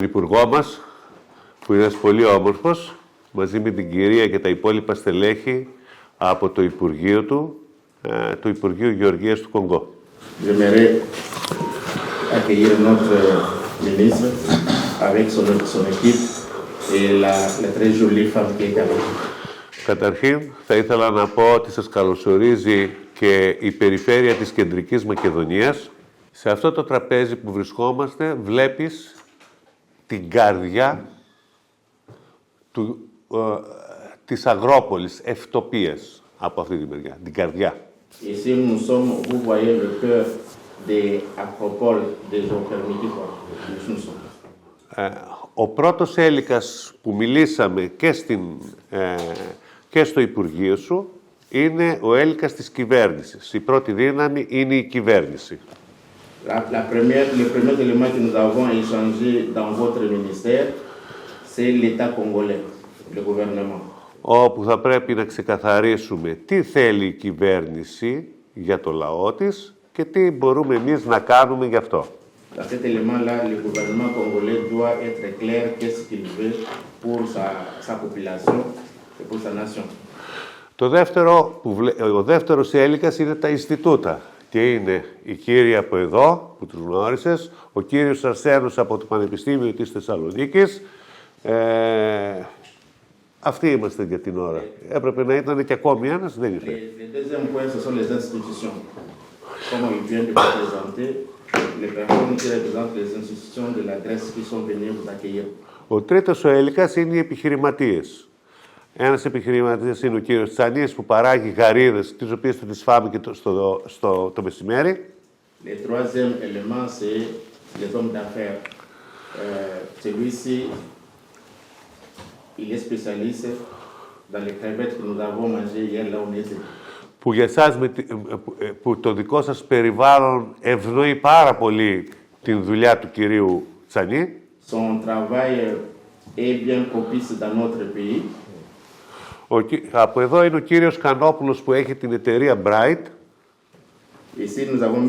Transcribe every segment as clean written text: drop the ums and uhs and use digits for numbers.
Τον Υπουργό μας, που είναι πολύ όμορφος, μαζί με την κυρία και τα υπόλοιπα στελέχη από το Υπουργείο του, του Υπουργείου Γεωργίας του Κονγκό. J'aimerais accueillir notre ministre avec son équipe et la très jolie femme qui est avec nous. Καταρχήν, θα ήθελα να πω ότι σας καλωσορίζει και η περιφέρεια της Κεντρικής Μακεδονίας. Σε αυτό το τραπέζι που βρισκόμαστε, βλέπεις την καρδιά της Αγρόπολης, Ευτοπίας, από αυτή τη μεριά, την καρδιά. Ici, nous sommes, vous voyez le cœur des acropoles des Geothermiki Grece. Ο πρώτος Έλικας που μιλήσαμε και στο Υπουργείο σου είναι ο Έλικας της κυβέρνησης. Η πρώτη δύναμη είναι η κυβέρνηση. Le premier élément que nous avons échangé dans votre ministère, c'est l'État congolais, le gouvernement. Όπου θα πρέπει να ξεκαθαρίσουμε τι θέλει η κυβέρνηση για το λαό της και τι μπορούμε εμείς να κάνουμε γι' αυτό. Dans cet élément-là, le gouvernement congolais doit être clair qu'est-ce qu'il veut pour sa population et pour sa nation. Ο δεύτερος Έλικας είναι τα Ινστιτούτα και είναι η κύρια από εδώ, που τους γνώρισες, ο κύριος Αρσένος από το Πανεπιστήμιο της Θεσσαλονίκης. Αυτοί είμαστε για την ώρα. Έπρεπε να ήταν και ακόμη ένας, δεν ήρθε. Le deuxième point, ce sont les institutions. Comme il vient de vous présenter, les personnes qui représentent les institutions de la Grèce qui sont venues vous accueillir. Ο τρίτος ο Έλικας είναι οι επιχειρηματίες. Ένας επιχειρηματίας είναι ο κύριος Τσανής που παράγει γαρίδες, τις οποίες θα τις φάμε και το μεσημέρι. Le troisième élément, c'est les hommes d'affaires. Celui-ci, il est spécialiste dans les crevettes que nous avons mangées hier là où on était. Που για εσάς, που το δικό σας περιβάλλον ευνοεί πάρα πολύ την δουλειά του κυρίου Τσανή. Son travail est bien propice dans notre pays. Από εδώ είναι ο κύριος Κανόπουλος που έχει την εταιρεία Bright. Ici, nous avons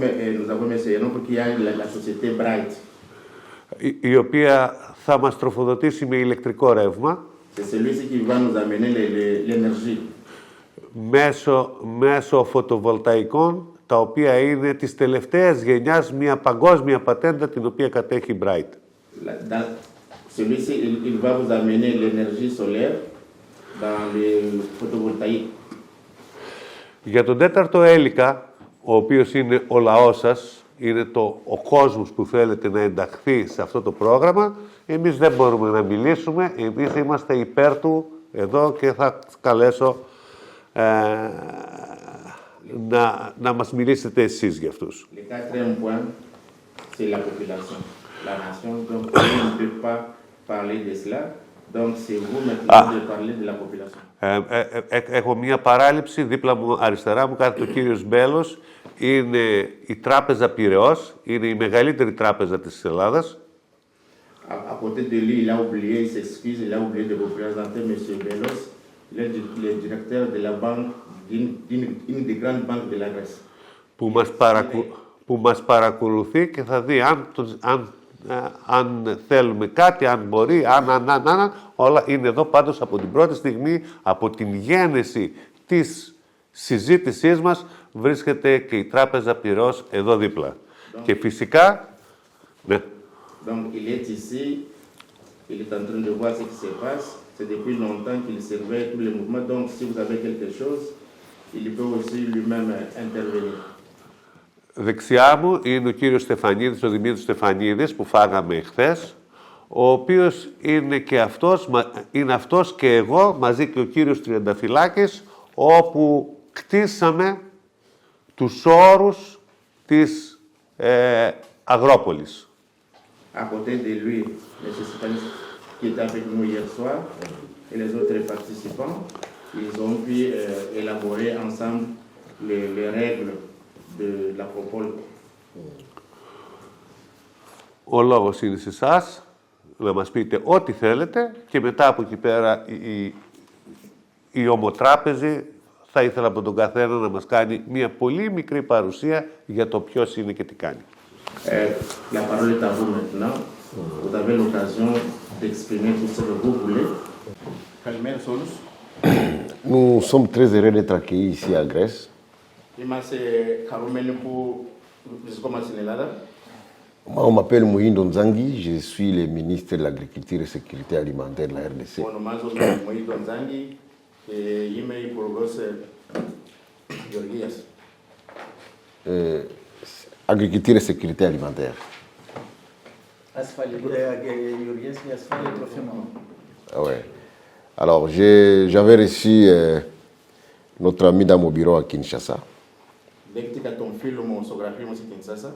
monsieur Yannou qui a la société Bright. Η οποία θα μας τροφοδοτήσει με ηλεκτρικό ρεύμα. C'est celui-ci qui va nous amener l'énergie. Μέσω φωτοβολταϊκών, τα οποία είναι της τελευταίας γενιάς μια παγκόσμια πατέντα την οποία κατέχει η Bright. Celui-ci, il va vous amener l'énergie solaire dans les photovoltaïques. Για τον τέταρτο Έλικα, ο οποίος είναι ο λαός σας, είναι ο κόσμος που θέλετε να ενταχθεί σε αυτό το πρόγραμμα, εμείς δεν μπορούμε να μιλήσουμε, εμείς είμαστε υπέρ του εδώ και θα καλέσω να μας μιλήσετε εσείς για αυτούς. Le quatrième point, c'est la population, la nation. Donc, on ne peut pas parler de cela. Donc, c'est vous maintenant de parler de la population. Έχω μία παράληψη, δίπλα μου, αριστερά μου κάθεται ο κύριος Μπέλος. Είναι η Τράπεζα Πειραιώς, είναι η μεγαλύτερη τράπεζα της Ελλάδας. À côté de lui, il a oublié, il s'excuse, il a oublié de vous présenter M. Bellos, le directeur de la banque, d'une des grandes banques de la Grèce. Που μας παρακολουθεί και θα δει αν θέλουμε κάτι, αν μπορεί, όλα είναι εδώ πάντως από την πρώτη στιγμή, από την γέννηση της συζήτησής μας, βρίσκεται και η Τράπεζα Πειραιώς εδώ δίπλα. Και φυσικά, ναι. Donc, il est ici, il est en train de voir ce qui se passe. C'est depuis longtemps qu'il surveille tous les mouvements. Donc, si vous avez quelque chose, il peut aussi lui-même intervenir. Δεξιά μου είναι ο κύριος Στεφανίδης, ο Δημήτρης Στεφανίδης, που φάγαμε εχθές, ο οποίος είναι αυτός και εγώ, μαζί και ο κύριος Τριανταφυλάκης, όπου κτίσαμε τους όρους της Αγρόπολης. À côté de lui, M. Stefanis, qui était avec nous hier soir, et les autres participants, ils ont pu élaborer ensemble les règles de l'acropole. Ο λόγος είναι σε εσάς, να μας πείτε ό,τι θέλετε και μετά από εκεί πέρα η ομοτράπεζη θα ήθελα από τον καθένα να μας κάνει μια πολύ μικρή παρουσία για το ποιος είναι και τι κάνει. La parole est à vous maintenant. Vous avez l'occasion d'exprimer tout ce que vous voulez. Καλημέρα σε όλους. Nous sommes très heureux d'être accueillis ici à Grèce. Είμαστε χαρούμενοι που βρισκόμαστε στην Ελλάδα. Moi, on m'appelle Muhindo Mzangi, je suis le ministre de l'Agriculture et Sécurité Alimentaire de la RDC. Ονομάζομαι Muhindo Mzangi και είμαι Υπουργός Γεωργίας. Agriculture et Sécurité Alimentaire. Γεωργίας και ασφάλεια τροφίμων. Ah ouais. Alors, j'avais reçu notre ami dans mon bureau à Kinshasa. Δέχτηκα τον φίλο μου στο γραφείο μου στην Κινσάσα.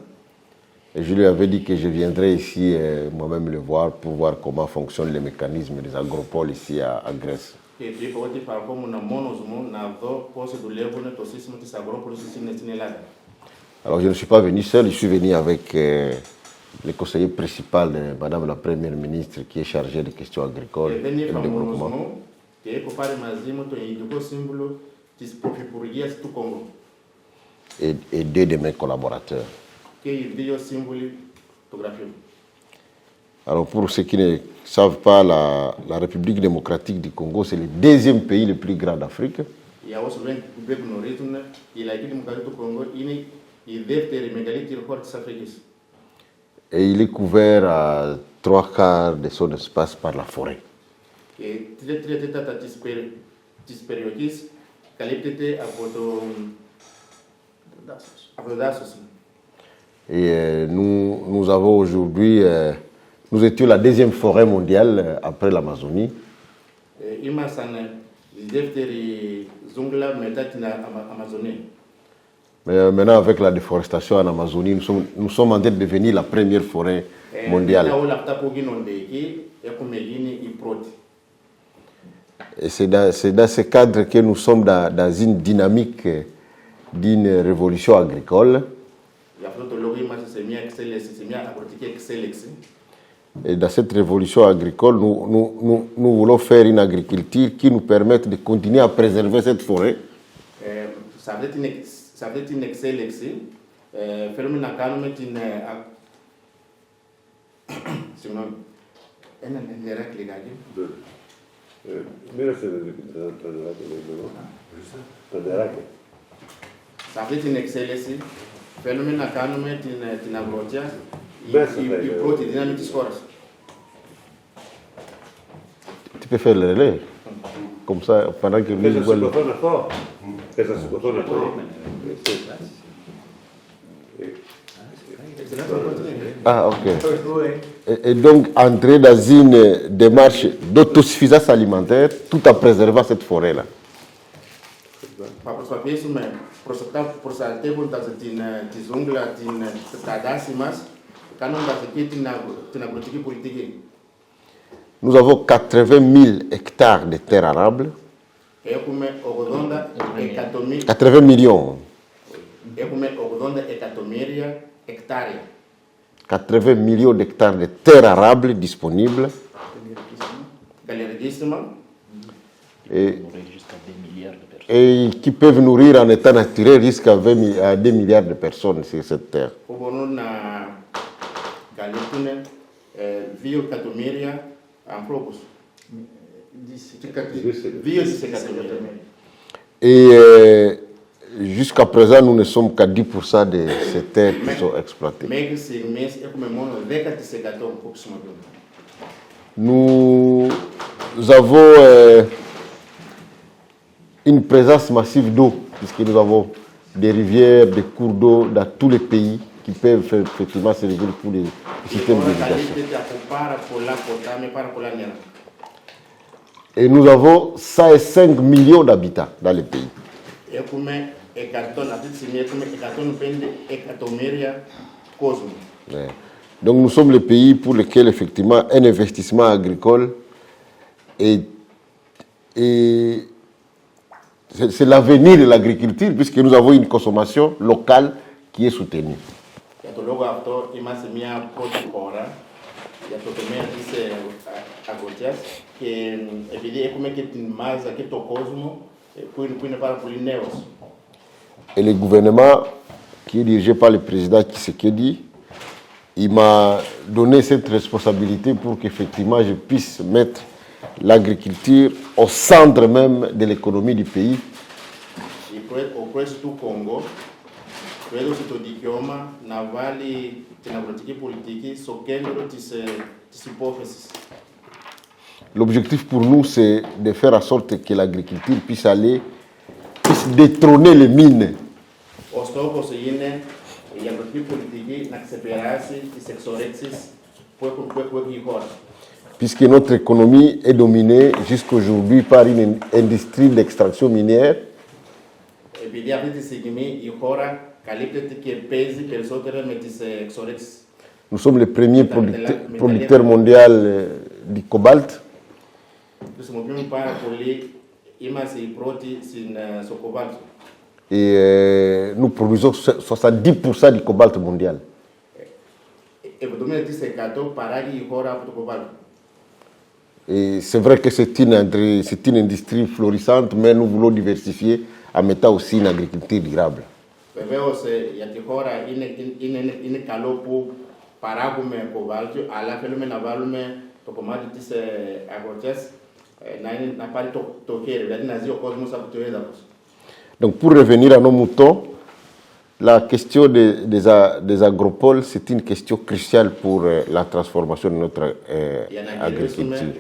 Et je lui avais dit que je viendrais ici moi-même le voir pour voir comment fonctionnent les mécanismes des agropoles ici à Grèce. Και του είπα ότι θα ερχόμουν μόνος μου να δω πώς δουλεύουν το σύστημα της αγρόπολης στην Ελλάδα. Alors, je ne suis pas venu seul, je suis venu avec le conseiller principal de Madame la Première ministre qui est chargée des questions agricoles Δεν et ήρθα du μόνος développement. μου και έχω πάρει μαζί μου τον Ειδικό Σύμβουλο της Πρωθυπουργίας του Κονγκό. Et deux de mes collaborateurs. Και οι δύο σύμβουλοι του γραφείου. Alors, pour ceux qui ne savent pas, la République démocratique du Congo, c'est le deuxième pays le plus grand d'Afrique. Για όσους δεν γνωρίζουν, η Λαϊκή Δημοκρατία του Κονγκό είναι η δεύτερη μεγαλύτερη χώρα της Αφρικής. Et il est couvert à 3/4 de son espace par la forêt. Και 3/4 της περιοχής καλύπτεται από το δάσος. Et nous avons aujourd'hui, nous étions la deuxième forêt mondiale après l'Amazonie. Ήμασταν η δεύτερη ζούγκλα μετά την Αμαζονία. Mais maintenant, avec la déforestation en Amazonie, nous sommes en train de devenir la première forêt mondiale. Μετά όλα αυτά που γίνονται εκεί, έχουμε γίνει οι πρώτοι. Et c'est dans ce cadre que nous sommes dans une dynamique d'une révolution agricole. Γι' αυτό το λόγο είμαστε σε μια εξέλιξη, σε μια αγροτική εξέλιξη. Et dans cette révolution agricole, nous voulons faire une agriculture qui nous permette de continuer à préserver cette forêt. Σε αυτή την εξέλιξη θέλουμε να κάνουμε την... Συγγνώμη. Ένα νεράκι λιγάκι. Μοίρασε τα νεράκια. Σε αυτή την εξέλιξη θέλουμε να κάνουμε την αγροτιά η πρώτη δύναμη της χώρας. Tu peux faire le relais, comme ça, pendant que lui... Θες να σηκωθώ να φω. Θες να σηκωθώ να φω. Ah, ok. Et donc, entrer dans une démarche d'autosuffisance alimentaire tout en préservant cette forêt-là. Θα προσπαθήσουμε προστατεύοντας τη ζούγκλα, τα δάση μας, κάνοντας εκεί την αγροτική πολιτική. Nous avons 80 000 hectares de terres arables. Έχουμε 80 εκατομμύρια. 80 millions. Έχουμε 80 εκατομμύρια εκτάρια. 80 millions d'hectares de terres arables disponibles. Καλλιεργήσιμα. Et qui peuvent nourrir en état naturel jusqu'à 2 milliards de personnes sur cette terre. Που μπορούν να καλύπτουν 2 εκατομμύρια ανθρώπους. 2 δισεκατομμύρια. Et jusqu'à présent, nous ne sommes qu'à 10% de ces terres qui sont exploitées. Μέχρι στιγμής έχουμε μόνο 10% που χρησιμοποιούμε. Nous avons une présence massive d'eau, puisque nous avons des rivières, des cours d'eau dans tous les pays qui peuvent effectivement servir pour les systèmes d'irrigation. Et nous avons 105 millions d'habitants dans le pays. Ouais. Donc nous sommes le pays pour lequel effectivement un investissement agricole c'est l'avenir de l'agriculture, puisque nous avons une consommation locale qui est soutenue. Για το λόγο αυτό είμαστε μια πρώτη χώρα για το τομέα της αγροτιάς και επειδή έχουμε και την μάζα και τον κόσμο που είναι πάρα πολύ νέος. Et le gouvernement qui est dirigé par le président Tshisekedi il m'a donné cette responsabilité pour qu'effectivement je puisse mettre l'agriculture au centre même de l'économie du pays. E questo Congo, credo che di chioma navali na politiche politiche so che ti ipotesi. L'objectif pour nous, c'est de faire en sorte que l'agriculture puisse détrôner les mines. O scopo se yene e a politiche politiche na separarsi i sexorexis puisque notre économie est dominée jusqu'aujourd'hui par une industrie d'extraction minière. Nous sommes les premiers producteurs mondiaux du cobalt. Et nous produisons 70% du cobalt mondial. Et c'est vrai que c'est une industrie florissante, mais nous voulons diversifier en mettant aussi une agriculture durable. Donc pour revenir à nos moutons, la question des agropoles, c'est une question cruciale pour la transformation de notre agriculture.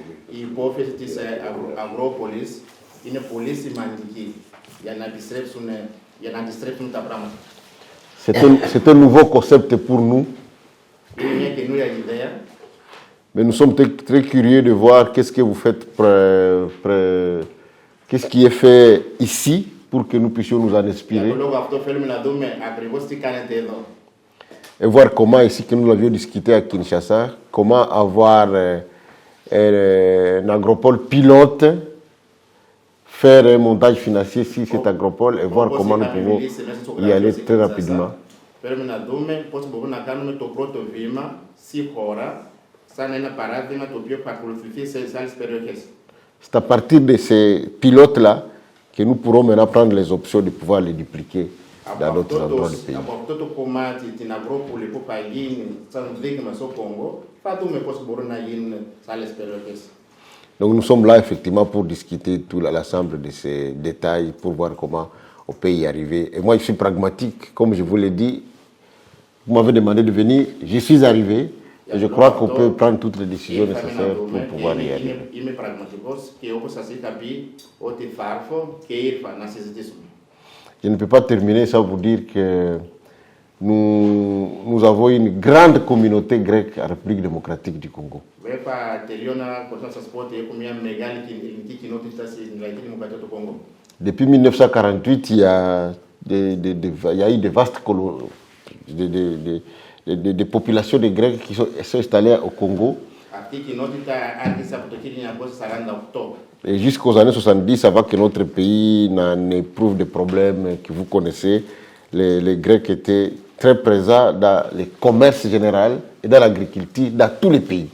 C'est un nouveau concept pour nous. Mais nous sommes très curieux de voir qu'est-ce que vous faites, qu'est-ce qui est fait ici pour que nous puissions nous en inspirer. Et voir comment, ici que nous l'avions discuté à Kinshasa, comment avoir un agropole pilote, faire un montage financier sur cet agropole et voir comment nous pouvons y aller très rapidement. C'est à partir de ces pilotes-là que nous pourrons maintenant prendre les options de pouvoir les dupliquer dans d'autres endroits du pays. Donc nous sommes là effectivement pour discuter tout l'ensemble de ces détails, pour voir comment on peut y arriver. Et moi je suis pragmatique, comme je vous l'ai dit, vous m'avez demandé de venir, je suis arrivé. Et je crois qu'on peut prendre toutes les décisions nécessaires pour pouvoir y arriver. Je ne peux pas terminer sans vous dire que nous avons une grande communauté grecque en République démocratique du Congo. Depuis 1948, il y a eu de vastes colonies. Des populations de Grecs qui sont installées au Congo. Et jusqu'aux années 70, avant que notre pays n'en éprouve des problèmes que vous connaissez, les Grecs étaient très présents dans le commerce général et dans l'agriculture dans tous les pays.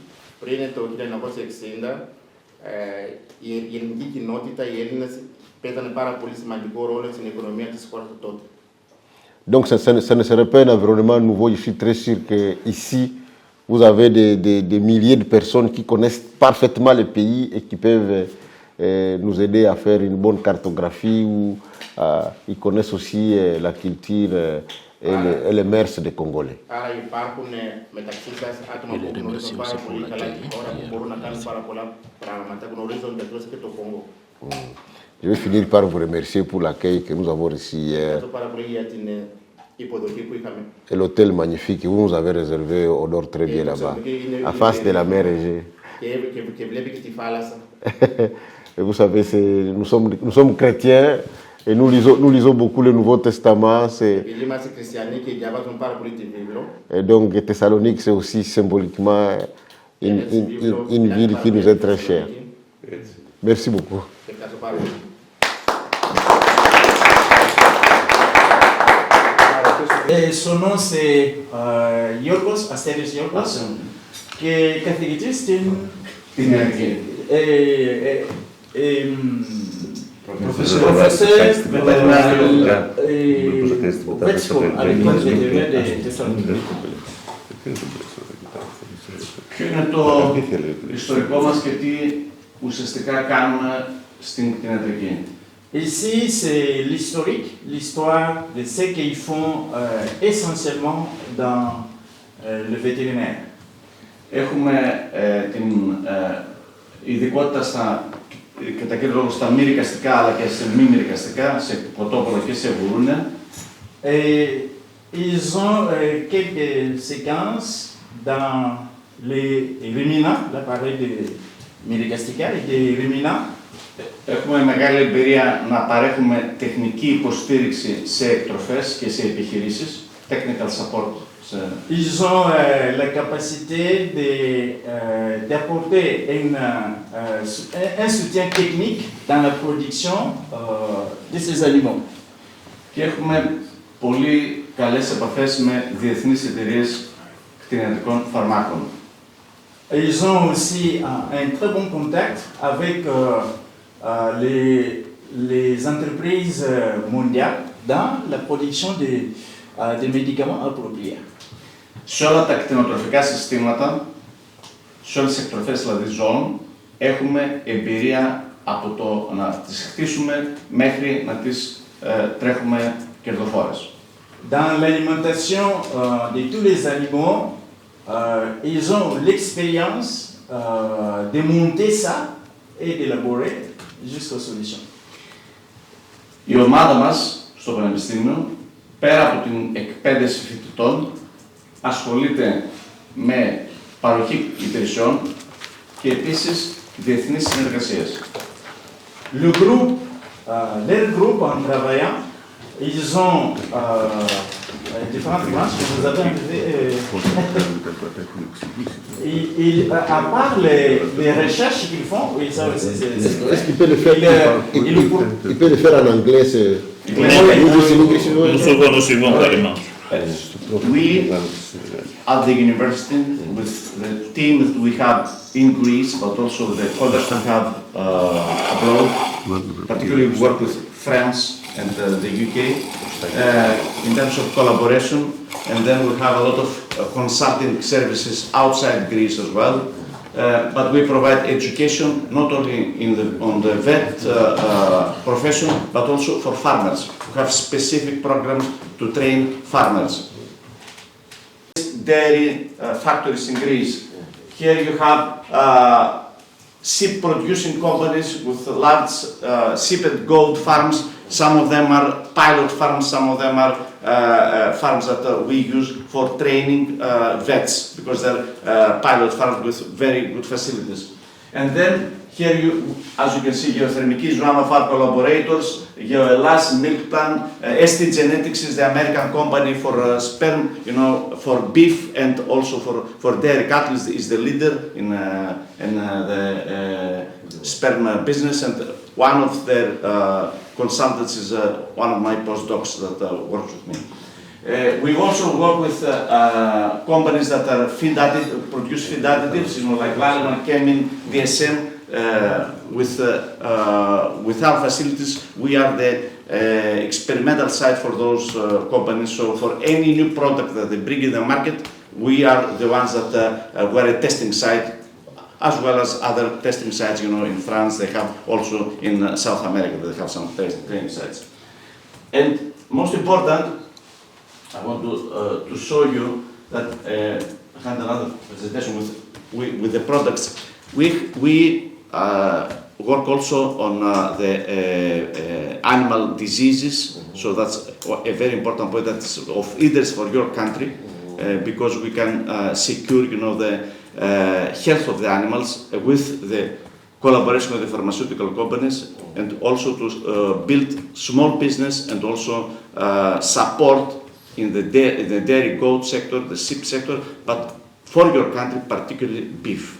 Donc ça ne serait pas un environnement nouveau. Je suis très sûr qu'ici, vous avez des milliers de personnes qui connaissent parfaitement le pays et qui peuvent nous aider à faire une bonne cartographie. Ils connaissent aussi la culture et les mœurs des Congolais. Je vais finir par vous remercier pour l'accueil que nous avons reçu hier. Et l'hôtel magnifique que vous nous avez réservé, on dort très bien là-bas, en face de la mer Égée. Et vous savez, nous sommes chrétiens et nous lisons beaucoup le Nouveau Testament. Et donc Thessalonique, c'est aussi symboliquement une ville qui nous est très chère. Merci beaucoup. Et son nom c'est Yorgos, Asterios Yorgos, qui est catéchiste professeur avec l'école vétérinaire de Thessalonique. Ποιο είναι το ιστορικό μας και τι ουσιαστικά κάνουμε στην κτηνιατρική? Ici, c'est l'historique, l'histoire de ce qu'ils font essentiellement dans le vétérinaire. Έχουμε την ειδικότητα κατά κύριο λόγο στα μη ρικαστικά αλλά και σε μη ρικαστικά, σε κοτόπουλα και σε γουρούνια. Ils ont quelques séquences dans les ruminants, l'appareil de myricastica et des ruminants. Έχουμε μεγάλη εμπειρία να παρέχουμε τεχνική υποστήριξη σε εκτροφές και σε επιχειρήσεις, technical support. Ils ont la capacité d'apporter un soutien technique dans la production de ces aliments. Και έχουμε πολύ καλές επαφές με διεθνείς εταιρείες κτηνιατρικών φαρμάκων. Ils ont aussi un très bon contact avec les entreprises mondiales dans la production des médicaments appropriés. Σε όλα τα κτηνοτροφικά συστήματα, σε όλες τις εκτροφές δηλαδή ζώων, έχουμε εμπειρία από το να τις χτίσουμε μέχρι να τις τρέχουμε κερδοφόρες. Dans l'alimentation de tous les animaux, ils ont l'expérience de monter ça et d'élaborer jusqu'aux solutions. Η ομάδα μας στο Πανεπιστήμιο, πέρα από την εκπαίδευση φοιτητών, ασχολείται με παροχή υπηρεσιών και επίσης διεθνείς συνεργασίες. Le groupe, leur groupe en travaillant, ils ont différentes branches que vous avez à part les recherches qu'ils font, oui, ça aussi c'est... Est-ce qu'il peut le faire il peut le faire en anglais, c'est... We, at the university, with the team that we have in Greece, but also the colleagues we have abroad, particularly we work with France and the UK, in terms of collaboration, and then we have a lot of consulting services outside Greece as well. But we provide education not only on the vet profession, but also for farmers. We have specific programs to train farmers. Dairy factories in Greece. Here you have sheep producing companies with large sheep and goat farms. Some of them are pilot farms, some of them are farms that we use for training vets because they're pilot farms with very good facilities. And then here you, as you can see, Geothermiki is one of our collaborators. GEOLAS, Milk Plan, ST Genetics is the American company for sperm, you know, for beef and also for dairy cattle is the leader in the sperm business, and one of their consultants is one of my postdocs that works with me. We also work with companies that are produce feed additives, you know, like Lallemand, Chemin, DSM. With our facilities, we are the experimental site for those companies. So for any new product that they bring in the market, we are the ones that were a testing site, as well as other testing sites. You know, in France, they have also in South America, they have some training sites. And most important, I want to show you that I had another presentation with the products. We work also on the animal diseases, so that's a very important point that's of interest for your country, because we can secure, you know, the health of the animals with the collaboration with the pharmaceutical companies, and also to build small business and also support in the dairy goat sector, the sheep sector, but for your country, particularly beef.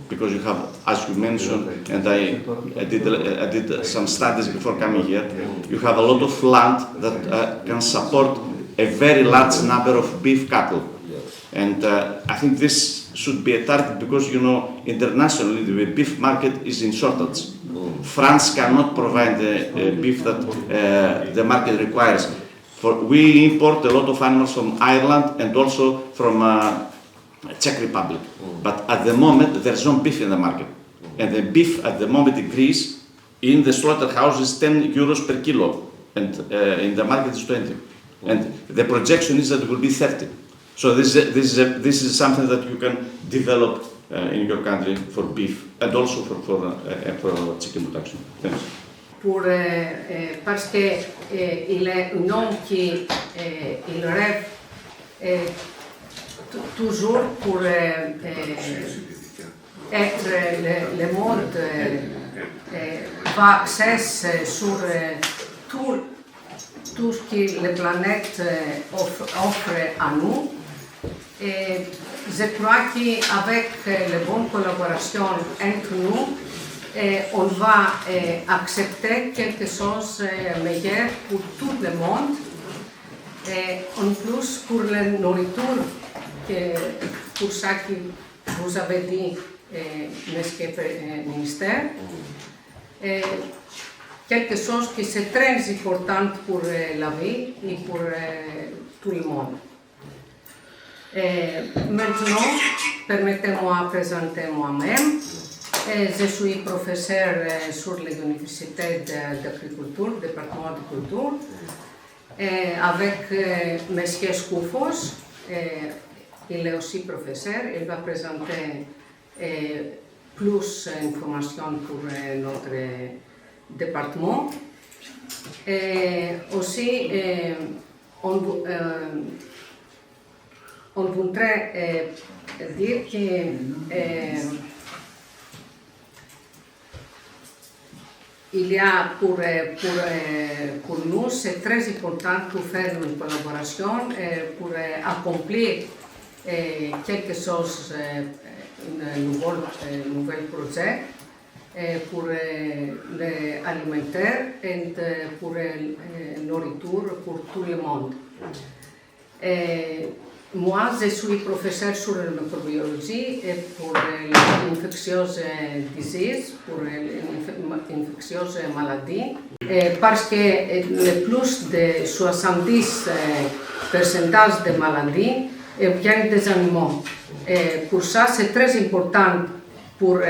Because you have, as you mentioned, and I did some studies before coming here, you have a lot of land that can support a very large number of beef cattle. And I think this should be a target because, you know, internationally the beef market is in shortage. France cannot provide the beef that the market requires. We import a lot of animals from Ireland and also from Czech Republic. But at the moment, there's no beef in the market. And the beef at the moment in Greece, in the slaughterhouse, is 10 euros per kilo. And in the market is 20. And the projection is that it will be 30. So this is something that you can develop in your country for beef and also for chicken production. Thanks. Parce qu'il est un homme qui il rêve toujours pour être le monde va accès sur tout ce que la planète offre à nous. Et je crois qu'avec les bonnes collaborations entre nous, on va accepter quelque chose de meilleur pour tout le monde. Et en plus, pour la nourriture, pour ça que vous avez dit, Monsieur le ministre, quelque chose qui est très important pour la vie et pour tout le monde. Maintenant, permettez-moi de présenter moi-même. Je suis professeur sur l'Université d'Agriculture, département de culture, avec M. Skoufos. Il est aussi professeur. Il va présenter plus d'informations pour notre département. Aussi, on voudrait dire que il y a pour nous, c'est très important pour faire une collaboration pour accomplir quelque chose, un nouvel projet pour l'alimentaire et pour la nourriture pour tout le monde. Moi, je suis professeur sur la microbiologie et pour l'infectieuse disease, pour l'infectieuse maladie, parce que le plus de 70% des maladies viennent des animaux. Pour ça, c'est très important pour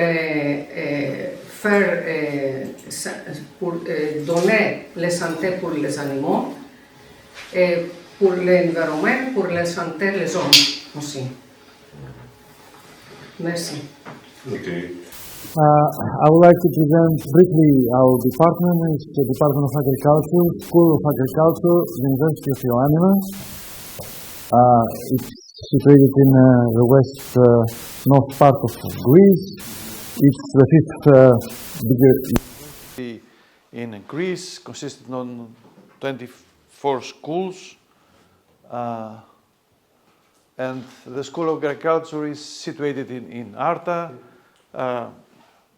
pour donner la santé pour les animaux. Pour l'environnement, pour la santé des hommes aussi. Merci. Okay. I would like to present briefly our department. It's the Department of Agriculture, School of Agriculture, University of Ioannina. It's situated in the west north part of Greece. It's the fifth biggest university in Greece, consisting of 24 schools. And the School of Agriculture is situated in Arta.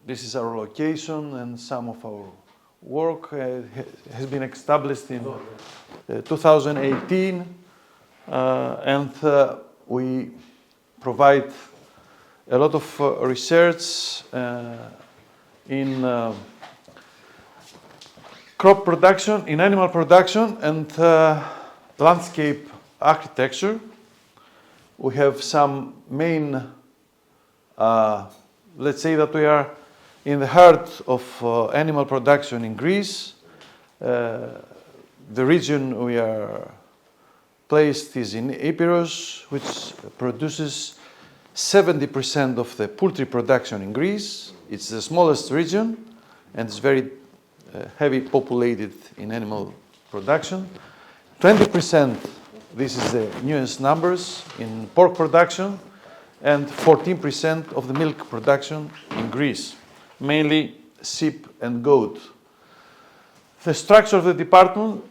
This is our location, and some of our work has been established in 2018, and we provide a lot of research in crop production, in animal production, and landscape architecture. We have some main, let's say that we are in the heart of animal production in Greece. The region we are placed is in Epirus, which produces 70% of the poultry production in Greece. It's the smallest region, and it's very heavy populated in animal production. 20%, this is the newest numbers, in pork production, and 14% of the milk production in Greece, mainly sheep and goat. The structure of the department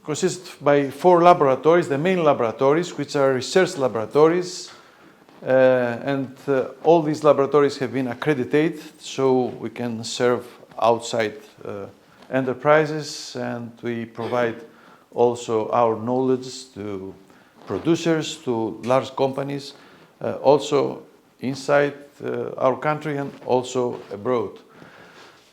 consists by 4 laboratories, the main laboratories, which are research laboratories, and all these laboratories have been accredited, so we can serve outside enterprises, and we provide also our knowledge to producers, to large companies, also inside our country and also abroad.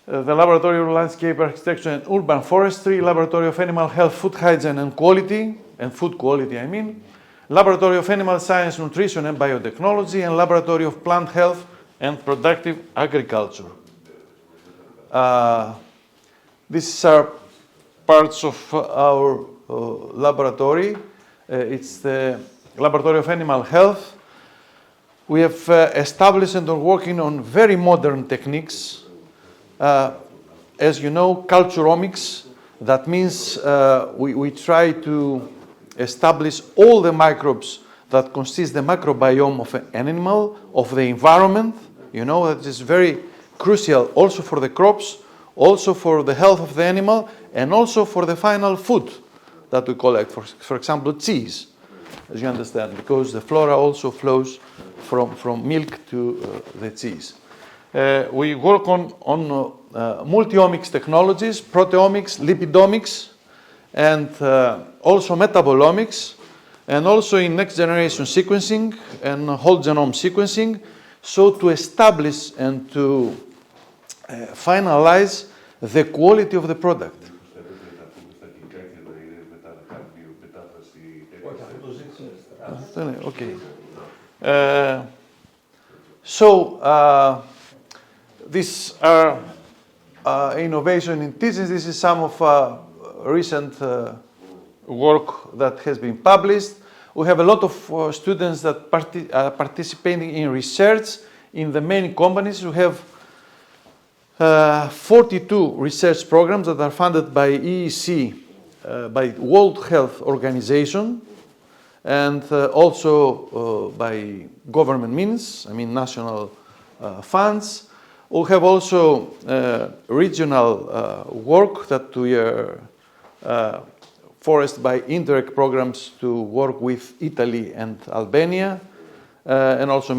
The Laboratory of Landscape Architecture and Urban Forestry, Laboratory of Animal Health, Food Hygiene and Quality, and Food Quality I mean, Laboratory of Animal Science, Nutrition and Biotechnology, and Laboratory of Plant Health and Productive Agriculture. These are parts of our laboratory. It's the Laboratory of Animal Health. We have established and are working on very modern techniques. As you know, culturomics, that means we try to establish all the microbes that consist the microbiome of an animal, of the environment. You know, that is very crucial also for the crops, also for the health of the animal, and also for the final food that we collect, for example, cheese, as you understand, because the flora also flows from milk to the cheese. We work on multi-omics technologies, proteomics, lipidomics, and also metabolomics, and also in next generation sequencing and whole genome sequencing, so to establish and to finalize the quality of the product. Okay. These are innovation in teaching. This is some of recent work that has been published. We have a lot of students that are participating in research in the main companies. We have 42 research programs that are funded by EEC, by World Health Organization, and also by government means, I mean national funds. We have also regional work that we are forced by indirect programs to work with Italy and Albania. And also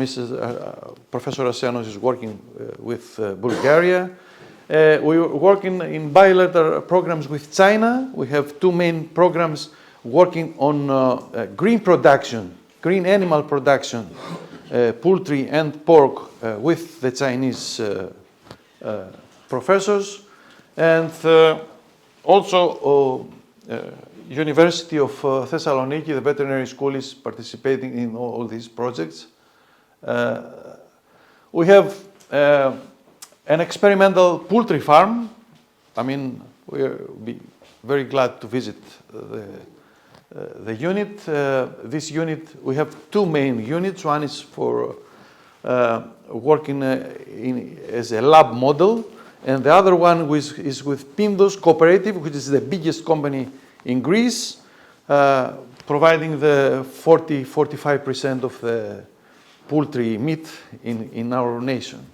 Professor Asianos is working with Bulgaria. We are working in bilateral programs with China. We have two main programs working on green production, green animal production, poultry and pork with the Chinese professors. And also University of Thessaloniki, the veterinary school, is participating in all these projects. We have an experimental poultry farm. I mean, we'll be very glad to visit the unit. This unit, we have two main units. One is for working as a lab model, and the other one is with Pindos Cooperative, which is the biggest company in Greece, providing the 45% of the poultry meat in our nation.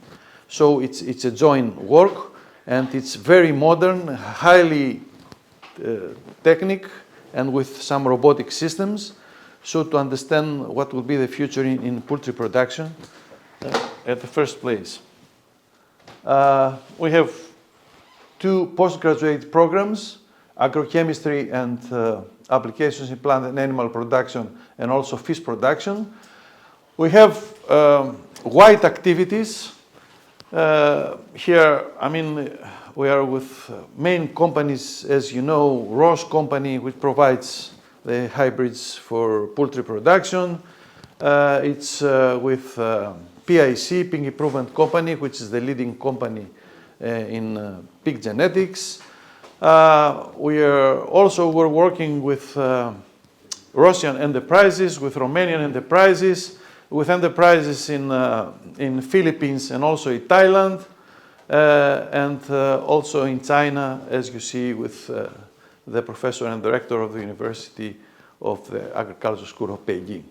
So it's a joint work, and it's very modern, highly technical, and with some robotic systems, so to understand what will be the future in poultry production at the first place. We have two postgraduate programs, agrochemistry and applications in plant and animal production, and also fish production. We have wide activities. Here, I mean, we are with main companies, as you know, Roche company, which provides the hybrids for poultry production. It's with PIC, Pig Improvement Company, which is the leading company in pig genetics. We're working with Russian enterprises, with Romanian enterprises, with enterprises in Philippines and also in Thailand, and also in China, as you see, with the professor and director of the University of the Agricultural School of Beijing.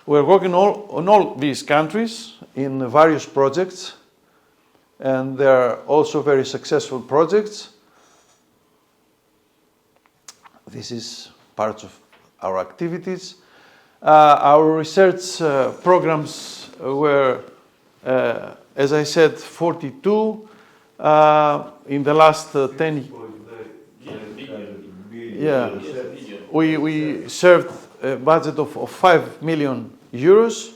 We're working on all these countries in various projects, and they are also very successful projects. This is part of our activities. Our research programs were, as I said, 42 in the last 10 years. We served a budget of 5 million euros.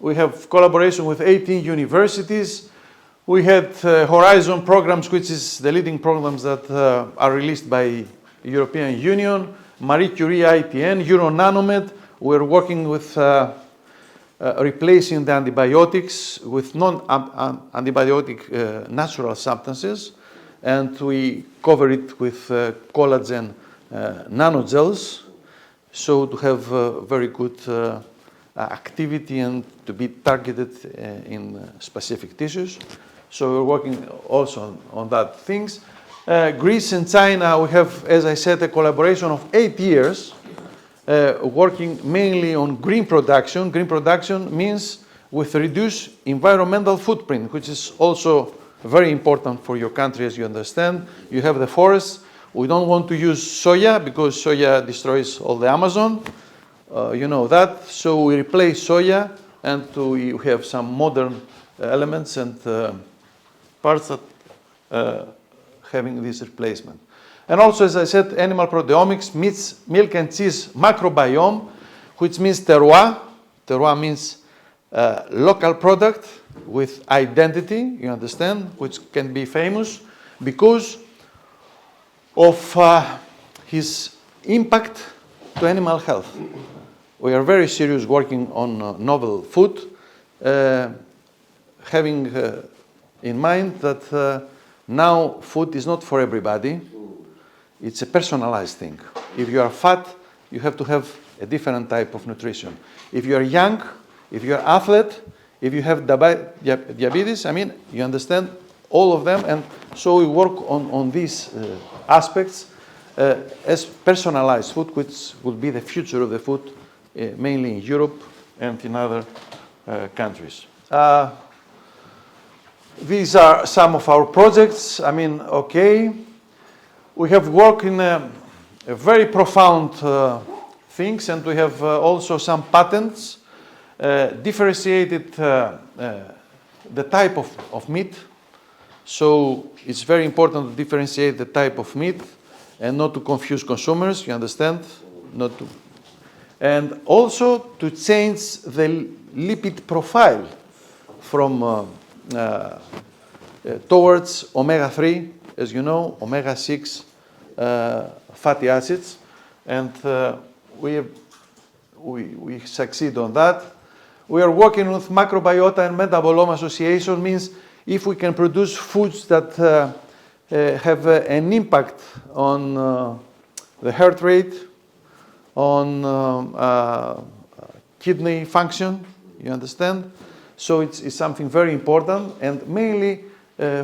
We have collaboration with 18 universities. We had Horizon programs, which is the leading programs that are released by European Union, Marie Curie ITN, Euro Nanomed, we're working with replacing the antibiotics with non-antibiotic natural substances, and we cover it with collagen nanogels, so to have very good activity and to be targeted in specific tissues. So we're working also on that things. Greece and China, we have, as I said, a collaboration of 8 years, working mainly on green production. Green production means with reduced environmental footprint, which is also very important for your country, as you understand. You have the forests. We don't want to use soya because soya destroys all the Amazon. You know that. So we replace soya, and we have some modern elements and parts that having this replacement. And also, as I said, animal proteomics, meats, milk and cheese microbiome, which means terroir. Terroir means local product with identity, you understand, which can be famous because of his impact to animal health. We are very serious working on novel food, having in mind that now food is not for everybody. It's a personalized thing. If you are fat, you have to have a different type of nutrition. If you are young, if you are athlete, if you have diabetes, I mean, you understand all of them, and so we work on these aspects as personalized food, which will be the future of the food, mainly in Europe and in other countries. These are some of our projects. I mean, okay, we have worked in a very profound things, and we have also some patents, differentiated the type of meat. So it's very important to differentiate the type of meat and not to confuse consumers, you understand? Not to, and also to change the lipid profile from towards omega-3, as you know, omega-6 fatty acids, and we succeed on that. We are working with microbiota and metabolome association, means if we can produce foods that have an impact on the heart rate, on kidney function, you understand? So it's something very important, and mainly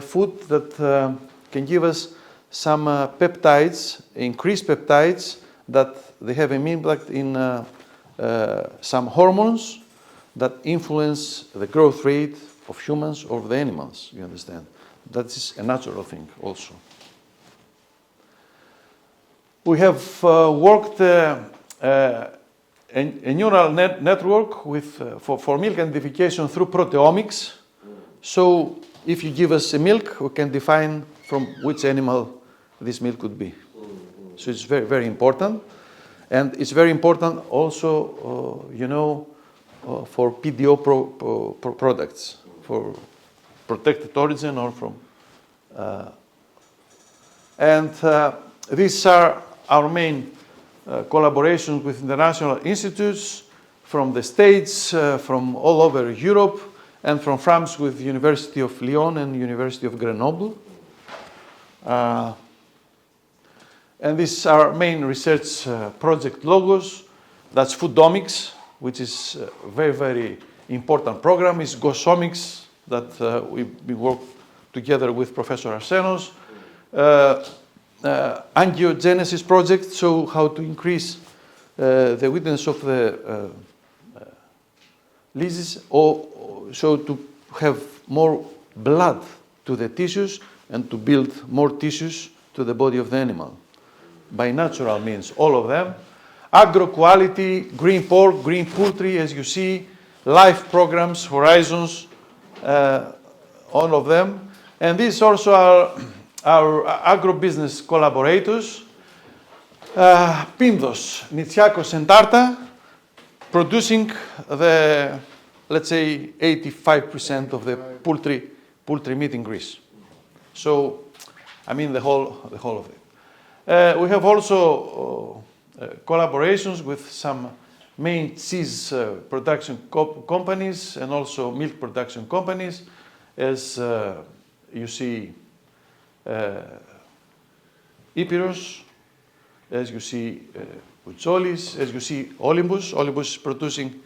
food that can give us some peptides, increased peptides, that they have an impact in some hormones that influence the growth rate of humans or the animals, you understand? That is a natural thing also. We have worked a neural network with, for milk identification through proteomics. So if you give us a milk, we can define from which animal this milk could be. So it's very, very important. And it's very important also, you know, for PDO products, for protected origin or from. These are our main collaborations with international institutes from the States, from all over Europe, and from France with the University of Lyon and University of Grenoble. And these are main research project logos. That's Foodomics, which is a very, very important program. Is Gosomics, that we work together with Professor Arsenos. Angiogenesis project, so how to increase the width of the lesions, or so to have more blood to the tissues and to build more tissues to the body of the animal. By natural means, all of them. Agro quality, green pork, green poultry, as you see, life programs, horizons, all of them. And these also are our agro-business collaborators. Pindos, Nitsiakos and Tarta, producing the, let's say, 85% of the poultry meat in Greece. So, I mean the whole of it. We have also collaborations with some main cheese production companies and also milk production companies. As you see, Epiros, as you see Poutsolis, as you see Olympus. Olympus is producing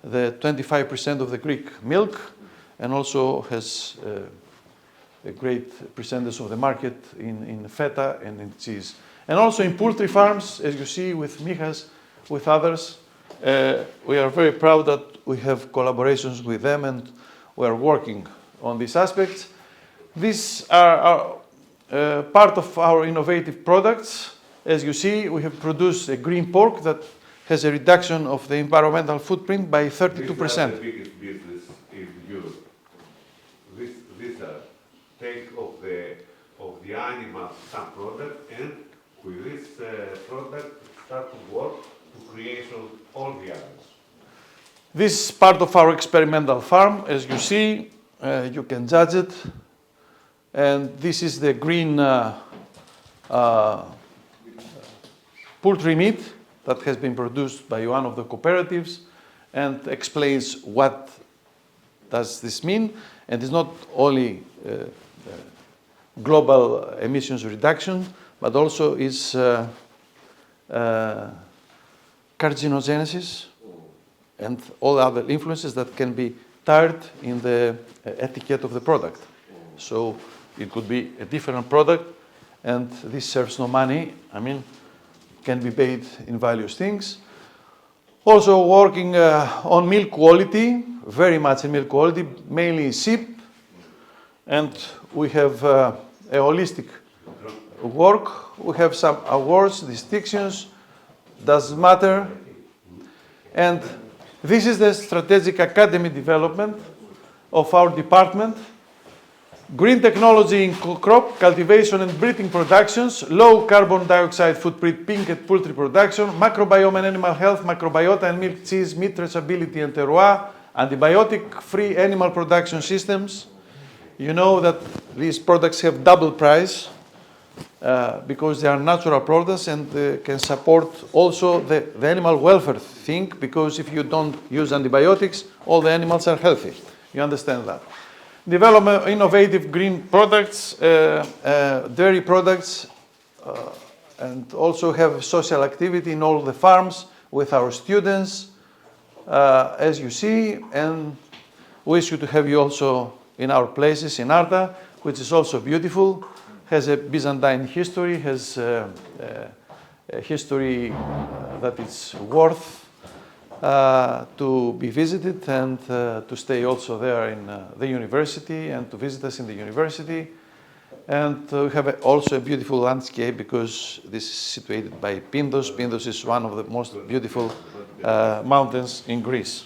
the 25% of the Greek milk and also has a great percentage of the market in feta and in cheese. And also in poultry farms, as you see with Michas, with others, we are very proud that we have collaborations with them and we are working on these aspects. These are part of our innovative products. As you see, we have produced a green pork that has a reduction of the environmental footprint by 32%. These are the biggest business in Europe. These are take of the animal some product, and with this product start to work to create all the others. This is part of our experimental farm. As you see, you can judge it. And this is the green poultry meat that has been produced by one of the cooperatives and explains what does this mean. And it's not only global emissions reduction, but also is carcinogenesis and all other influences that can be tied in the etiquette of the product. So it could be a different product, and this serves no money. I mean, can be paid in various things. Also working on milk quality, very much in milk quality, mainly sheep. And we have a holistic work. We have some awards, distinctions, doesn't matter. And this is the strategic academy development of our department. Green technology in crop cultivation and breeding productions, low carbon dioxide footprint pink and poultry production, microbiome and animal health, microbiota and milk, cheese, meat traceability and terroir, antibiotic-free animal production systems. You know that these products have double price because they are natural products and can support also the animal welfare thing, because if you don't use antibiotics, all the animals are healthy. You understand that. Develop innovative green products, dairy products, and also have social activity in all the farms with our students, as you see, and wish you to have you also in our places in Arta, which is also beautiful, has a Byzantine history, has a history that is worth to be visited and to stay also there in the university and to visit us in the university. And we have also a beautiful landscape because this is situated by Pindos. Pindos is one of the most beautiful mountains in Greece.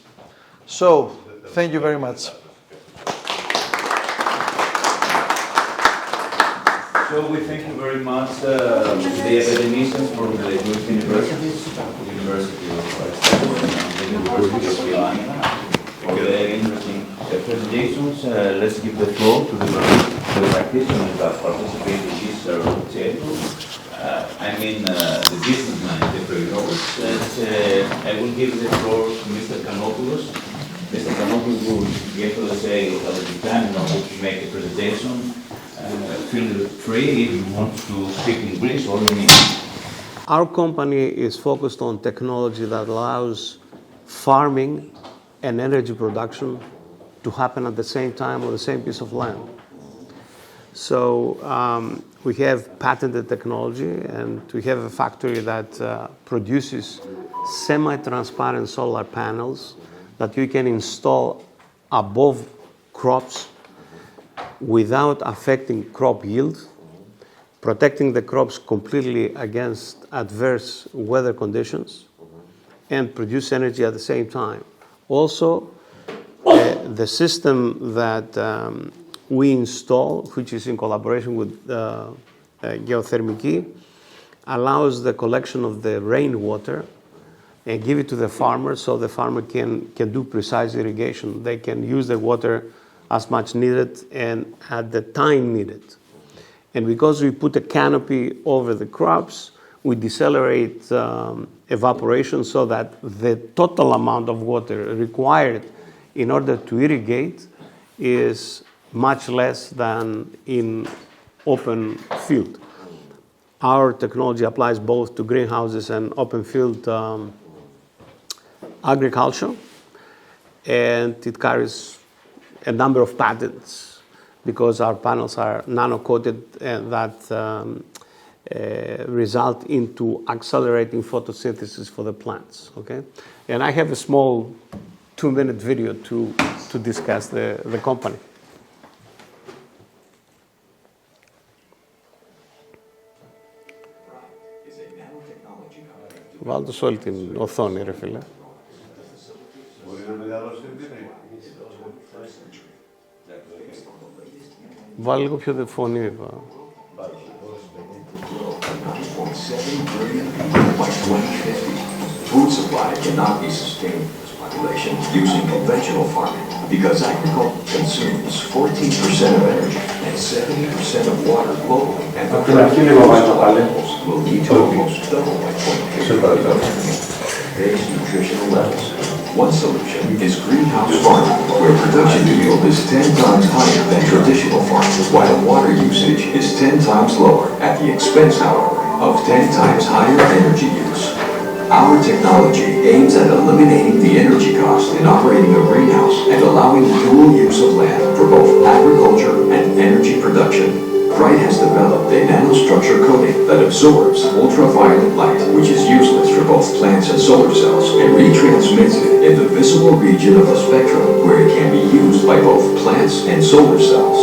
So, thank you very much. So we thank you very much the academicians from the Greek universities, University of the University of Ioannina, for their interesting presentations. Let's give the floor to the practitioners that participate in this roundtable. I mean the businessmen, the entrepreneurs. I will give the floor to Mr. Kanopoulos. Mr. Kanopoulos will yesterday have the time in order to make a presentation. Feel free if you want to speak in Greece or in English. Our company is focused on technology that allows farming and energy production to happen at the same time on the same piece of land. So we have patented technology, and we have a factory that produces semi-transparent solar panels that you can install above crops without affecting crop yield, protecting the crops completely against adverse weather conditions, and produce energy at the same time. Also, the system that we install, which is in collaboration with Geothermiki, allows the collection of the rainwater and give it to the farmer so the farmer can do precise irrigation. They can use the water as much needed and at the time needed. And because we put a canopy over the crops, we decelerate evaporation so that the total amount of water required in order to irrigate is much less than in open field. Our technology applies both to greenhouses and open field agriculture, and it carries a number of patents because our panels are nano-coated and that result into accelerating photosynthesis for the plants, okay? And I have a small 2-minute video to discuss the company. Βάλτε σε όλη την οθόνη, ρε φίλε. Μπορεί να μεγαλώσει την πίνα. Βάλε λίγο πιο φωνή. Food supply cannot be sustained in this population using conventional farming because agriculture consumes 14% of energy and 70% of water globally, and the levels will need to almost double by 2050. Today's nutritional levels. One solution is greenhouse farming, where production yield is 10 times higher than traditional farming, while water usage is 10 times lower, at the expense, however, of 10 times higher energy use. Our technology aims at eliminating the energy cost in operating a greenhouse and allowing dual use of land for both agriculture and energy production. Bright has developed a nanostructure coating that absorbs ultraviolet light, which is useless for both plants and solar cells, and retransmits it in the visible region of the spectrum where it can be used by both plants and solar cells.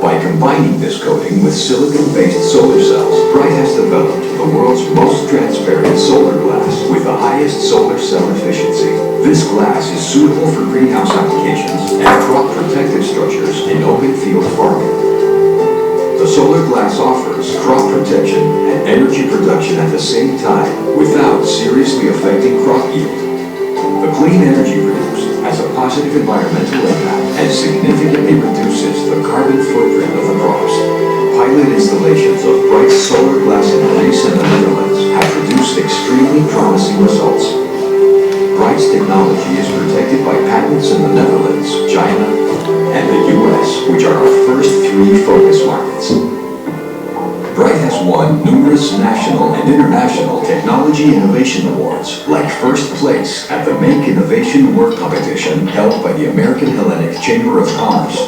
By combining this coating with silicon-based solar cells, Bright has developed the world's most transparent solar glass with the highest solar cell efficiency. This glass is suitable for greenhouse applications and crop protective structures in open field farming. The solar glass offers crop protection and energy production at the same time without seriously affecting crop yield. The clean energy produced has a positive environmental impact and significantly reduces the carbon footprint of the crops. Pilot installations of Bright's solar glass in Greece and the Netherlands have produced extremely promising results. Bright's technology is protected by patents in the Netherlands, China, and the US, which are our first 3 focus markets. Bright has won numerous national and international technology innovation awards, like first place at the Make Innovation Work competition held by the American Hellenic Chamber of Commerce,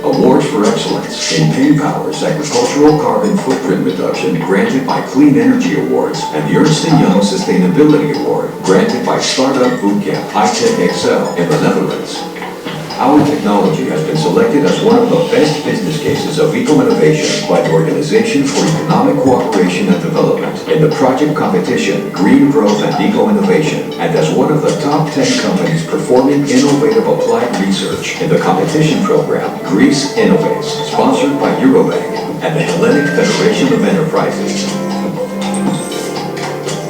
awards for excellence in Payne Power's agricultural carbon footprint reduction granted by Clean Energy Awards, and the Ernst & Young Sustainability Award granted by Startup Bootcamp High-Tech Excel in the Netherlands. Our technology has been selected as one of the best business cases of eco-innovation by the Organization for Economic Cooperation and Development in the project competition Green Growth and Eco-Innovation, and as one of the top 10 companies performing innovative applied research in the competition program Greece Innovates, sponsored by Eurobank and the Hellenic Federation of Enterprises.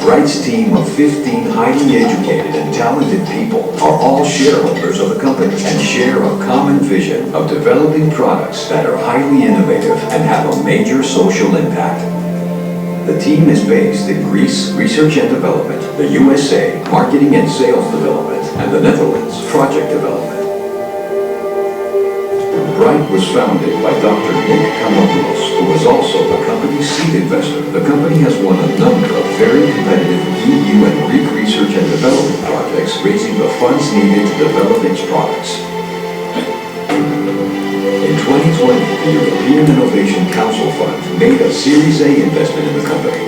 Bright's team of 15 highly educated and talented people are all shareholders of the company and share a common vision of developing products that are highly innovative and have a major social impact. The team is based in Greece, Research and Development, the USA, Marketing and Sales Development, and the Netherlands, Project Development. Bright was founded by Dr. Nick Kamopoulos, who was also the company's seed investor. The company has won a number of very competitive EU and Greek research and development projects, raising the funds needed to develop its products. In 2020, the European Innovation Council Fund made a Series A investment in the company.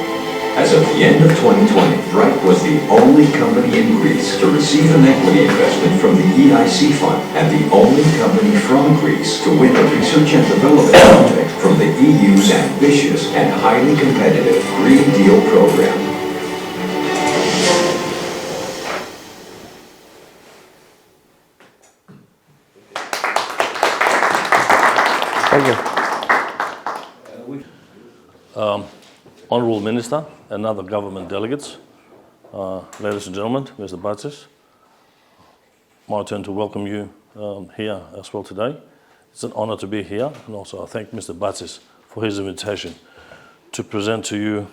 As of the end of 2020, Bright was the only company in Greece to receive an equity investment from the EIC Fund and the only company from Greece to win a research and development project from the EU's ambitious and highly competitive Green Deal program. Thank you. Honourable Minister and other government delegates, ladies and gentlemen, Mr. Batsis, my turn to welcome you here as well today. It's an honour to be here, and also I thank Mr. Batsis for his invitation to present to you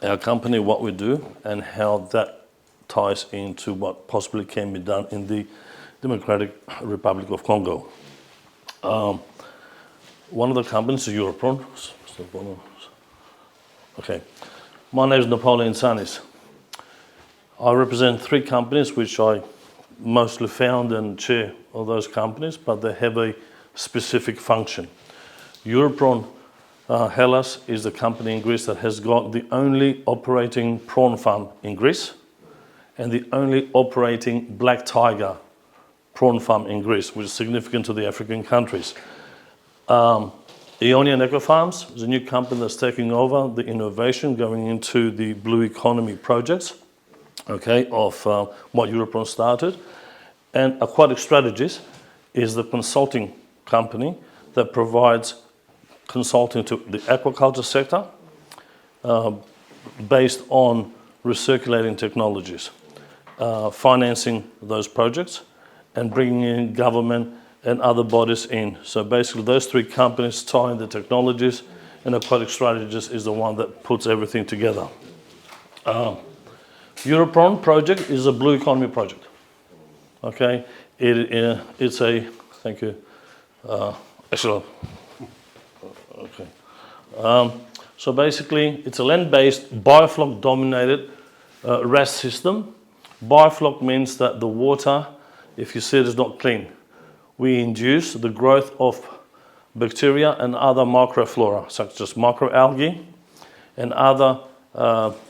our company, what we do, and how that ties into what possibly can be done in the Democratic Republic of Congo. One of the companies is Europron. Okay. My name is Napoleon Sanis. I represent 3 companies which I mostly found and chair of those companies, but they have a specific function. Europron Hellas is the company in Greece that has got the only operating prawn farm in Greece and the only operating black tiger prawn farm in Greece, which is significant to the African countries. Ionian Eco Farms is a new company that's taking over the innovation going into the blue economy projects, okay, of what Europron started. And Aquatic Strategies is the consulting company that provides consulting to the aquaculture sector based on recirculating technologies, financing those projects and bringing in government and other bodies in. So basically those 3 companies tie in the technologies, and Aquatic Strategies is the one that puts everything together. Europron project is a blue economy project. Okay, it's a, thank you, actually, okay. So basically it's a land-based biofloc dominated RAS system. Biofloc means that the water, if you see it, is not clean. We induce the growth of bacteria and other microflora, such as microalgae and other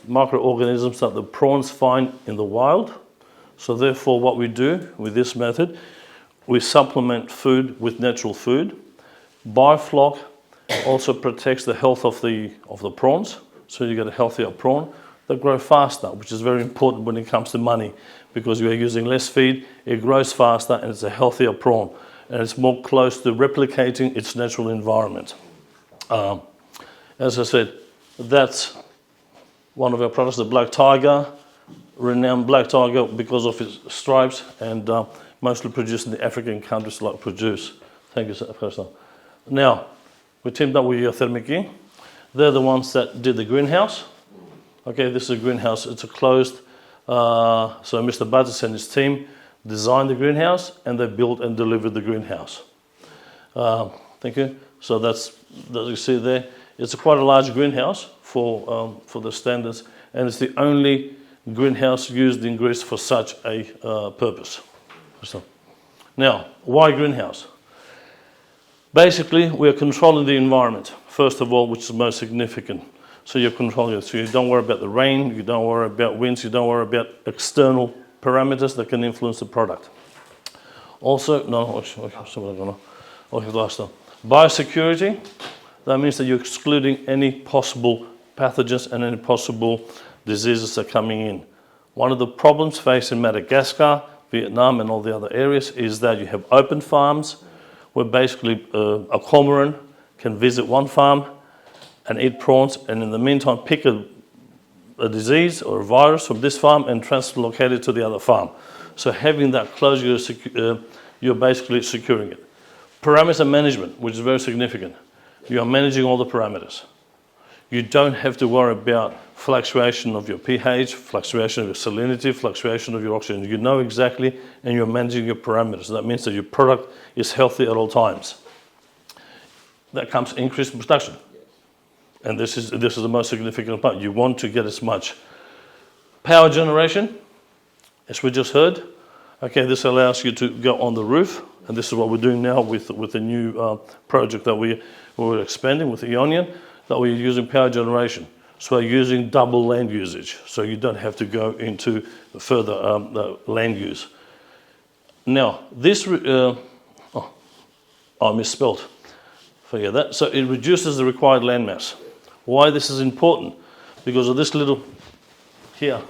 microorganisms that the prawns find in the wild. So therefore what we do with this method, we supplement food with natural food. Biofloc also protects the health of the prawns, so you get a healthier prawn that grow faster, which is very important when it comes to money, because you are using less feed, it grows faster, and it's a healthier prawn, and it's more close to replicating its natural environment. As I said, that's one of our products, the black tiger, renowned black tiger because of its stripes, and mostly produced in the African countries like produce. Thank you, Professor. Now, we teamed up with GEOTHERMICI. They're the ones that did the greenhouse. Okay, this is a greenhouse. It's a closed, so Mr. Budgets and his team designed the greenhouse, and they built and delivered the greenhouse. Thank you. So that's, as you see there, it's quite a large greenhouse for the standards, and it's the only greenhouse used in Greece for such a purpose. So, now, why greenhouse? Basically, we're controlling the environment, first of all, which is most significant. So you're controlling it. So you don't worry about the rain, you don't worry about winds, you don't worry about external parameters that can influence the product. Also, biosecurity, that means that you're excluding any possible pathogens and any possible diseases that are coming in. One of the problems faced in Madagascar, Vietnam and all the other areas is that you have open farms where basically a cormorant can visit one farm and eat prawns, and in the meantime pick a disease or a virus from this farm and translocate it to the other farm. So having that close, you're basically securing it. Parameter management, which is very significant. You are managing all the parameters. You don't have to worry about fluctuation of your pH, fluctuation of your salinity, fluctuation of your oxygen. You know exactly, and you're managing your parameters. That means that your product is healthy at all times. That comes increased production. And this is the most significant part. You want to get as much power generation, as we just heard. Okay, this allows you to go on the roof, and this is what we're doing now with the new project that we're expanding with Ionian, that we're using power generation. So we're using double land usage, so you don't have to go into further land use. Now, this, I misspelled, forget that. So it reduces the required land mass. Why this is important? Because of this little here,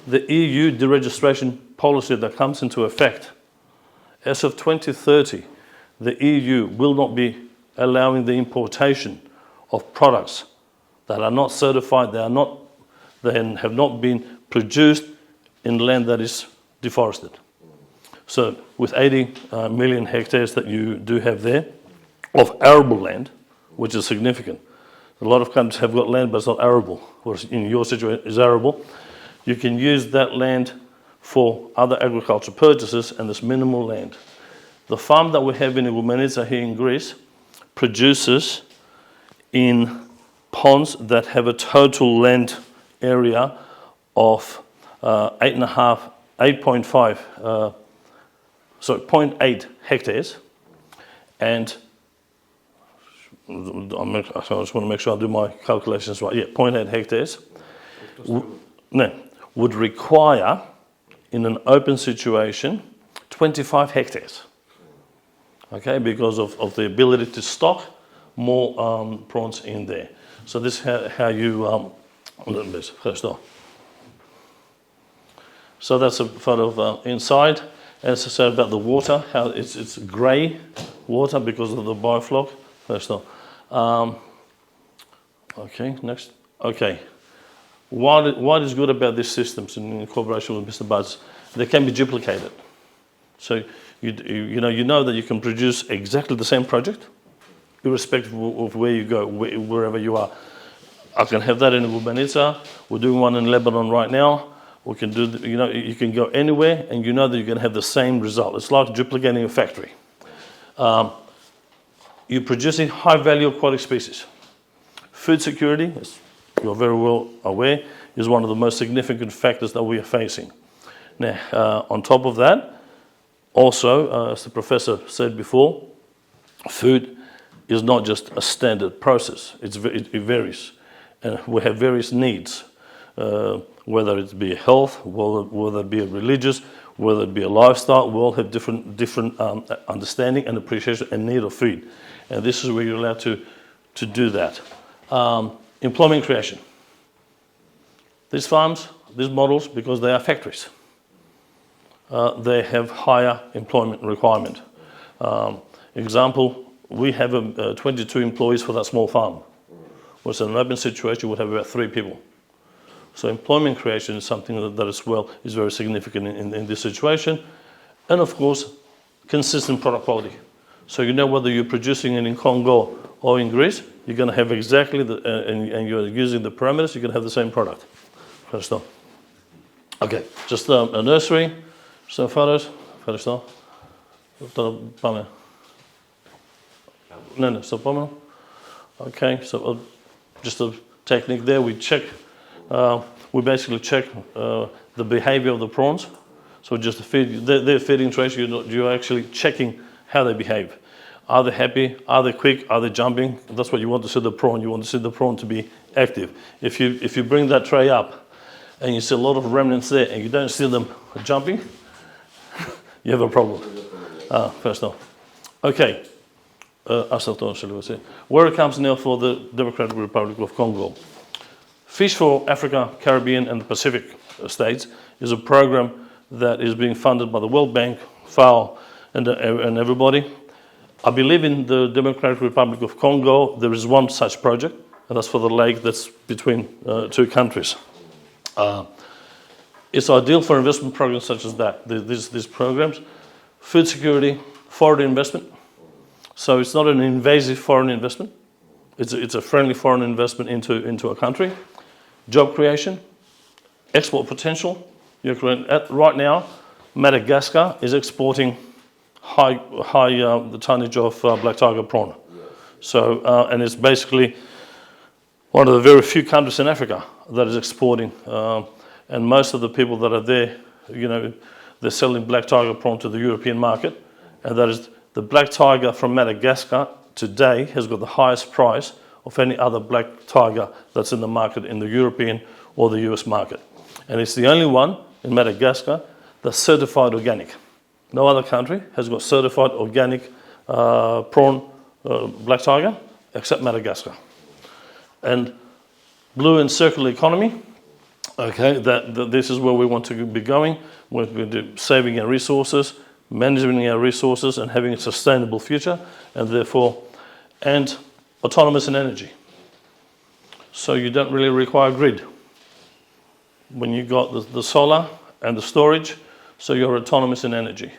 the EU deregistration policy that comes into effect. As of 2030, the EU will not be allowing the importation of products that are not certified, they have not been produced in land that is deforested. So with 80 million hectares that you do have there of arable land, which is significant, A lot of countries have got land, but it's not arable, whereas in your situation it's arable. You can use that land for other agricultural purchases, and there's minimal land. The farm that we have in Igoumenitsa here in Greece produces in ponds that have a total land area of 0.8 hectares, and I just want to make sure I do my calculations right. Yeah, 0.8 hectares would require, in an open situation, 25 hectares. Okay, because of the ability to stock more prawns in there. So this is how you so that's a photo of inside. As I said about the water, how it's grey water because of the biofloc. Okay, next. Okay, what is good about these systems in cooperation with Mr. Buzz? They can be duplicated. So you know that you can produce exactly the same project, irrespective of where you go, wherever you are. I can have that in Igoumenitsa. We're doing one in Lebanon right now. We can do, you can go anywhere and you know that you're going to have the same result. It's like duplicating a factory. You're producing high-value aquatic species. Food security, as you're very well aware, is one of the most significant factors that we are facing. Now, on top of that, also, as the professor said before, food is not just a standard process. It varies. And we have various needs, whether it be health, whether it be a religious, whether it be a lifestyle. We all have different understanding and appreciation and need of food. And this is where you're allowed to do that. Employment creation. These farms, these models, because they are factories, they have higher employment requirement. Example, we have 22 employees for that small farm. Whereas in an open situation, we would have about 3 people. So employment creation is something that as well is very significant in this situation. And of course, consistent product quality. So you know whether you're producing it in Congo or in Greece, you're going to have exactly, and you're using the parameters, you're going to have the same product. First off. Okay, just a nursery, some photos. First off. No, stop. Okay, so just a technique there. We basically check the behavior of the prawns. So just their feeding trays, you're actually checking how they behave. Are they happy? Are they quick? Are they jumping? That's what you want to see the prawn. You want to see the prawn to be active. If you bring that tray up and you see a lot of remnants there and you don't see them jumping, you have a problem. First off. Okay. Where it comes now for the Democratic Republic of Congo. Fish for Africa, Caribbean and the Pacific states is a program that is being funded by the World Bank, FAO and everybody. I believe in the Democratic Republic of Congo there is one such project, and that's for the lake that's between 2 countries. It's ideal for investment programs such as that, these programs. Food security, foreign investment. So it's not an invasive foreign investment. It's a friendly foreign investment into a country. Job creation, export potential. Right now, Madagascar is exporting the tonnage of black tiger prawn. So, and it's basically one of the very few countries in Africa that is exporting. And most of the people that are there, they're selling black tiger prawn to the European market. And that is the black tiger from Madagascar today has got the highest price of any other black tiger that's in the market in the European or the US market. And it's the only one in Madagascar that's certified organic. No other country has got certified organic prawn black tiger except Madagascar. And blue and circular economy, okay, this is where we want to be going. We're saving our resources, managing our resources and having a sustainable future, and therefore, and autonomous in energy. So you don't really require grid. When you got the solar and the storage, so you're autonomous in energy,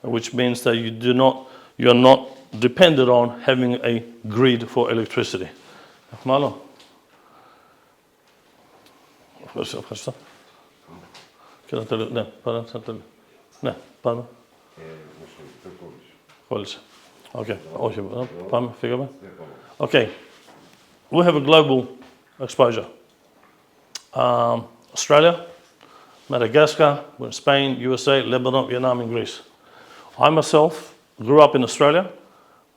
which means that you're not dependent on having a grid for electricity. Έχουμε άλλο. Ευχαριστώ. Και να τελειώ. Ναι, πάμε. Ναι, πάμε. Κόλλησε. Okay. Όχι, πάμε, φύγαμε. Okay. We have a global exposure. Australia, Madagascar, we're in Spain, USA, Lebanon, Vietnam, and Greece. I myself grew up in Australia.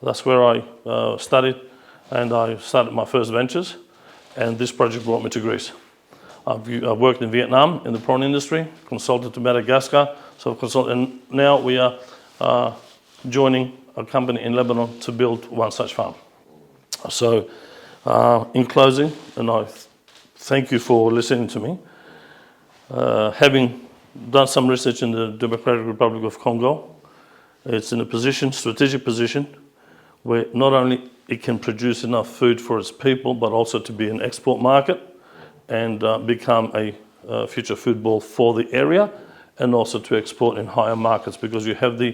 That's where I studied, and I started my first ventures. And this project brought me to Greece. I've worked in Vietnam in the prawn industry, consulted to Madagascar, and now we are joining a company in Lebanon to build one such farm. So, in closing, and I thank you for listening to me. Having done some research in the Democratic Republic of Congo, it's in a strategic position, where not only it can produce enough food for its people, but also to be an export market and become a future food ball for the area, and also to export in higher markets, because you have the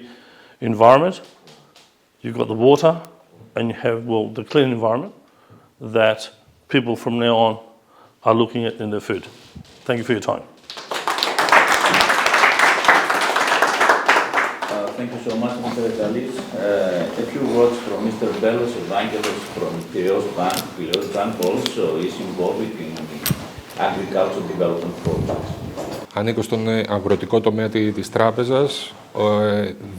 environment, you've got the water, and you have, the clean environment that people from now on are looking at in their food. Thank you for your time. Thank you so much, Mr. Etalis. A few words from Mr. Bellos Evangelos from Piraeus Bank, also is involved in agricultural development projects. Ανήκω στον αγροτικό τομέα της τράπεζας.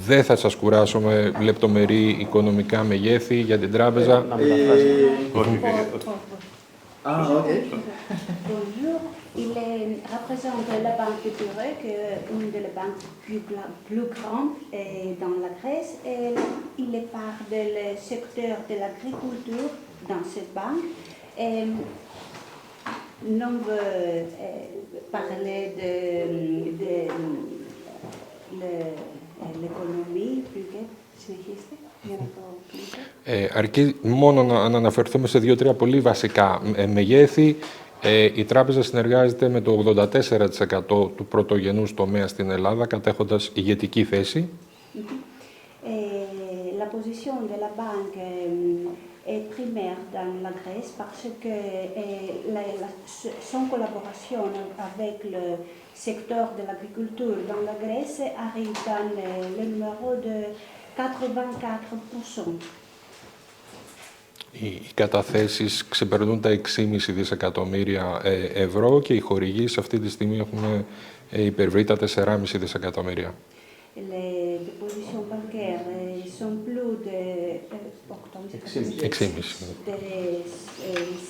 Δεν θα σας κουράσω με λεπτομερή οικονομικά μεγέθη για την τράπεζα. Il représente la banque de Piraeus, qui est une des banques plus grandes dans la Grèce. Et il est part du secteur de l'agriculture dans cette banque. On veut parler de l'économie, συνεχίστε, για να το πείτε. Αρκεί μόνο να αναφερθούμε σε 2-3 πολύ βασικά μεγέθη. Η τράπεζα συνεργάζεται με το 84% του πρωτογενούς τομέα στην Ελλάδα, κατέχοντας ηγετική θέση. La position de la banque est primaire dans la Grèce parce que son collaboration avec le secteur de l'agriculture dans la Grèce arrive dans le numéro de 84%. Οι καταθέσεις ξεπερνούν τα 6,5 δισεκατομμύρια ευρώ και οι χορηγήσεις αυτή τη στιγμή έχουν υπερβεί τα 4,5 δισεκατομμύρια. Les dépositions bancaires sont plus de 6,5. De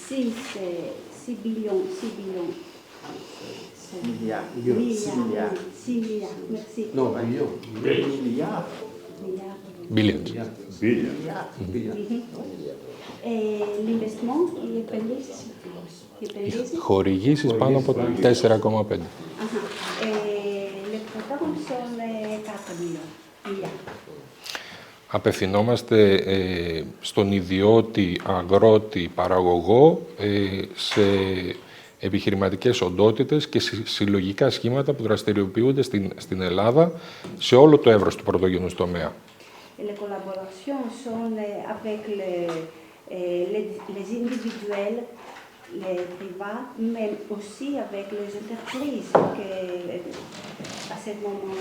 6 billions. Merci. Non, millions. Billions. L'investissement, οι επενδύσεις. Χορηγήσεις πάνω από 4,5. Απευθυνόμαστε στον ιδιώτη, αγρότη, παραγωγό, σε επιχειρηματικές οντότητες και συλλογικά σχήματα που δραστηριοποιούνται στην Ελλάδα σε όλο το εύρος του πρωτογενούς τομέα. Les collaborations sont avec les individuels, les privats, mais aussi avec les entreprises qui, à ce moment,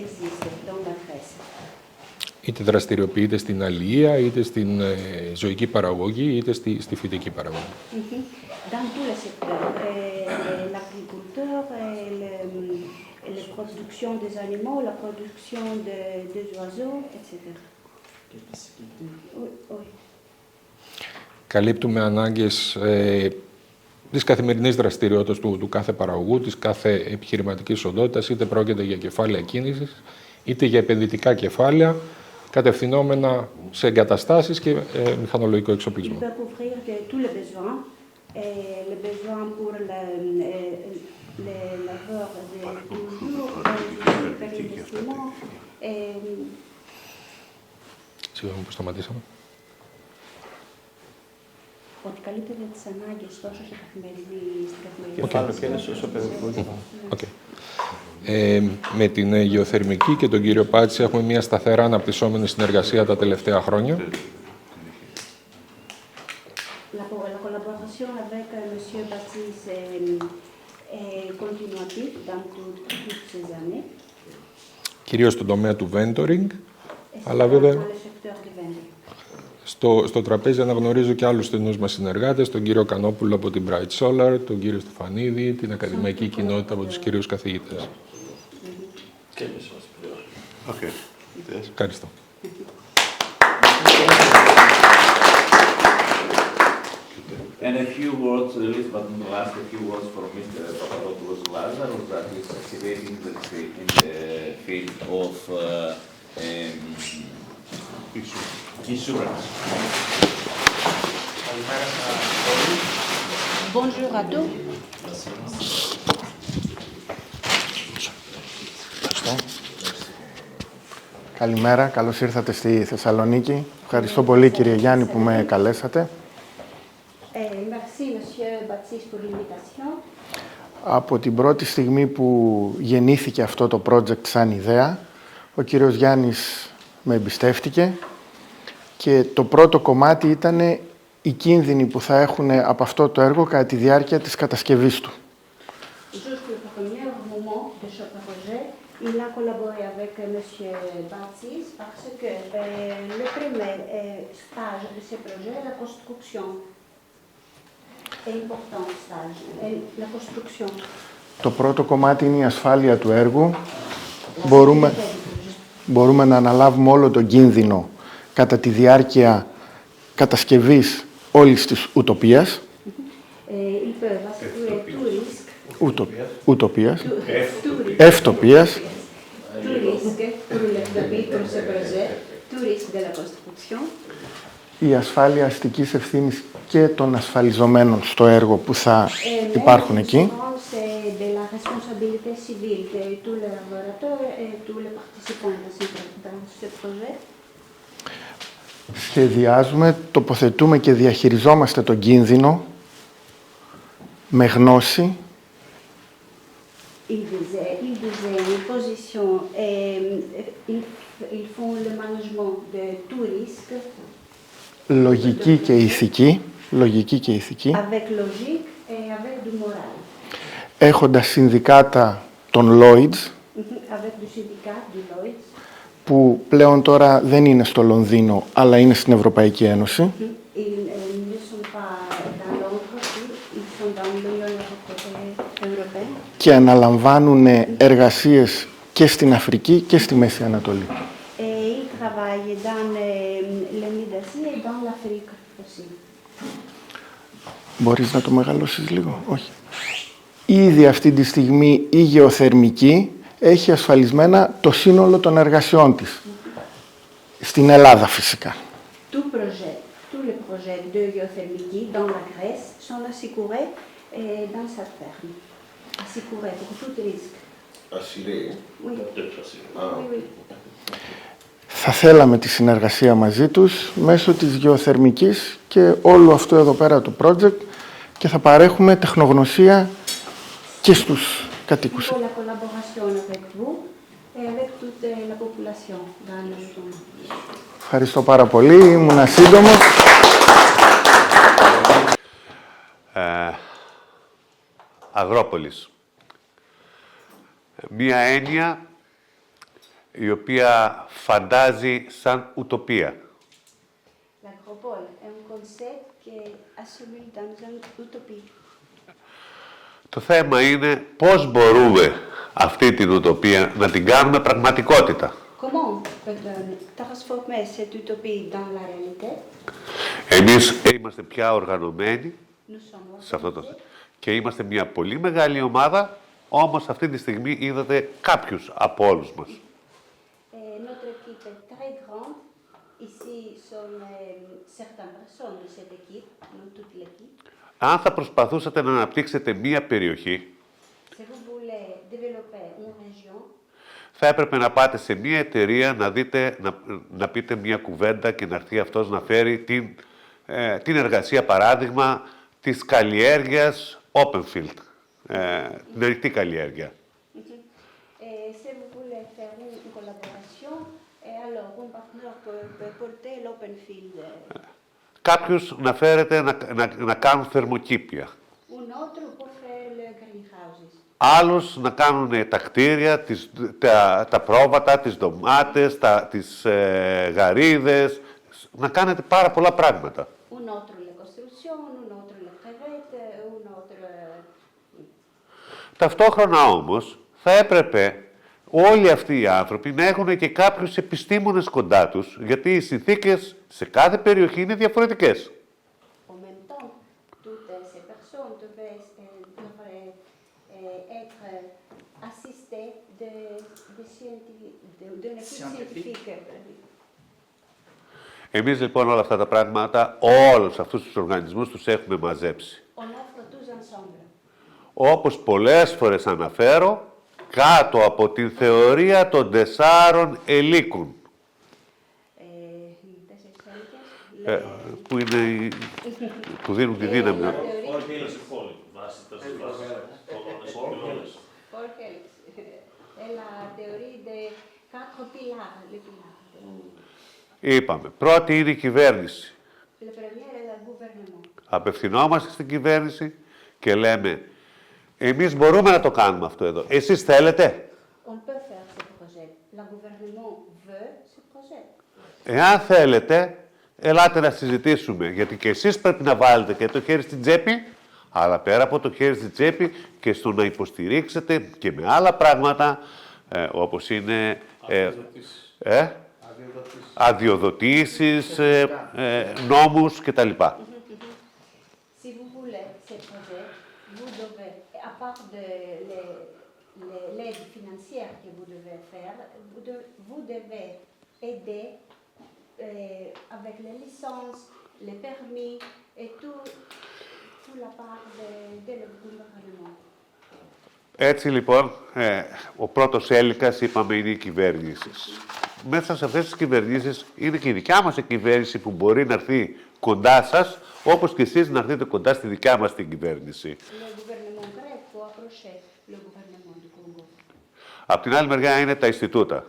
existent dans la Grèce. Είτε δραστηριοποιείται στην αλληλεία, είτε στην ζωική παραγωγή, είτε στη φυτική παραγωγή. Dans tous les secteurs, l'agriculture, la production des animaux, la production des oiseaux, etc. Καλύπτουμε ανάγκες της καθημερινής δραστηριότητας του κάθε παραγωγού, της κάθε επιχειρηματικής οντότητας, είτε πρόκειται για κεφάλαια κίνησης, είτε για επενδυτικά κεφάλαια, κατευθυνόμενα σε εγκαταστάσεις και μηχανολογικό εξοπλισμό. Les besoins pour les laveurs de culture, l'investissement. Συγγνώμη που σταματήσαμε. Ότι καλύπτεται τις ανάγκες τόσο στην καθημερινή. Με την Γεωθερμική και τον κύριο Πάτση έχουμε μια σταθερά αναπτυσσόμενη συνεργασία τα τελευταία χρόνια. La collaboration avec M. Baptiste est continuative dans toutes ces années. Κυρίως στον τομέα του vendoring, αλλά βέβαια στο τραπέζι αναγνωρίζω και άλλους στενούς μας συνεργάτες, τον κύριο Κανόπουλο από την Bright Solar, τον κύριο Στεφανίδη, την ακαδημαϊκή κοινότητα από τους κυρίους καθηγητές. Ευχαριστώ. And a few words, least but not last, a few words for Mr. Papadopoulos Lazarus, that is activating in the field of insurance. Bonjour à tous. Καλημέρα, καλώς ήρθατε στη Θεσσαλονίκη. Ευχαριστώ πολύ κύριε Γιάννη που με καλέσατε. Από την πρώτη στιγμή που γεννήθηκε αυτό το project σαν ιδέα, ο κύριος Γιάννης με εμπιστεύτηκε και το πρώτο κομμάτι ήταν οι κίνδυνοι που θα έχουν από αυτό το έργο κατά τη διάρκεια της κατασκευής του. Il a collaboré avec M. Baptiste parce que le premier stage de ce projet est la construction. Important stage, la construction. Το πρώτο κομμάτι είναι η ασφάλεια του έργου. Μπορούμε να αναλάβουμε όλο τον κίνδυνο κατά τη διάρκεια κατασκευής όλης της ουτοπίας. Ουτοπίας. Ευτοπίας. Η ασφάλεια αστικής ευθύνης και των ασφαλιζομένων στο έργο που θα υπάρχουν εκεί. Σχεδιάζουμε, τοποθετούμε και διαχειριζόμαστε τον κίνδυνο με γνώση. Ils faisaient une position et ils font le management de tout risque. Λογική και ηθική. Λογική και ηθική. Avec logique et avec du moral. Έχοντας συνδικάτα των Lloyds. Avec du syndicat du Lloyds. Που πλέον τώρα δεν είναι στο Λονδίνο, αλλά είναι στην Ευρωπαϊκή Ένωση. Και αναλαμβάνουν εργασίες και στην Αφρική και στη Μέση Ανατολή. Μπορείς να το μεγαλώσεις λίγο? Όχι. Ήδη αυτή τη στιγμή η Γεωθερμική έχει ασφαλισμένα το σύνολο των εργασιών της. Στην Ελλάδα φυσικά. Tous les projets de Geothermiki dans la Grèce sont assurés dans cette ferme. Assurés pour tout risque. Assurés? Oui. Oui. Θα θέλαμε τη συνεργασία μαζί τους μέσω της γεωθερμικής και όλου αυτού εδώ πέρα του project και θα παρέχουμε τεχνογνωσία και στους κατοίκους. Ευχαριστώ πάρα πολύ. Ήμουνα σύντομος. Αγρόπολης. Μία έννοια η οποία φαντάζει σαν ουτοπία. Το θέμα είναι πώς μπορούμε αυτή την ουτοπία να την κάνουμε πραγματικότητα. Εμείς είμαστε πια οργανωμένοι σε αυτό το θέμα. Και είμαστε μια πολύ μεγάλη ομάδα, όμως αυτή τη στιγμή είδατε κάποιους από όλους μας. Αν θα προσπαθούσατε να αναπτύξετε μία περιοχή, θα έπρεπε να πάτε σε μία εταιρεία να πείτε μία κουβέντα και να έρθει αυτός να φέρει την εργασία, παράδειγμα, της καλλιέργειας open field, την ανοιχτή καλλιέργεια. κάποιους να φέρετε να κάνουν θερμοκήπια. Άλλους να κάνουν τα κτίρια, τα πρόβατα, τις ντομάτες, τις γαρίδες. Να κάνετε πάρα πολλά πράγματα. Ταυτόχρονα όμως θα έπρεπε όλοι αυτοί οι άνθρωποι να έχουν και κάποιους επιστήμονες κοντά τους, γιατί οι συνθήκες σε κάθε περιοχή είναι διαφορετικές. Εμείς λοιπόν όλα αυτά τα πράγματα, όλους αυτούς τους οργανισμούς τους έχουμε μαζέψει. Όπως πολλές φορές αναφέρω, κάτω από την θεωρία των 4 ελίκων. Που δίνουν τη δύναμη. Είπαμε, πρώτη είναι η κυβέρνηση. Απευθυνόμαστε στην κυβέρνηση και λέμε, εμείς μπορούμε να το κάνουμε αυτό εδώ. Εσείς θέλετε? Εάν θέλετε, ελάτε να συζητήσουμε. Γιατί και εσείς πρέπει να βάλετε και το χέρι στην τσέπη, αλλά πέρα από το χέρι στην τσέπη και στο να υποστηρίξετε και με άλλα πράγματα, όπως είναι αδειοδοτήσεις, νόμους κτλ. Si vous voulez ces projets, vous devez, à part de l'aide financière que vous devez faire, vous devez aider avec les licences, les permis et tout la part de le gouvernement. Έτσι λοιπόν, ο πρώτος έλικας, είπαμε, είναι οι κυβερνήσεις. Μέσα σε αυτές τις κυβερνήσεις είναι και η δικιά μας η κυβέρνηση που μπορεί να έρθει κοντά σας, όπως και εσείς να έρθετε κοντά στη δικιά μας την κυβέρνηση. Απ' την άλλη μεριά είναι τα Ινστιτούτα.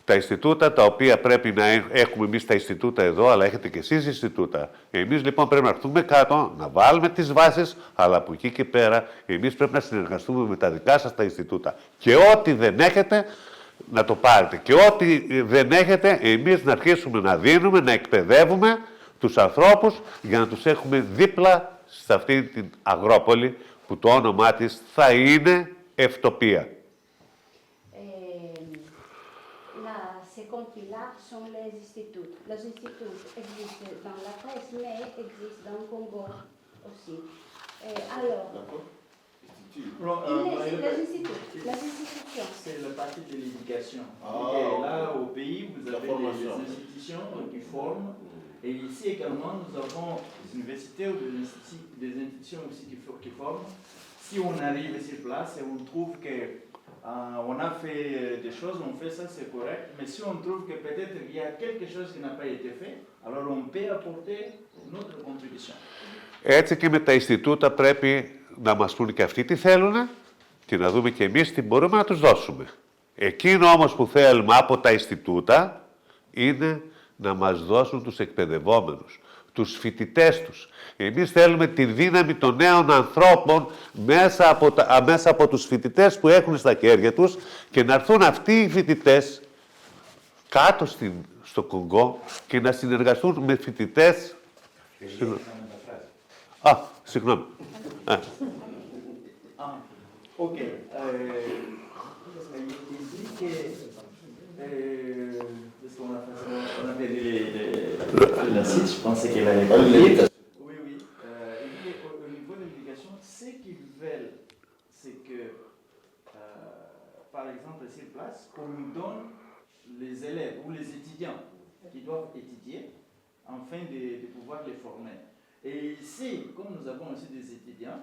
Τα Ινστιτούτα τα οποία πρέπει να έχουμε εμείς τα Ινστιτούτα εδώ, αλλά έχετε και εσείς Ινστιτούτα. Εμείς λοιπόν πρέπει να έρθουμε κάτω, να βάλουμε τις βάσεις, αλλά από εκεί και πέρα εμείς πρέπει να συνεργαστούμε με τα δικά σας τα Ινστιτούτα. Και ό,τι δεν έχετε, να το πάρετε. Και ό,τι δεν έχετε, εμείς να αρχίσουμε να δίνουμε, να εκπαιδεύουμε τους ανθρώπους για να τους έχουμε δίπλα σε αυτή την αγρόπολη που το όνομά της θα είναι EFTOPIA. Sont les instituts. Les instituts existent dans la Grèce, mais existent dans le Congo aussi. Alors, les institutions. C'est la partie de l'éducation. Là, au pays, vous avez des institutions qui forment. Et ici également, nous avons des universités ou des institutions aussi qui forment. Si on arrive sur place et on trouve que on a fait des choses, on fait ça, c'est correct. Mais si on trouve que peut-être il y a quelque chose qui n'a pas été fait, alors on peut apporter notre contribution. Έτσι και με τα Ινστιτούτα πρέπει να μας πούν και αυτοί τι θέλουν και να δούμε και εμείς τι μπορούμε να τους δώσουμε. Εκείνο όμως που θέλουμε από τα Ινστιτούτα είναι να μας δώσουν τους εκπαιδευόμενους, τους φοιτητές τους. Εμείς θέλουμε τη δύναμη των νέων ανθρώπων μέσα από τους φοιτητές που έχουν στα χέρια τους και να έρθουν αυτοί οι φοιτητές κάτω στο Κονγκό και να συνεργαστούν με φοιτητές... Συγγνώμη. Ok. On a perdu la site, je pensais qu'elle allait parler. Oui, oui. Au niveau de l'éducation, ce qu'ils veulent, c'est que, par exemple, sur place, qu'on nous donne les élèves ou les étudiants qui doivent étudier afin de pouvoir les former. Et ici, comme nous avons aussi des étudiants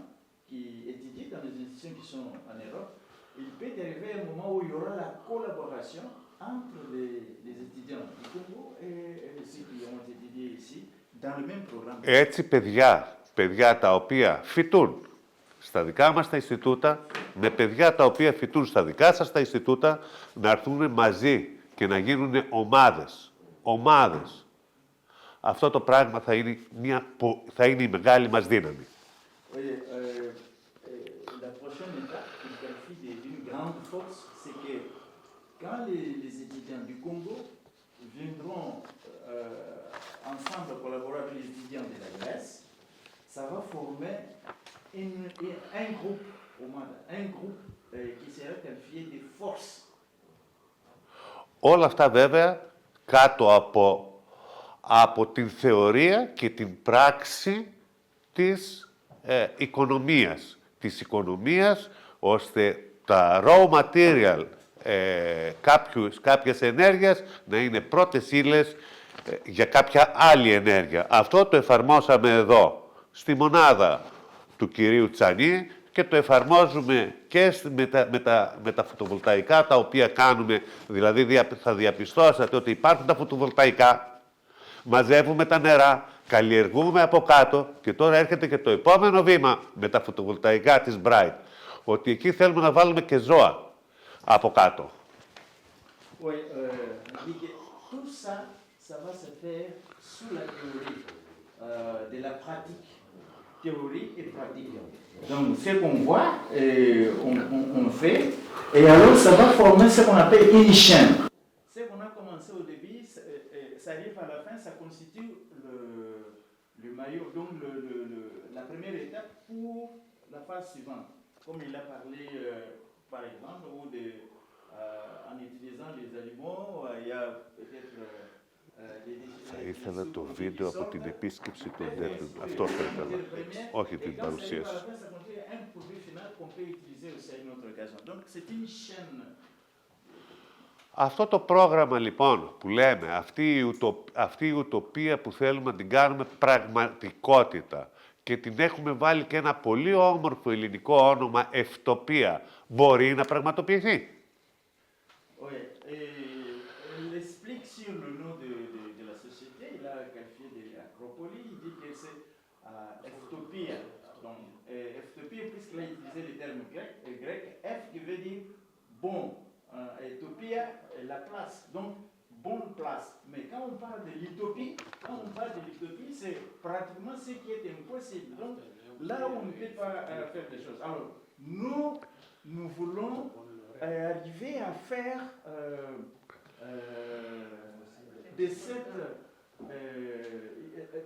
qui étudient dans les institutions qui sont en Europe, il peut arriver un moment où il y aura la collaboration entre les étudiants du Congo et ceux qui ont étudié ici dans le même programme. Έτσι, παιδιά τα οποία φοιτούν στα δικά μας τα Ινστιτούτα, με παιδιά τα οποία φοιτούν στα δικά σας τα Ινστιτούτα, να έρθουν μαζί και να γίνουν ομάδες. αυτό το πράγμα θα είναι η μεγάλη μας δύναμη. La prochaine étape qu'il qualifie d'une grande force, c'est que quand les étudiants du Congo viendront ensemble collaborer avec les étudiants de la Grèce, ça va former un groupe, qui sera qualifié de force. Όλα αυτά βέβαια κάτω από την θεωρία και την πράξη της οικονομίας. Της οικονομίας, ώστε τα raw material κάποιες ενέργειας να είναι πρώτες ύλες για κάποια άλλη ενέργεια. Αυτό το εφαρμόσαμε εδώ, στη μονάδα του κυρίου Τσανή και το εφαρμόζουμε και με τα φωτοβολταϊκά τα οποία κάνουμε. Δηλαδή θα διαπιστώσατε ότι υπάρχουν τα φωτοβολταϊκά, μαζεύουμε τα νερά, καλλιεργούμε από κάτω και τώρα έρχεται και το επόμενο βήμα με τα φωτοβολταϊκά της Bright, ότι εκεί θέλουμε να βάλουμε και ζώα από κάτω. Oui, on dit que tout ça, ça va se faire sous la théorie de la pratique. Théorie et pratique. Donc, ce qu'on voit, on fait, et alors ça va former ce qu'on appelle une chaîne. Ce qu'on a commencé au début, ça arrive à la fin, ça constitue le maillot, donc la première étape pour la phase suivante. Comme il a parlé, par exemple, en utilisant les aliments, il y a peut-être Θα ήθελα το βίντεο από την επίσκεψη του έντεχνων. Αυτό θα ήθελα. Όχι την παρουσίαση. Αυτό το πρόγραμμα λοιπόν που λέμε, αυτή η ουτοπία που θέλουμε να την κάνουμε πραγματικότητα και την έχουμε βάλει και ένα πολύ όμορφο ελληνικό όνομα, EFTOPIA, μπορεί να πραγματοποιηθεί. Il explique sur le nom de la société, il a qualifié d'Acropolis, il dit que c'est EFTOPIA. Donc, EFTOPIA, puisqu'il a utilisé le terme grec, F qui veut dire bon, Etopia, la place, donc bonne place. Mais quand on parle de l'utopie, c'est pratiquement ce qui est impossible. Donc, là où on ne peut pas faire des choses. Alors, nous voulons arriver à faire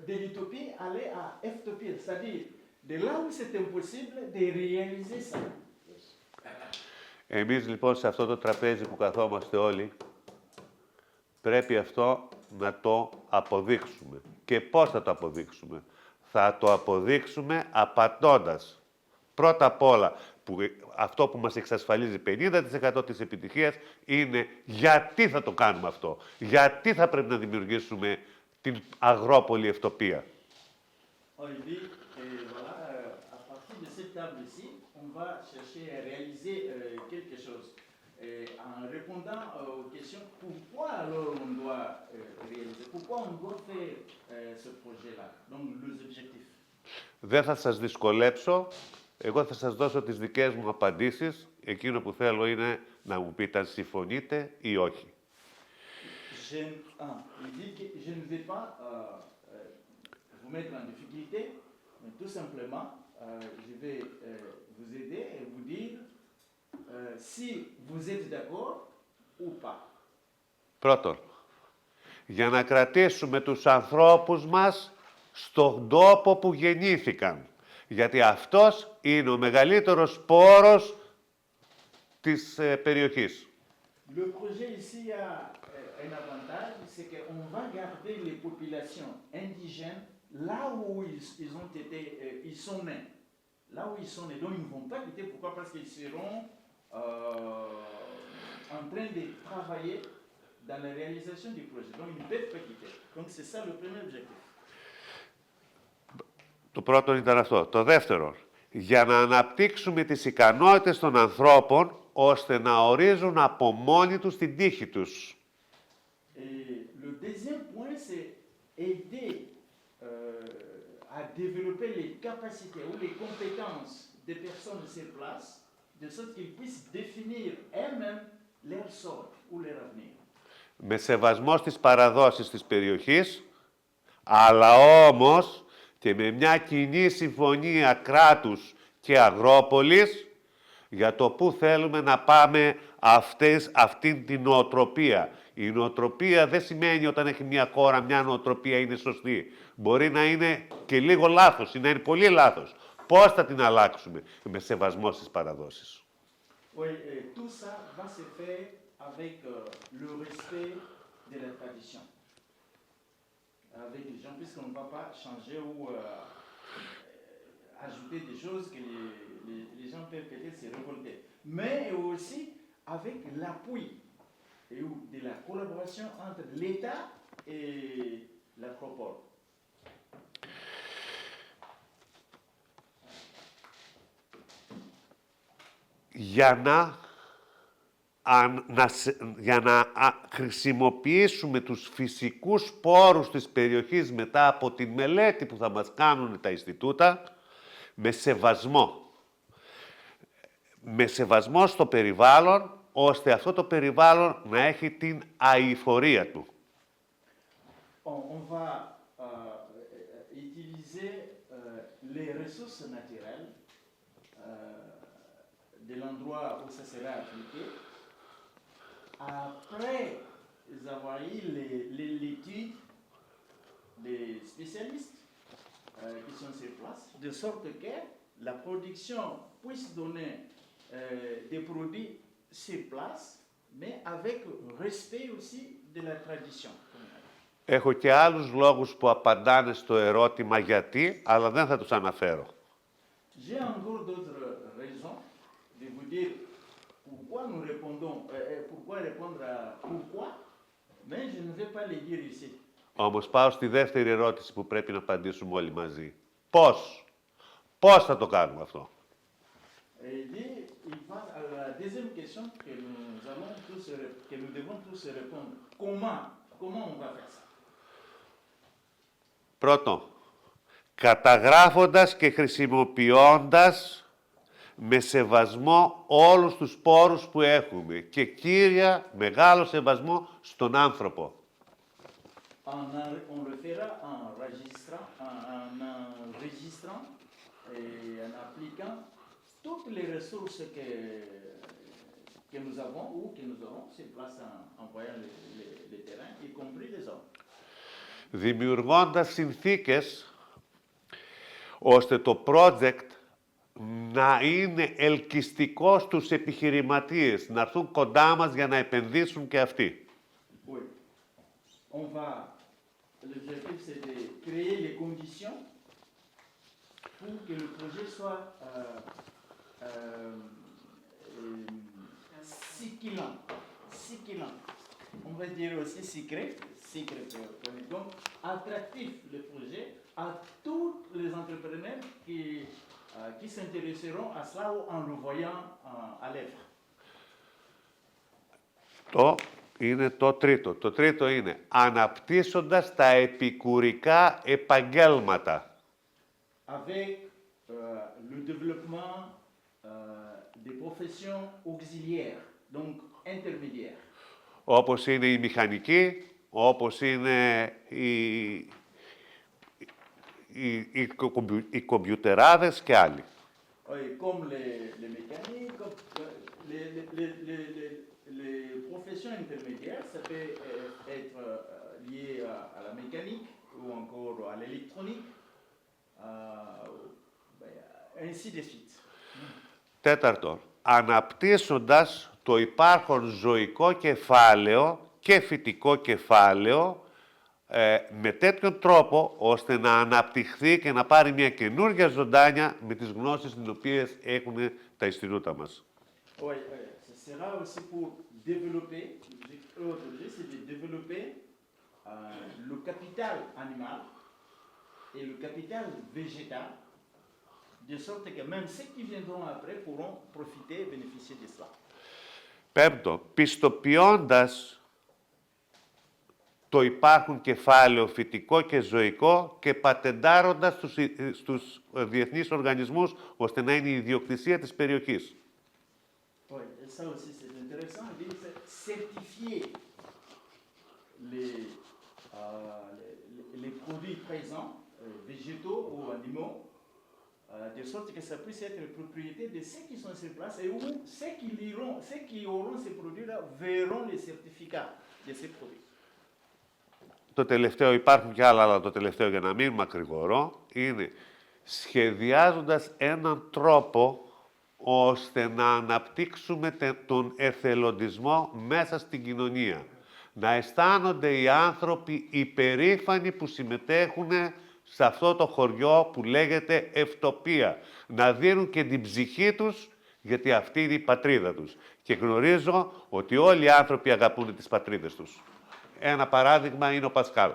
de l'utopie aller à EFTOPIA, c'est-à-dire de là où c'est impossible de réaliser ça. Εμείς λοιπόν σε αυτό το τραπέζι που καθόμαστε όλοι, πρέπει αυτό να το αποδείξουμε. Και πώς θα το αποδείξουμε? Θα το αποδείξουμε απαντώντας. Πρώτα απ' όλα, αυτό που μας εξασφαλίζει 50% της επιτυχίας είναι γιατί θα το κάνουμε αυτό. Γιατί θα πρέπει να δημιουργήσουμε την αγρόπολη EFTOPIA. On va chercher à réaliser quelque chose. En répondant aux questions, pourquoi alors on doit réaliser, pourquoi on doit faire ce projet-là, donc les objectifs. Δεν θα σας δυσκολέψω. Εγώ θα σας δώσω τις δικές μου απαντήσεις. Εκείνο που θέλω είναι να μου πείτε αν συμφωνείτε ή όχι. Il dit que je ne vais pas vous mettre en difficulté, mais tout simplement, je vais vous aider et vous dire si vous êtes d'accord ou pas. Πρώτον, για να κρατήσουμε τους ανθρώπους μας στον τόπο που γεννήθηκαν. Γιατί αυτός είναι ο μεγαλύτερος πόρος της περιοχής. Le projet ici a un avantage, c'est qu'on va garder les populations indigènes là où ils ont été, ils sont nés. Là où ils sont nés. Donc ils ne vont pas quitter. Pourquoi? Parce qu'ils seront en train de travailler dans la réalisation du projet. Donc ils ne peuvent pas quitter. Donc c'est ça le premier objectif. Το πρώτο ήταν αυτό. Το δεύτερο, για να αναπτύξουμε τις ικανότητες των ανθρώπων, ώστε να ορίζουν από μόνοι τους την τύχη τους. Le deuxième point, c'est aider à développer les capacités ou les compétences des personnes sur place, de sorte qu'ils puissent définir eux-mêmes leur sort ou leur avenir. Με σεβασμό στις παραδόσεις της περιοχής, Αλλά όμως και με μια κοινή συμφωνία κράτους και αγρόπολης για το πού θέλουμε να πάμε αυτήν την νοοτροπία. Η νοοτροπία δεν σημαίνει όταν έχει μια χώρα, μια νοοτροπία είναι σωστή. Μπορεί να είναι και λίγο λάθος ή να είναι πολύ λάθος. Πώς θα την αλλάξουμε με σεβασμό στις παραδόσεις. Oui, tout ça va se faire avec le respect de la tradition. Avec les gens, puisqu'on ne va pas changer ou ajouter des choses que les gens peuvent peut-être se révolter. Mais aussi avec l'appui et de la collaboration entre l'État et l'agropole. Για να χρησιμοποιήσουμε τους φυσικούς πόρους της περιοχής μετά από τη μελέτη που θα μας κάνουν τα Ινστιτούτα, με σεβασμό. Με σεβασμό στο περιβάλλον, ώστε αυτό το περιβάλλον να έχει την αειφορία του. On va utiliser les ressources naturelles de l'endroit où ça sera appliqué. Après avoir eu l'étude des spécialistes qui sont sur place, de sorte que la production puisse donner des produits sur place, mais avec respect aussi de la tradition. Έχω και άλλους λόγους που απαντάνε στο ερώτημα γιατί, αλλά δεν θα τους αναφέρω. J'ai encore d'autres raisons de vous dire pourquoi nous répondons, pourquoi répondre à pourquoi, mais je ne vais pas les dire ici. Όμως πάω στη δεύτερη ερώτηση που πρέπει να απαντήσουμε όλοι μαζί. Πώς? Πώς θα το κάνουμε αυτό? Il va à la deuxième question que nous devons tous répondre. Comment on va faire ça? Πρώτον, καταγράφοντας και χρησιμοποιώντας με σεβασμό όλους τους πόρους που έχουμε και κύρια μεγάλο σεβασμό στον άνθρωπο. On le fera en enregistrant et en appliquant toutes les ressources que nous avons ou que nous aurons sur place en voyant les terrains, y compris les hommes. Δημιουργώντας συνθήκες ώστε το project να είναι ελκυστικό στους επιχειρηματίες, να έρθουν κοντά μας για να επενδύσουν και αυτοί. Oui. L'objectif, c'est de créer les conditions pour que le projet soit cyclant. On va dire aussi secret, donc attractif le projet à tous les entrepreneurs qui s'intéresseront à cela en le voyant à l'œuvre. Το είναι το τρίτο. Το τρίτο είναι αναπτύσσοντας τα επικουρικά επαγγέλματα. Avec le développement des professions auxiliaires, donc intermédiaires. Όπως είναι η μηχανική, όπως είναι οι κομπιουτεράδες και άλλοι. Comme les mécaniques, les professions intermédiaires, ça peut être lié à la mécanique ou encore à l'électronique, ainsi de suite. Τέταρτον, αναπτύσσοντας το υπάρχον ζωικό κεφάλαιο και φυτικό κεφάλαιο με τέτοιον τρόπο ώστε να αναπτυχθεί και να πάρει μια καινούργια ζωντάνια με τις γνώσεις τις οποίες έχουν τα Ινστιτούτα μας. Oui, ce sera aussi pour développer, l'objectif c'est de développer le capital animal et le capital végétal, de sorte que même ceux qui viendront après pourront profiter et bénéficier de cela. Πέμπτο, πιστοποιώντας το υπάρχον κεφάλαιο φυτικό και ζωικό και πατεντάροντας στους διεθνείς οργανισμούς ώστε να είναι η ιδιοκτησία της περιοχής. Oui, et ça aussi c'est intéressant, certifier les produits présents, végétaux ou animaux, de sorte que ça puisse être propriété de ceux qui sont sur place et où ceux qui auront ces produits-là verront les certificats de ces produits. Το τελευταίο, υπάρχουν και άλλα, αλλά το τελευταίο για να μην μακρηγορώ, είναι σχεδιάζοντας έναν τρόπο ώστε να αναπτύξουμε τον εθελοντισμό μέσα στην κοινωνία. Να αισθάνονται οι άνθρωποι υπερήφανοι που συμμετέχουν σε αυτό το χωριό που λέγεται EFTOPIA. Να δίνουν και την ψυχή τους, γιατί αυτή είναι η πατρίδα τους. Και γνωρίζω ότι όλοι οι άνθρωποι αγαπούν τις πατρίδες τους. Ένα παράδειγμα είναι ο Πασκάλ.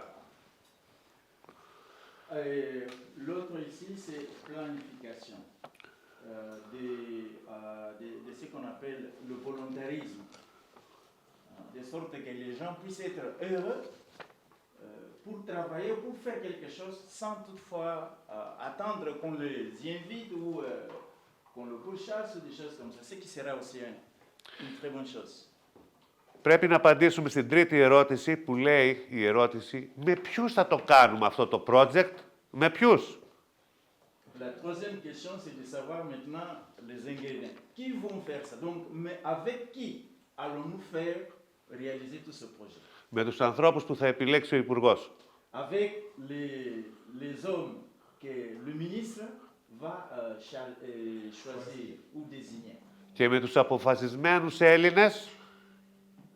L'autre ici, c'est planification de ce qu'on appelle le volontarisme, de sorte que les gens puissent être heureux pour travailler, pour faire quelque chose, sans toutefois attendre qu'on les invite ou qu'on le pourchasse ou des choses comme ça, ce qui sera aussi une très bonne chose. Πρέπει να απαντήσουμε στην τρίτη ερώτηση που λέει η ερώτηση με ποιους θα το κάνουμε αυτό το project, με ποιους. La troisième question, c'est de savoir maintenant les ingrédients. Qui vont faire ça? Donc, mais avec qui allons-nous faire réaliser tout ce projet? Με τους ανθρώπους που θα επιλέξει ο Υπουργός. Avec les hommes que le ministre va choisir ou désigner. Και με τους αποφασισμένους Έλληνες,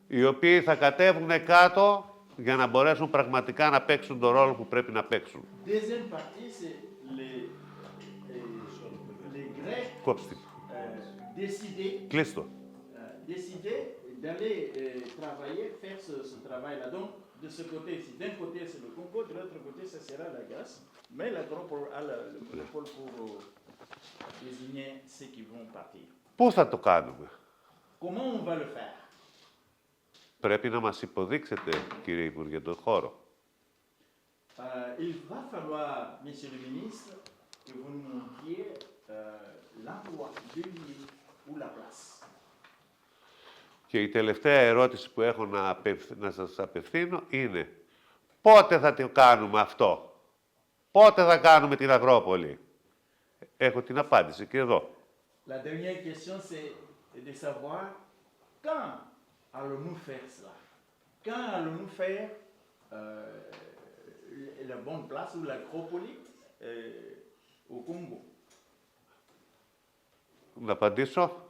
οι οποίοι θα κατέβουν κάτω για να μπορέσουν πραγματικά να παίξουν τον ρόλο που πρέπει να παίξουν. Deuxième partie, c'est les Grecs décider d'aller travailler, faire ce travail-là. Donc, de ce côté-ci, d'un côté c'est le Congo, de l'autre côté ça sera la Grèce, mais la Grèce a le monopole pour désigner ceux qui vont partir. Πού θα το κάνουμε? Comment on va le faire? Πρέπει να μας υποδείξετε, κύριε Υπουργέ, τον χώρο. Il va falloir, monsieur le ministre, que vous nous montriez l'endroit, le lieu ou la place. Και η τελευταία ερώτηση που έχω να σας απευθύνω είναι πότε θα το κάνουμε αυτό? Πότε θα κάνουμε την Αγρόπολη? Έχω την απάντηση και εδώ. La dernière question, c'est de savoir quand allons-nous faire cela? Quand allons-nous faire la bonne place ou l'Acropole au Congo? Να απαντήσω.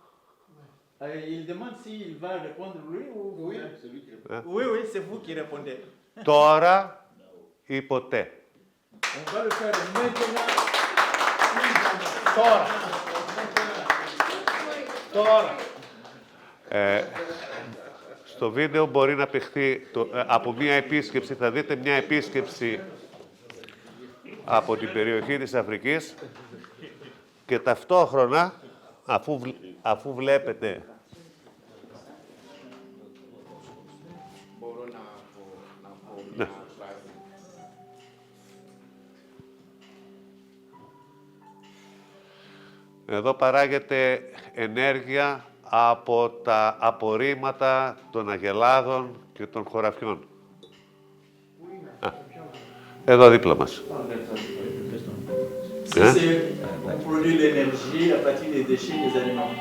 Il demande s'il va répondre lui ou... Oui, c'est lui qui répond. Oui, oui, c'est vous qui répondez. Τώρα ή ποτέ. On va le faire maintenant. Τώρα. Τώρα. Στο βίντεο μπορεί να παιχθεί από μία επίσκεψη, θα δείτε μία επίσκεψη από την περιοχή της Αφρικής και ταυτόχρονα, αφού βλέπετε ναι. Εδώ παράγεται ενέργεια από τα απορρίμματα των αγελάδων και των χωραφιών. Εδώ δίπλα μας. On produit l'énergie à partir des déchets des aliments.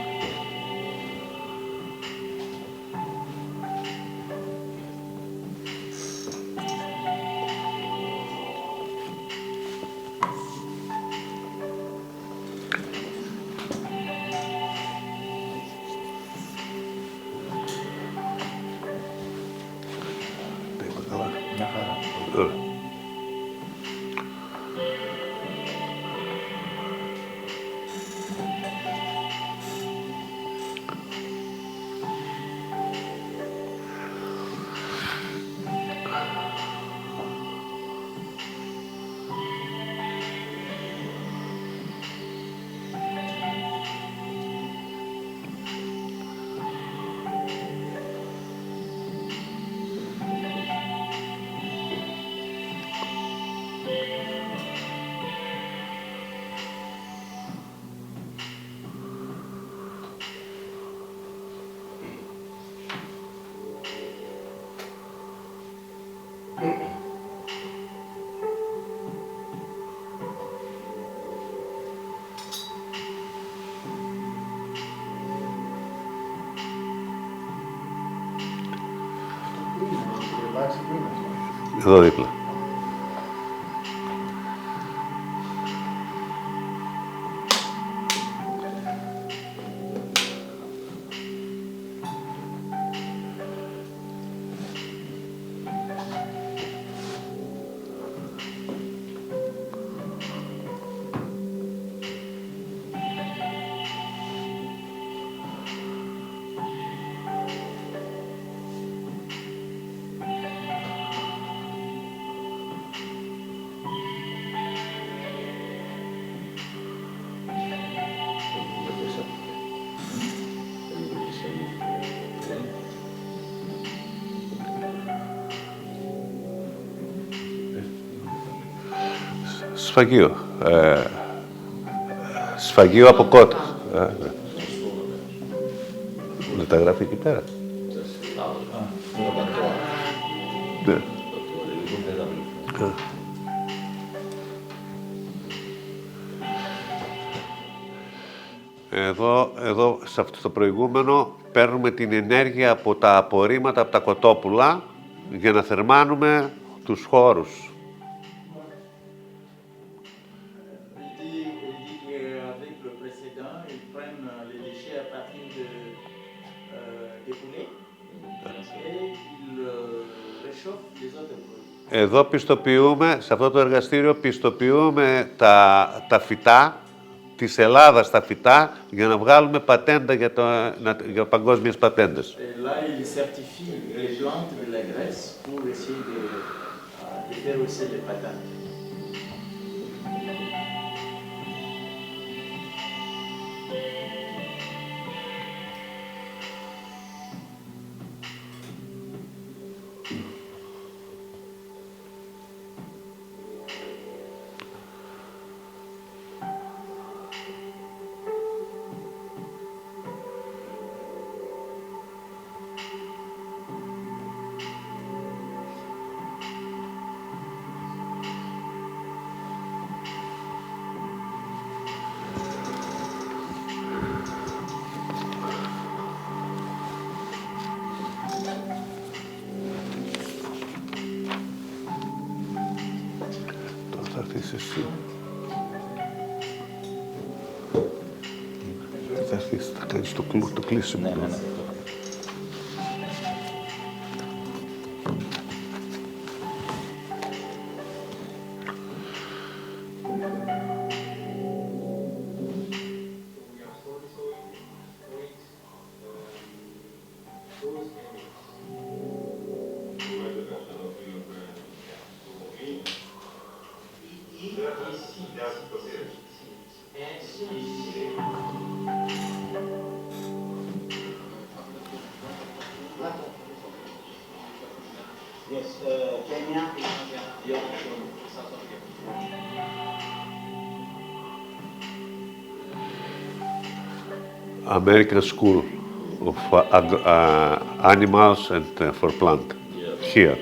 Εδώ δίπλα. Σφαγείο. Σφαγείο από κότες. Δεν τα γράφει εκεί πέρα. Ναι. Εδώ, σε αυτό το προηγούμενο, παίρνουμε την ενέργεια από τα απορρίμματα, από τα κοτόπουλα, για να θερμάνουμε τους χώρους. Εδώ πιστοποιούμε, σε αυτό το εργαστήριο, πιστοποιούμε τα φυτά, της Ελλάδας τα φυτά, για να βγάλουμε πατέντα για παγκόσμιες πατέντες. Là, il certifie les plantes de la Grèce pour essayer de faire aussi les patentes. Εσύ. Θα αρχίσεις, θα κάνεις το κλείσιμο. Ναι. American School of Animals and for Plant. Here.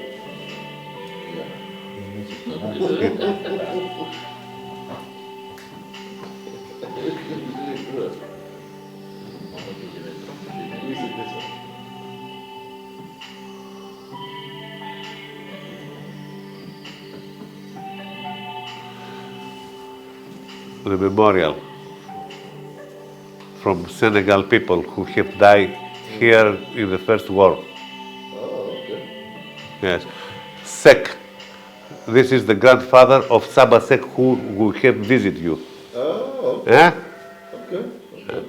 The memorial from Senegal people who have died here in the First War. Oh, okay. Yes. Sek. This is the grandfather of Saba Sek who have visited you. Oh, okay. Eh? Okay. Yes.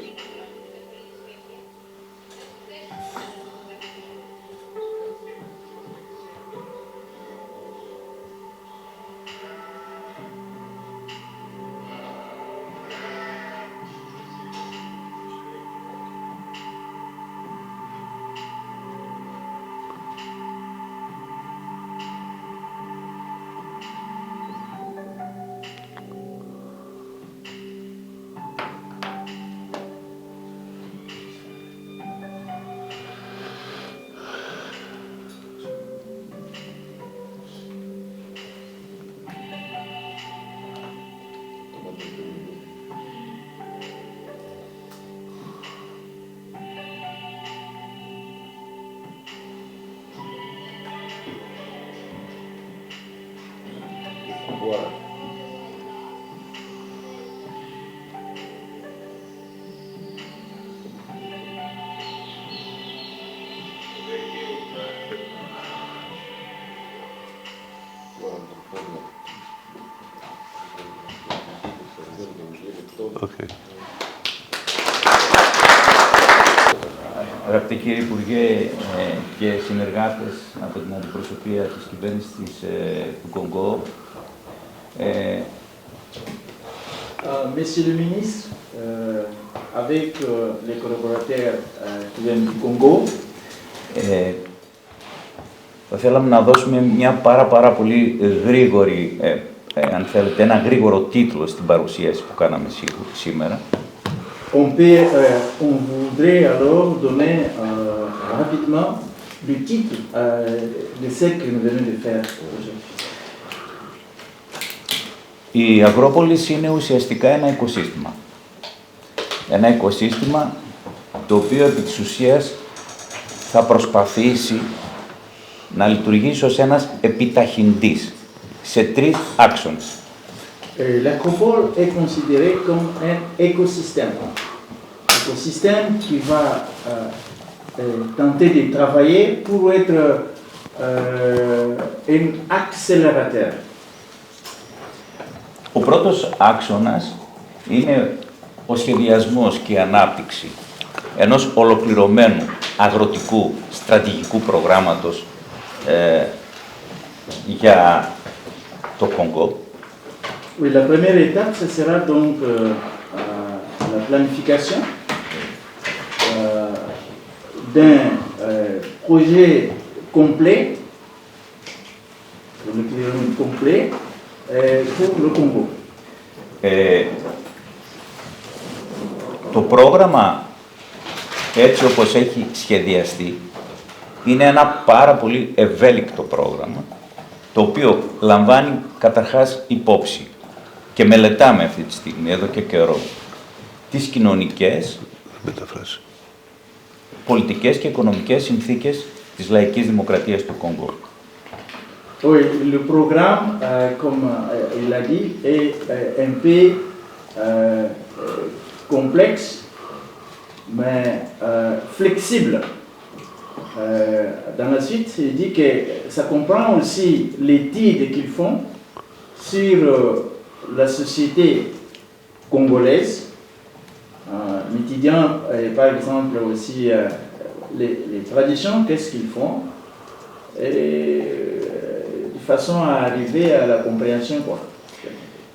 Okay. Αγαπητοί κύριοι Υπουργέ και συνεργάτες από την αντιπροσωπεία της κυβέρνησης του Κονγκό, Monsieur le ministre, avec les collaborateurs qui viennent du Congo, θα θέλαμε να δώσουμε μια πάρα πολύ γρήγορη, αν θέλετε, ένα γρήγορο τίτλο στην παρουσίαση που κάναμε σήμερα. on voudrait alors donner rapidement le titre de ce que nous venons de faire aujourd'hui. Η Αγρόπολης είναι ουσιαστικά ένα οικοσύστημα. Ένα οικοσύστημα το οποίο επί της ουσίας θα προσπαθήσει να λειτουργήσει ως ένας επιταχυντής σε τρεις άξονες. L'agropole est considéré comme un écosystème. Un écosystème qui va tenter de travailler pour être un accélérateur. Ο πρώτος άξονας είναι ο σχεδιασμός και η ανάπτυξη ενός ολοκληρωμένου αγροτικού στρατηγικού προγράμματος για το Κονγκό. Oui, la première étape, ce sera donc la planification d'un projet complet, complet pour le Congo. Το πρόγραμμα, έτσι όπως έχει σχεδιαστεί, είναι ένα πάρα πολύ ευέλικτο πρόγραμμα, το οποίο λαμβάνει καταρχάς υπόψη και μελετάμε αυτή τη στιγμή, εδώ και καιρό, τις κοινωνικές, πολιτικές και οικονομικές συνθήκες της λαϊκής δημοκρατίας του Κονγκό. Oui, le programme, comme il a dit, est un peu complexe, mais flexible. Dans la suite, il dit que ça comprend aussi l'étude qu'ils font sur la société congolaise, étudiant par exemple aussi les traditions, qu'est-ce qu'ils font, et de façon à arriver à la compréhension, quoi.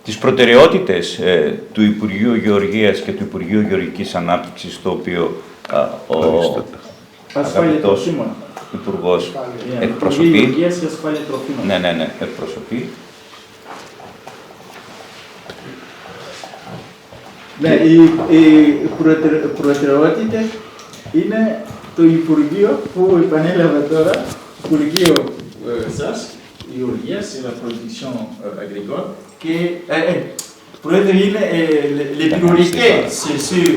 Τις προτεραιότητες του Υπουργείου Γεωργίας και του Υπουργείου Γεωργικής Ανάπτυξης, το οποίο ο αγαπητός Υπουργός εκπροσωπεί. Ναι, εκπροσωπεί. Ναι, οι προτεραιότητες είναι το Υπουργείο που επανέλαβε τώρα, Υπουργείο σας, Γεωργίας et la production agricole, και Πρόεδρε, είναι les priorités, c'est sur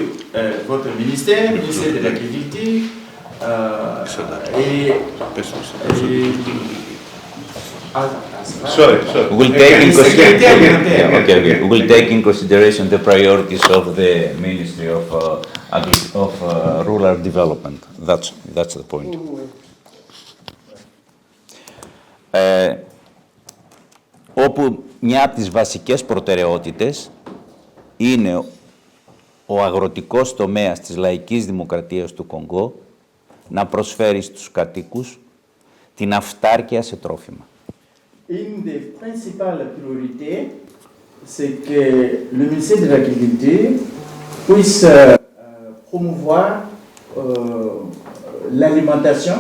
votre ministère, ministère de l'Agriculture, We will take in consideration the priorities of the Ministry of Rural Development. That's the point. Όπου μια από τις βασικές προτεραιότητες είναι ο αγροτικός τομέας της λαϊκής δημοκρατίας του Κονγκό να προσφέρει στους κατοίκους την αυτάρκεια σε τρόφιμα. Une des principales priorités, c'est que le ministère de l'Agriculture puisse promouvoir l'alimentation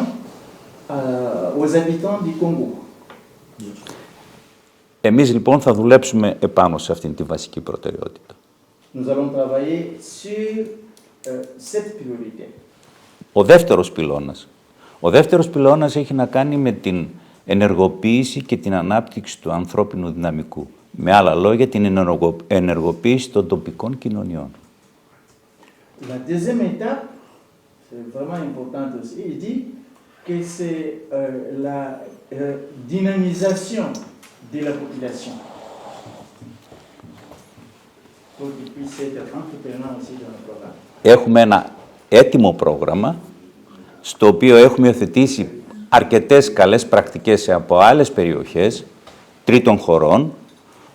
aux habitants du Congo. Εμείς λοιπόν θα δουλέψουμε επάνω σε αυτήν τη βασική προτεραιότητα. Nous allons travailler sur cette priorité. Ο δεύτερος πυλώνας έχει να κάνει με την ενεργοποίηση και την ανάπτυξη του ανθρώπινου δυναμικού. Με άλλα λόγια, την ενεργοποίηση των τοπικών κοινωνιών. La deuxième étape, c'est vraiment important aussi, il dit que c'est la dynamisation de la population. Pour qu'ils puissent être entrepreneurs aussi dans le programme. Έχουμε ένα έτοιμο πρόγραμμα, στο οποίο έχουμε υιοθετήσει αρκετές καλές πρακτικές από άλλες περιοχές, τρίτων χωρών,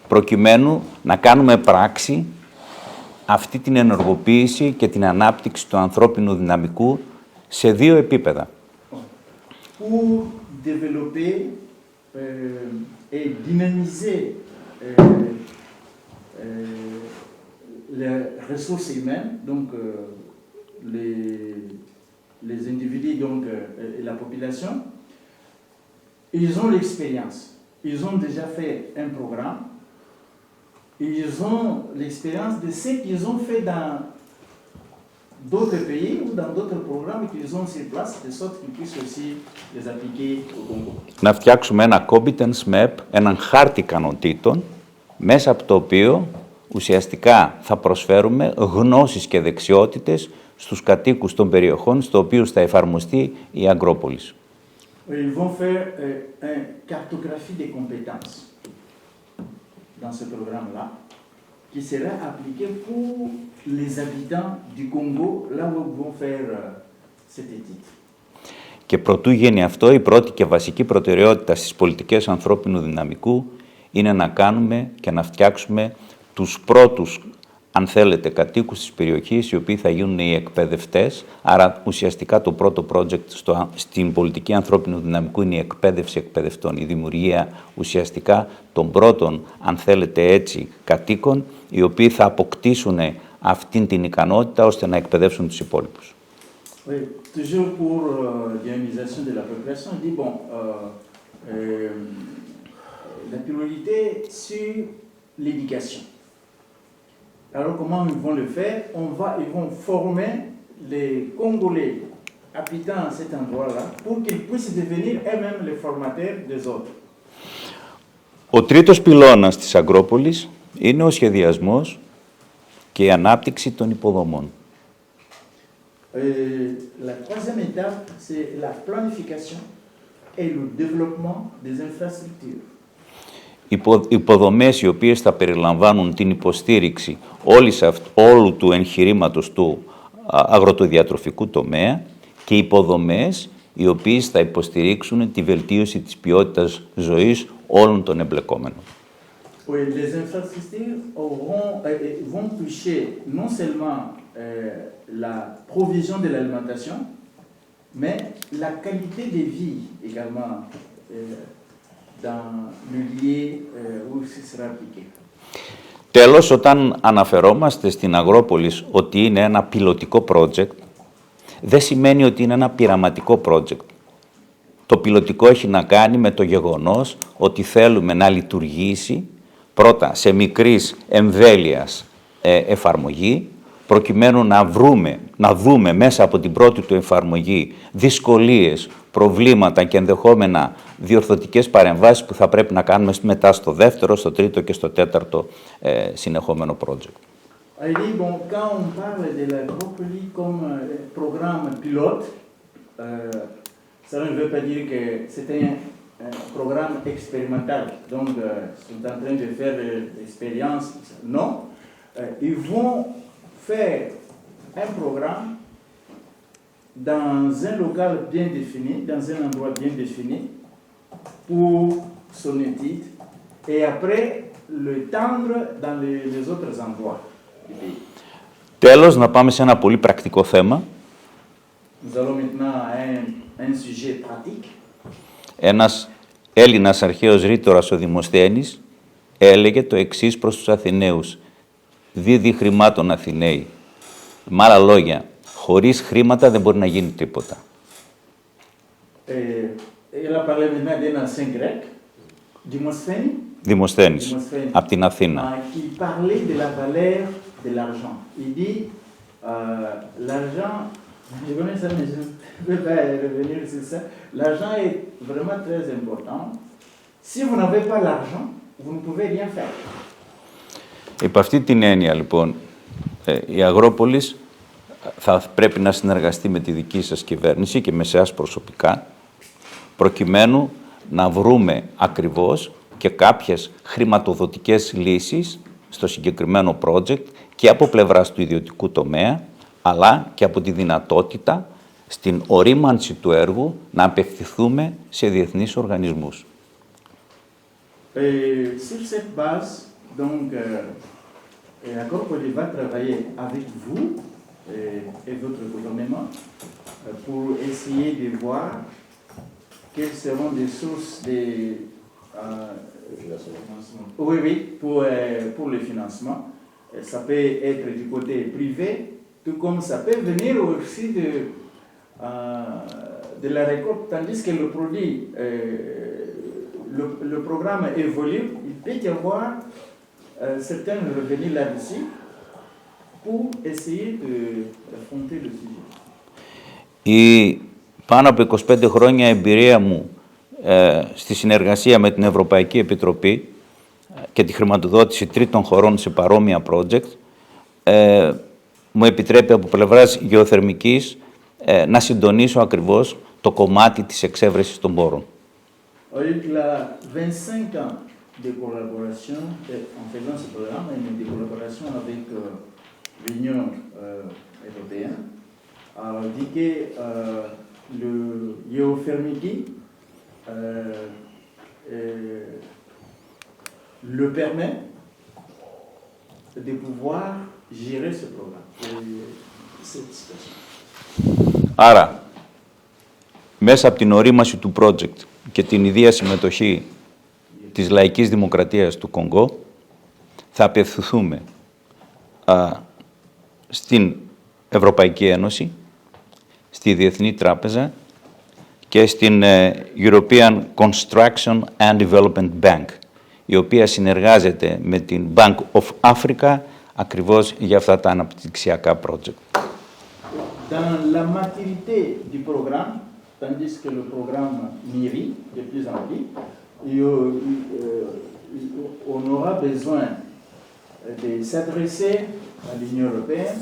προκειμένου να κάνουμε πράξη αυτή την ενεργοποίηση και την ανάπτυξη του ανθρώπινου δυναμικού σε δύο επίπεδα. Pour développer et dynamiser les ressources humaines, donc les individus donc, et la population, ils ont l'expérience. Ils ont déjà fait un programme. Ils ont l'expérience de ce qu'ils ont fait dans d'autres pays ou dans d'autres programmes qu'ils ont sur place, de sorte qu'ils puissent aussi les appliquer au Congo. Να φτιάξουμε ένα competence map, έναν χάρτη ικανοτήτων, μέσα από το οποίο ουσιαστικά θα προσφέρουμε γνώσεις και δεξιότητες στους κατοίκους των περιοχών στο οποίο θα εφαρμοστεί η Αγκρόπολης. Ils vont faire une cartographie des compétences dans ce programme-là, qui sera appliqué pour les habitants du Congo, là où ils vont faire cette étude. Και προτού γίνει αυτό, η πρώτη και βασική προτεραιότητα στις πολιτικές ανθρώπινου δυναμικού είναι να κάνουμε και να φτιάξουμε τους πρώτους, αν θέλετε, κατοίκους της περιοχής, οι οποίοι θα γίνουν οι εκπαιδευτές. Άρα, ουσιαστικά το πρώτο project στην πολιτική ανθρώπινου δυναμικού είναι η εκπαίδευση εκπαιδευτών, η δημιουργία ουσιαστικά των πρώτων, αν θέλετε έτσι, κατοίκων, οι οποίοι θα αποκτήσουν αυτήν την ικανότητα ώστε να εκπαιδεύσουν τους υπόλοιπους. Oui, toujours pour dynamisation de la population, on dit, bon, la priorité sur l'éducation. Alors comment ils vont le faire? Ils vont former les Congolais habitant à cet endroit-là pour qu'ils puissent devenir eux-mêmes les formateurs des autres. Ο τρίτος πυλώνας της Αγκρόπολης είναι ο σχεδιασμός και η ανάπτυξη των υποδομών. La troisième étape, c'est la planification et le développement des infrastructures. Υποδομές οι οποίες θα περιλαμβάνουν την υποστήριξη όλου του εγχειρήματος του αγροτοδιατροφικού τομέα και υποδομές οι οποίες θα υποστηρίξουν τη βελτίωση της ποιότητας ζωής όλων των εμπλεκόμενων. Les infrastructures vont toucher non seulement la provision de l'alimentation, mais la qualité de vie également dans le lieu où ce sera appliqué. Τέλος, όταν αναφερόμαστε στην Αγκρόπολη ότι είναι ένα πιλωτικό project, δεν σημαίνει ότι είναι ένα πειραματικό project. Το πιλωτικό έχει να κάνει με το γεγονός ότι θέλουμε να λειτουργήσει πρώτα σε μικρής εμβέλειας εφαρμογή, προκειμένου να δούμε μέσα από την πρώτη του εφαρμογή δυσκολίες, προβλήματα και ενδεχόμενα διορθωτικές παρεμβάσεις που θα πρέπει να κάνουμε μετά στο δεύτερο, στο τρίτο και στο τέταρτο συνεχόμενο project. Bon, quand on parle de l'Agropolis comme programme pilote, ça ne veut pas dire que c'est un programme expérimental. Donc, ils sont en train de faire l'expérience. Non, ils vont faire un programme dans un local bien défini, dans un endroit bien défini, pour son étude, et après le tendre dans les autres endroits du pays. Τέλος, να πάμε σε ένα πολύ πρακτικό θέμα. Nous allons maintenant à un sujet pratique. Ένας Έλληνας αρχαίος ρήτορας, ο Δημοσθένης, έλεγε το εξής προς τους Αθηναίους. Δίδει χρημάτων Αθηναίοι. Με άλλα λόγια, χωρίς χρήματα δεν μπορεί να γίνει τίποτα. Il a parlé maintenant d'un ancien grec, Δημοσθένης, από την Αθήνα. Qui parlait de la valeur de l'argent. Il dit, l'argent, je connais ça, mais je ne vais pas revenir sur ça. L'argent est vraiment très important. Si vous n'avez pas l'argent, vous ne pouvez rien faire. Υπ' αυτή την έννοια, λοιπόν, η Αγκρόπολης θα πρέπει να συνεργαστεί με τη δική σας κυβέρνηση και με εσάς προσωπικά, προκειμένου να βρούμε ακριβώς και κάποιες χρηματοδοτικές λύσεις στο συγκεκριμένο project και από πλευράς του ιδιωτικού τομέα, αλλά και από τη δυνατότητα στην ορίμανση του έργου να απευθυνθούμε σε διεθνείς οργανισμούς. Sur cette base, donc, D'accord, il va travailler avec vous et votre gouvernement pour essayer de voir quelles seront les sources de oui, pour le financement. Ça peut être du côté privé, tout comme ça peut venir aussi de la récolte, tandis que le produit, le programme évolue, il peut y avoir certains revenus là-dessus pour essayer d'affronter le sujet. Η πάνω από 25 χρόνια εμπειρία μου στη συνεργασία με την Ευρωπαϊκή Επιτροπή και τη χρηματοδότηση τρίτων χωρών σε παρόμοια project μου επιτρέπει από πλευράς γεωθερμικής να συντονίσω ακριβώς το κομμάτι της εξέβρεσης των πόρων. Il a 25 ans de collaboration en faisant ce programme et de collaboration avec l'Union européenne. Alors, dit que le Geothermiki le permet de pouvoir gérer ce programme, cette situation. Άρα, μέσα από την ορίμαση του project και την ιδία συμμετοχή της Λαϊκής Δημοκρατίας του Κονγκό, θα απευθυνθούμε στην Ευρωπαϊκή Ένωση, στη Διεθνή Τράπεζα και στην European Construction and Development Bank, η οποία συνεργάζεται με την Bank of Africa ακριβώς για αυτά τα αναπτυξιακά project. Dans la maturité du programme, tandis que le programme mûrit de plus en plus, on aura besoin de s'adresser à l'Union européenne,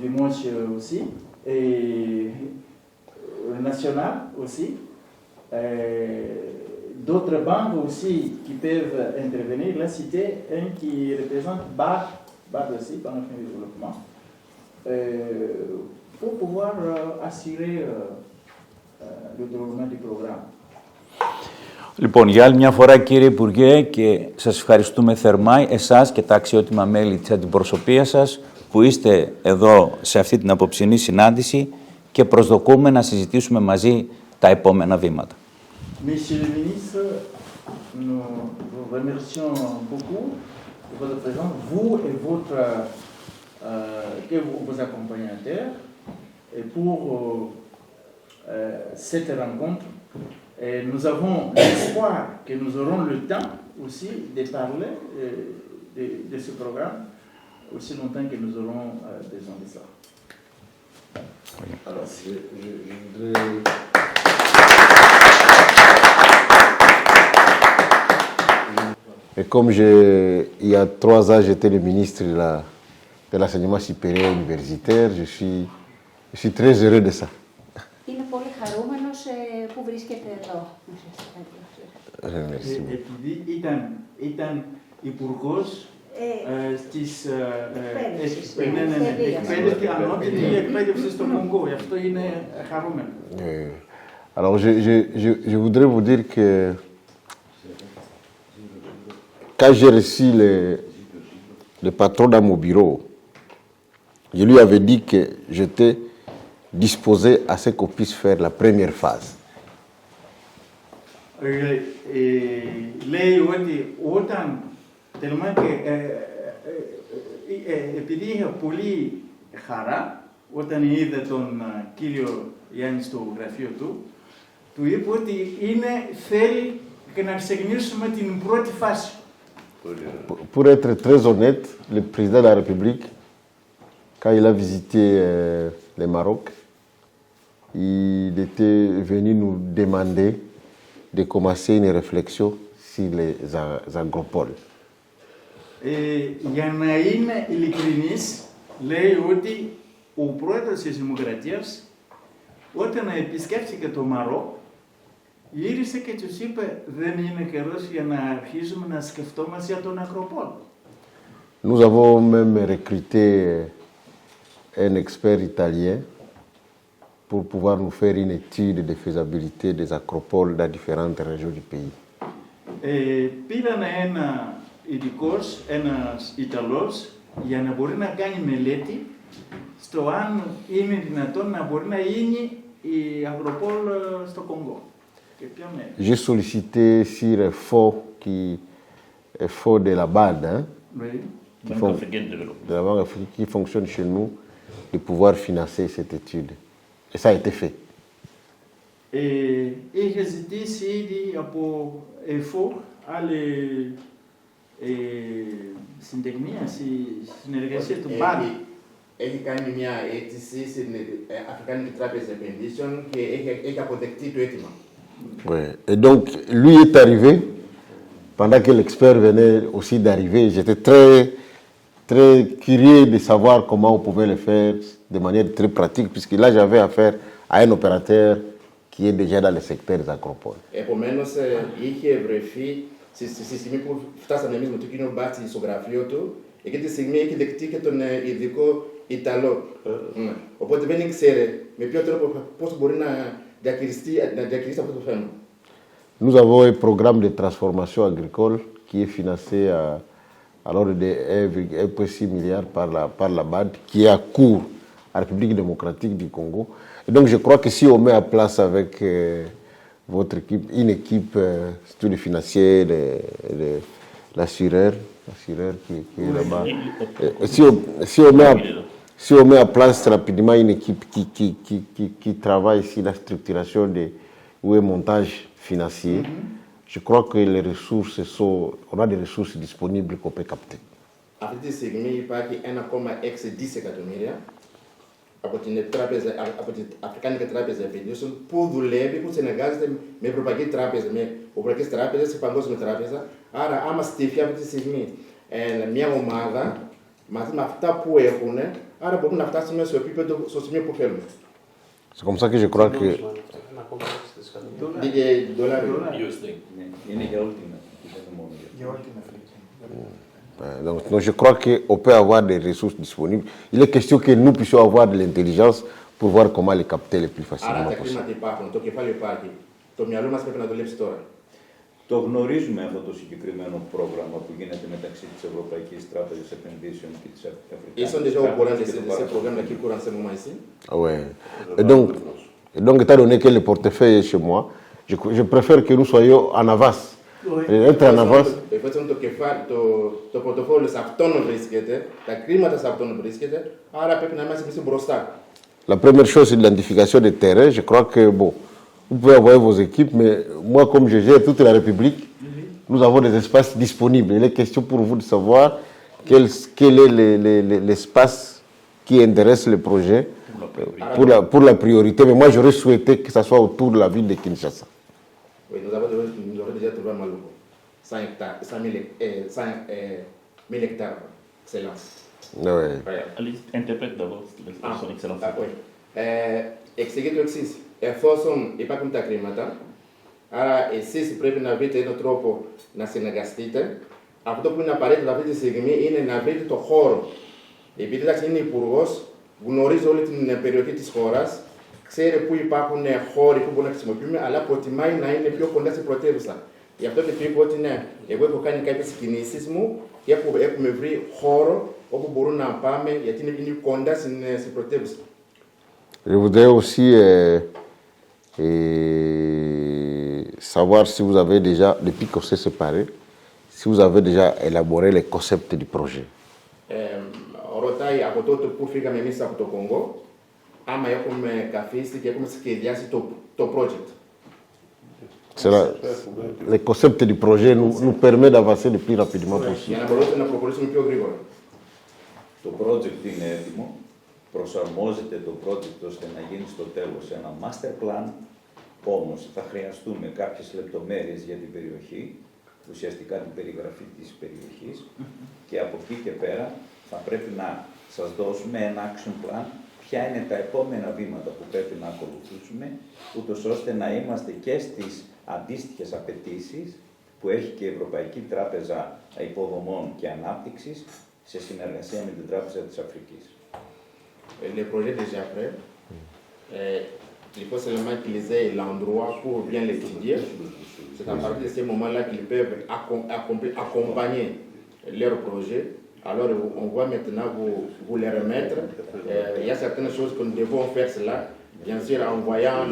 du moins aussi, et national aussi, d'autres banques aussi qui peuvent intervenir. La cité, un qui représente BAD aussi, Banque de développement, pour pouvoir assurer le développement du programme. Λοιπόν, για άλλη μια φορά, κύριε Υπουργέ, και σας ευχαριστούμε θερμά εσάς και τα αξιότιμα μέλη της αντιπροσωπείας σας που είστε εδώ σε αυτή την απόψινή συνάντηση και προσδοκούμε να συζητήσουμε μαζί τα επόμενα βήματα. Monsieur le ministre, nous vous remercions beaucoup de votre présence, vous et vos accompagnateurs, et pour cette rencontre. Et nous avons l'espoir que nous aurons le temps aussi de parler de ce programme aussi longtemps que nous aurons besoin de ça. Alors, je voudrais... Et comme il y a 3 ans, j'étais le ministre de l'enseignement supérieur universitaire, je suis très heureux de ça. Είναι πολύ χαρούμενος που βρίσκεται εδώ. Επειδή ήταν υπουργός της εκπαίδευση, ανώτερη εκπαίδευση στο Κονγκό, γι' αυτό είναι χαρούμενο. Alors, je voudrais vous dire que quand j'ai reçu le patron dans mon bureau, je lui avais dit que j'étais disposé à ce qu'on puisse faire la première phase. Λέει ότι όταν επειδή είχα πολύ χαρά όταν είδε τον κύριο Γιάννη στο γραφείο του, του είπε ότι θέλει και να ξεκινήσουμε την πρώτη φάση. Pour être très honnête, le président de la République, quand il a visité le Maroc, il était venu nous demander de commencer une réflexion sur les agropoles. Για να είμαι ειλικρινής, λέει ότι ο πρόεδρος της Δημοκρατίας, όταν επισκέφθηκε το Μαρόκ, γύρισε και τους είπε δεν είναι καιρός για να αρχίσουμε να σκεφτόμαστε για τον αγροπόλ. Nous avons même recruté un expert italien pour pouvoir nous faire une étude de faisabilité des acropoles dans différentes régions du pays. Πήραν ένα ειδικός, ένας Ιταλός, για να μπορεί να κάνει μελέτη στο αν είναι δυνατόν να μπορεί να γίνει η αγροπόλ στο Κονγκό. J'ai sollicité sur un fonds qui est fonds de la BAD, hein, Oui. de la Banque africaine qui fonctionne chez nous, de pouvoir financer cette étude. Et ça a été fait. Είχε ζητήσει ήδη από ΕΦΟ άλλη συντεχνία, συνεργασία του ΠΑΝ. Έχει κάνει μια αίτηση στην Αφρικανική Τράπεζα Επενδύσεων και έχει αποδεκτεί το αίτημα. Ouais. Et donc, lui est arrivé, pendant que l'expert venait aussi d'arriver, j'étais très curieux de savoir comment on pouvait le faire de manière très pratique, puisque là j'avais affaire à un opérateur qui est déjà dans le secteur des agropoles. Επομένως, είχε βρεθεί στη στιγμή που φτάσαμε εμείς με το κοινό μπάτσι στο γραφείο του, εκείνη τη στιγμή έχει δεκτεί και τον ειδικό Ιταλό. Οπότε δεν ήξερε με ποιο τρόπο, πώς μπορεί να διαχειριστεί αυτό το θέμα. Nous avons un programme de transformation agricole qui est financé à l'ordre de 1,6 milliard par la BAD, qui est à court à la République démocratique du Congo. Et donc je crois que si on met en place avec votre équipe, une équipe, surtout les financiers, l'assureur qui est là-bas, si on met en place rapidement une équipe qui travaille sur la structuration ou un montage financier, je crois que les ressources on a des ressources disponibles qu'on peut capter. Αυτή τη στιγμή υπάρχει 1,6 δισεκατομμύρια από την Αφρικανική Τράπεζα Επενδύσεων που δουλεύει, που συνεργάζεται με Ευρωπαϊκή Τράπεζα, με Ευρωπαϊκές Τράπεζες, Παγκόσμια Τράπεζα. Άρα, άμα στηθεί αυτή τη στιγμή μια ομάδα μαζί με αυτά που έχουν, άρα μπορούμε να φτάσουμε στο σημείο που θέλουμε. C'est comme ça que je crois que... Donc je crois qu'on peut avoir des ressources disponibles. Il est question que nous puissions avoir de l'intelligence pour voir comment les capter le plus facilement possible. Το γνωρίζουμε αυτό το συγκεκριμένο πρόγραμμα που γίνεται μεταξύ της Ευρωπαϊκής Τράπεζας Επενδύσεων και της Αφρικανικής Τράπεζας. Ouais. Et donc, étant donné que le portefeuille est chez moi, je préfère que nous soyons en avance. Être en avance. Το πορτοφόλιο σε αυτόν βρίσκεται, τα χρήματα σε αυτόν βρίσκεται, άρα πρέπει να είμαστε εμείς μπροστά. La première chose, c'est l'identification des terrains. Je crois que, bon, vous pouvez envoyer vos équipes, mais moi, comme je gère toute la République, nous avons des espaces disponibles. Il est question pour vous de savoir quel est l'espace qui intéresse le projet pour la priorité. Mais moi, j'aurais souhaité que ça soit autour de la ville de Kinshasa. Oui, nous avons déjà trouvé un logo. 100 000 hectares. Excellence. Ouais. Interprète d'abord l'expression excellence. Εξηγεί το εξής. Εφόσον υπάρχουν τα χρήματα, άρα εσείς πρέπει να βρείτε έναν τρόπο να συνεργαστείτε. Αυτό που είναι απαραίτητο αυτή τη στιγμή είναι να βρείτε το χώρο. Επειδή είναι υπουργός, γνωρίζει όλη την περιοχή της χώρας, ξέρει πού υπάρχουν χώροι που μπορούμε να χρησιμοποιούμε, αλλά προτιμάει να είναι πιο κοντά στην πρωτεύουσα. Γι' αυτό και του είπα ότι ναι, εγώ έχω κάνει κάποιες κινήσεις μου και έχουμε βρει χώρο όπου μπορούμε να πάμε, γιατί είναι κοντά στην πρωτεύουσα. Je voudrais aussi savoir si vous avez déjà, depuis qu'on s'est séparés, si vous avez déjà élaboré les concepts du projet. Ρωτάει από τότε που φύγαμε εμείς από το Κονγκό, άμα έχουμε καθίσει και έχουμε σχεδιάσει το project. Les concepts du projet nous permettent d'avancer le plus rapidement possible. Για να μπορούμε να προχωρήσουμε πιο γρήγορα. Το project είναι έτοιμο. Προσαρμόζεται το project ώστε να γίνει στο τέλος ένα master plan, όμως θα χρειαστούμε κάποιες λεπτομέρειες για την περιοχή, ουσιαστικά την περιγραφή της περιοχής και από εκεί και πέρα θα πρέπει να σας δώσουμε ένα action plan, ποια είναι τα επόμενα βήματα που πρέπει να ακολουθήσουμε, ούτως ώστε να είμαστε και στις αντίστοιχες απαιτήσεις που έχει και η Ευρωπαϊκή Τράπεζα Υποδομών και Ανάπτυξης σε συνεργασία με την Τράπεζα της Αφρικής. Le projet est déjà prêt. Il faut seulement qu'ils aient l'endroit pour bien l'étudier. C'est à partir de ce moment-là qu'ils peuvent accompagner leur projet. Alors on va maintenant vous les remettre. Il y a certaines choses que nous devons faire cela, bien sûr en voyant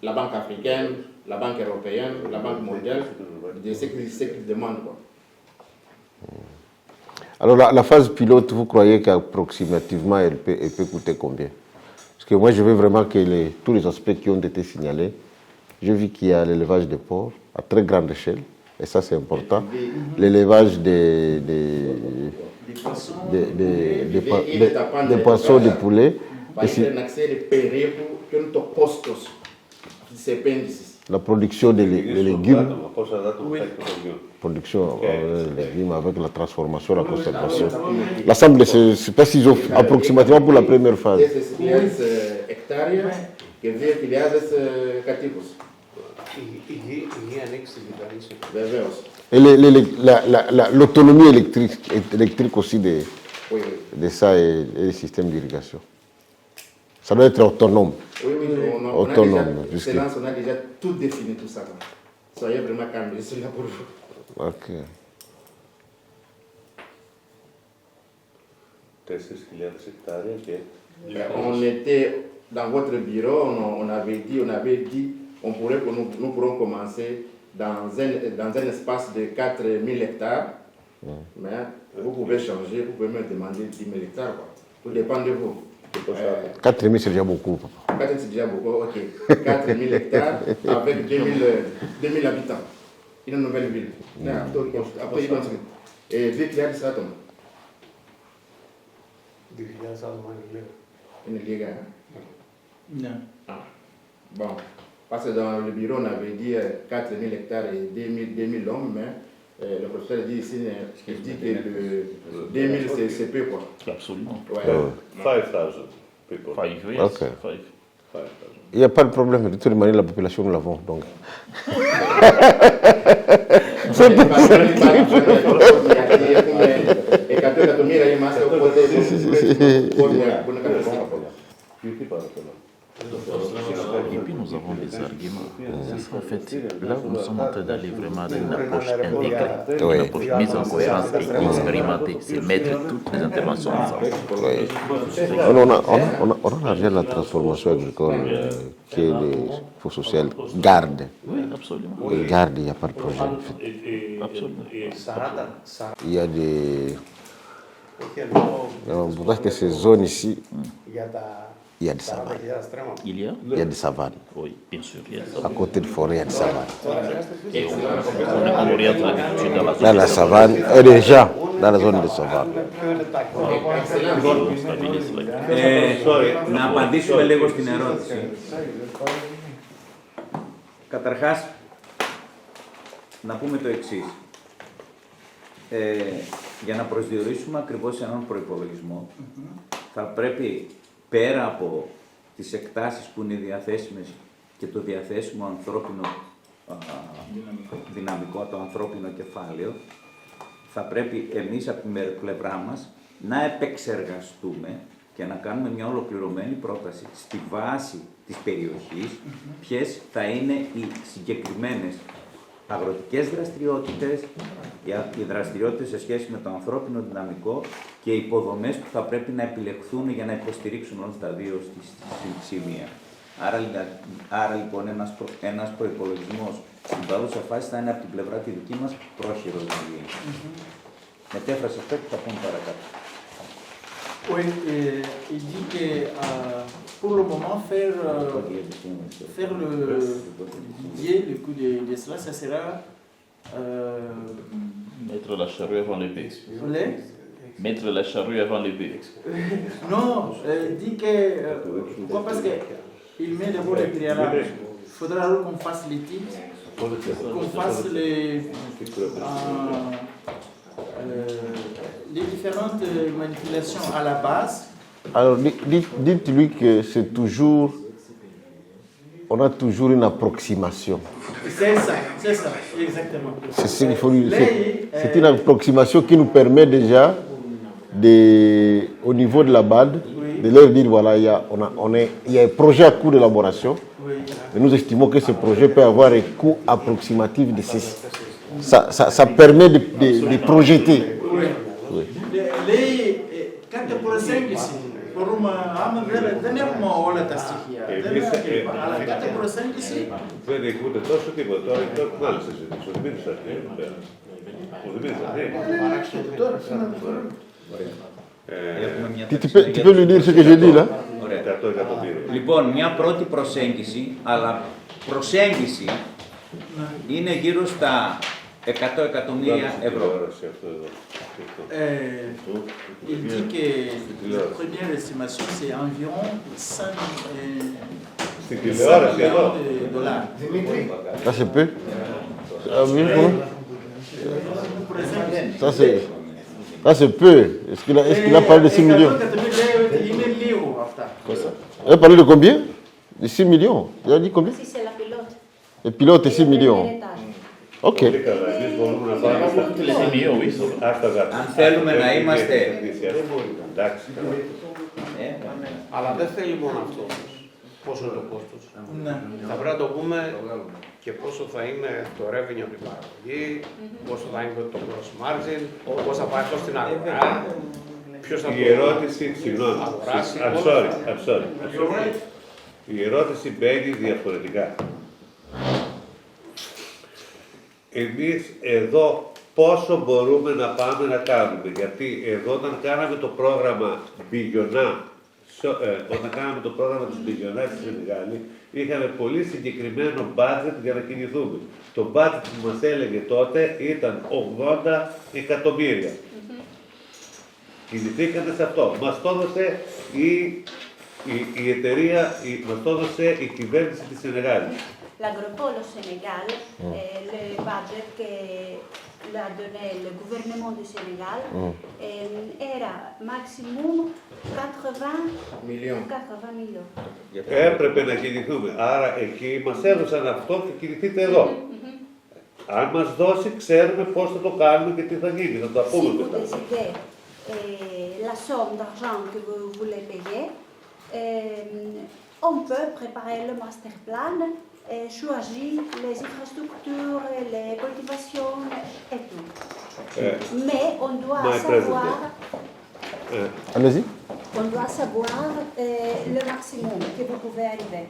la Banque africaine, la Banque européenne, la Banque mondiale, de ce qu'ils demandent. Quoi. Alors la phase pilote, vous croyez qu'approximativement elle peut coûter combien? Parce que moi je veux vraiment que tous les aspects qui ont été signalés, j'ai vu qu'il y a l'élevage des porcs à très grande échelle, et ça c'est important, l'élevage des poissons, des poulets. La production des légumes, production des légumes avec la transformation, la conservation. L'Assemblée, je ne sais pas s'ils ont approximativement pour la première phase. Et l'autonomie électrique aussi de ça et des systèmes d'irrigation. Ça doit être autonome. Oui, autonome. On a déjà tout défini, tout ça. Soyez vraiment calmes, je suis là pour vous. Ok. On était dans votre bureau, on avait dit, on pourrons commencer dans un espace de 4000 hectares. Mais vous pouvez changer, vous pouvez me demander 10 000 hectares. Quoi. Tout dépend de vous. 4 000 c'est déjà beaucoup. 4 000 c'est déjà beaucoup, ok. 4 000 hectares avec 2000 habitants. Une nouvelle ville. Après, et 2 milliards de Satan. 2 milliards de Satan. Une ligue, hein? Non. Ah. Bon. Parce que dans le bureau, on avait dit 4 000 hectares et 2000 hommes, mais le professeur dit ici, il dit que 2000 c'est peu, quoi. Absolument. Ouais. 5,000 people. 5, yes. Okay. 5. Il n'y a pas de problème, de toute manière, la population, nous l'avons. Donc. Et puis nous avons des arguments. C'est ça, en fait, là où nous sommes en train d'aller vraiment dans une approche intégrée, une approche mise en cohérence et expérimentée, c'est mettre toutes les interventions ensemble. Oui. On a déjà la transformation agricole que les fonds sociaux gardent. Oui, absolument. Ils gardent, il n'y a pas de projet. En fait. Absolument. Il y a des... On voit que ces zones ici, il y a des savanes. Il y a des savanes. Oui, bien sûr. Il y a des à côté de forêt, il y a des savanes. Et on oriente l'agriculture dans la savane. Et déjà, dans la zone de savane. Να απαντήσουμε λίγο στην ερώτηση. Καταρχάς, να πούμε το εξής. Για να προσδιορίσουμε ακριβώς έναν προϋπολογισμό, θα πρέπει πέρα από τις εκτάσεις που είναι διαθέσιμες και το διαθέσιμο ανθρώπινο δυναμικό, το ανθρώπινο κεφάλαιο, θα πρέπει εμείς από την πλευρά μας να επεξεργαστούμε και να κάνουμε μια ολοκληρωμένη πρόταση στη βάση της περιοχής, ποιες θα είναι οι συγκεκριμένες αγροτικές δραστηριότητες, οι δραστηριότητες σε σχέση με το ανθρώπινο δυναμικό και οι υποδομές που θα πρέπει να επιλεχθούν για να υποστηρίξουν όλα τα δύο στη σημεία. Άρα λοιπόν ένας προϋπολογισμός στην παρούσα φάση θα είναι από την πλευρά τη δική μας πρόχειρο. Μετέφραση αυτό και θα πούμε παρακάτω. Oui, il dit que pour le moment, faire le budget, le coût de cela, ça sera... Mettre la charrue avant les bœufs. Mettre la charrue avant les bœufs. Non, il dit que... pourquoi? Parce qu'il met d'abord les préalables. Il faudra qu'on fasse l'étude, qu'on fasse les différentes manipulations à la base. Alors, dites-lui que c'est toujours... On a toujours une approximation. C'est ça, exactement. C'est ce qu'il faut lui dire. C'est une approximation qui nous permet déjà, au niveau de la BAD, de leur dire, voilà, il y a un projet à coût d'élaboration, mais nous estimons que ce projet peut avoir un coût approximatif de ceci. ça permet de projeter. Λέει κάποια προσέγγιση. Μπορούμε, άμα δεν έχουμε όλα τα στοιχεία, αλλά κάποια προσέγγιση. Δεν εκπούνται τόσο τίποτα. Τώρα έχουμε άλλες συζητήσεις. Ο Δημήτρης αρχή. Ο Δημήτρης αρχή. Tu peux lui dire ce que j'ai dit là? Λοιπόν, μια πρώτη προσέγγιση, αλλά προσέγγιση είναι γύρω στα 100 εκατομμύρια ευρώ. Il dit que la première estimation, c'est environ 5 millions de dollars. Ça c'est peu. Ça c'est peu. Est-ce qu'il a parlé de 6 millions? Il a parlé de combien? De 6 millions. Il a dit combien? Si c'est la pilote. Le pilote est 6 millions. Ok. Αν θέλουμε να είμαστε... Αλλά δεν θέλει μόνο αυτό. Πόσο είναι το κόστος. Θα πρέπει να το πούμε και πόσο θα είναι το revenue από την παραγωγή, πόσο θα είναι το gross margin, πώς θα πάει αυτό στην αγορά, ποιος θα το αγοράσει. I'm sorry. Η ερώτηση μπαίνει διαφορετικά. Εμείς εδώ πόσο μπορούμε να πάμε να κάνουμε, γιατί εδώ όταν κάναμε το πρόγραμμα Μπιγιονά, όταν κάναμε το πρόγραμμα της Μπιγιονά στη Σενεγάλη, είχαμε πολύ συγκεκριμένο budget για να κινηθούμε. Το budget που μας έλεγε τότε ήταν 80 εκατομμύρια. Κινηθήκατε σε αυτό. Μας το έδωσε η εταιρεία, μας το έδωσε η κυβέρνηση της Σενεγάλης. L'agropole au Sénégal, le budget que l'a donné le gouvernement du Sénégal era maximum 80 millions. Έπρεπε να κινηθούμε. Άρα εκεί μας έδωσαν αυτό και κινηθείτε εδώ. Αν μας δώσει, ξέρουμε πώς θα το κάνουμε και τι θα γίνει. Θα το πούμε μετά. Si vous décidez la somme d'argent que vous voulez payer, on peut préparer le master plan, choisir les infrastructures, les cultivations et tout. Mais on doit savoir... Allez-y. On doit savoir le maximum que vous pouvez arriver.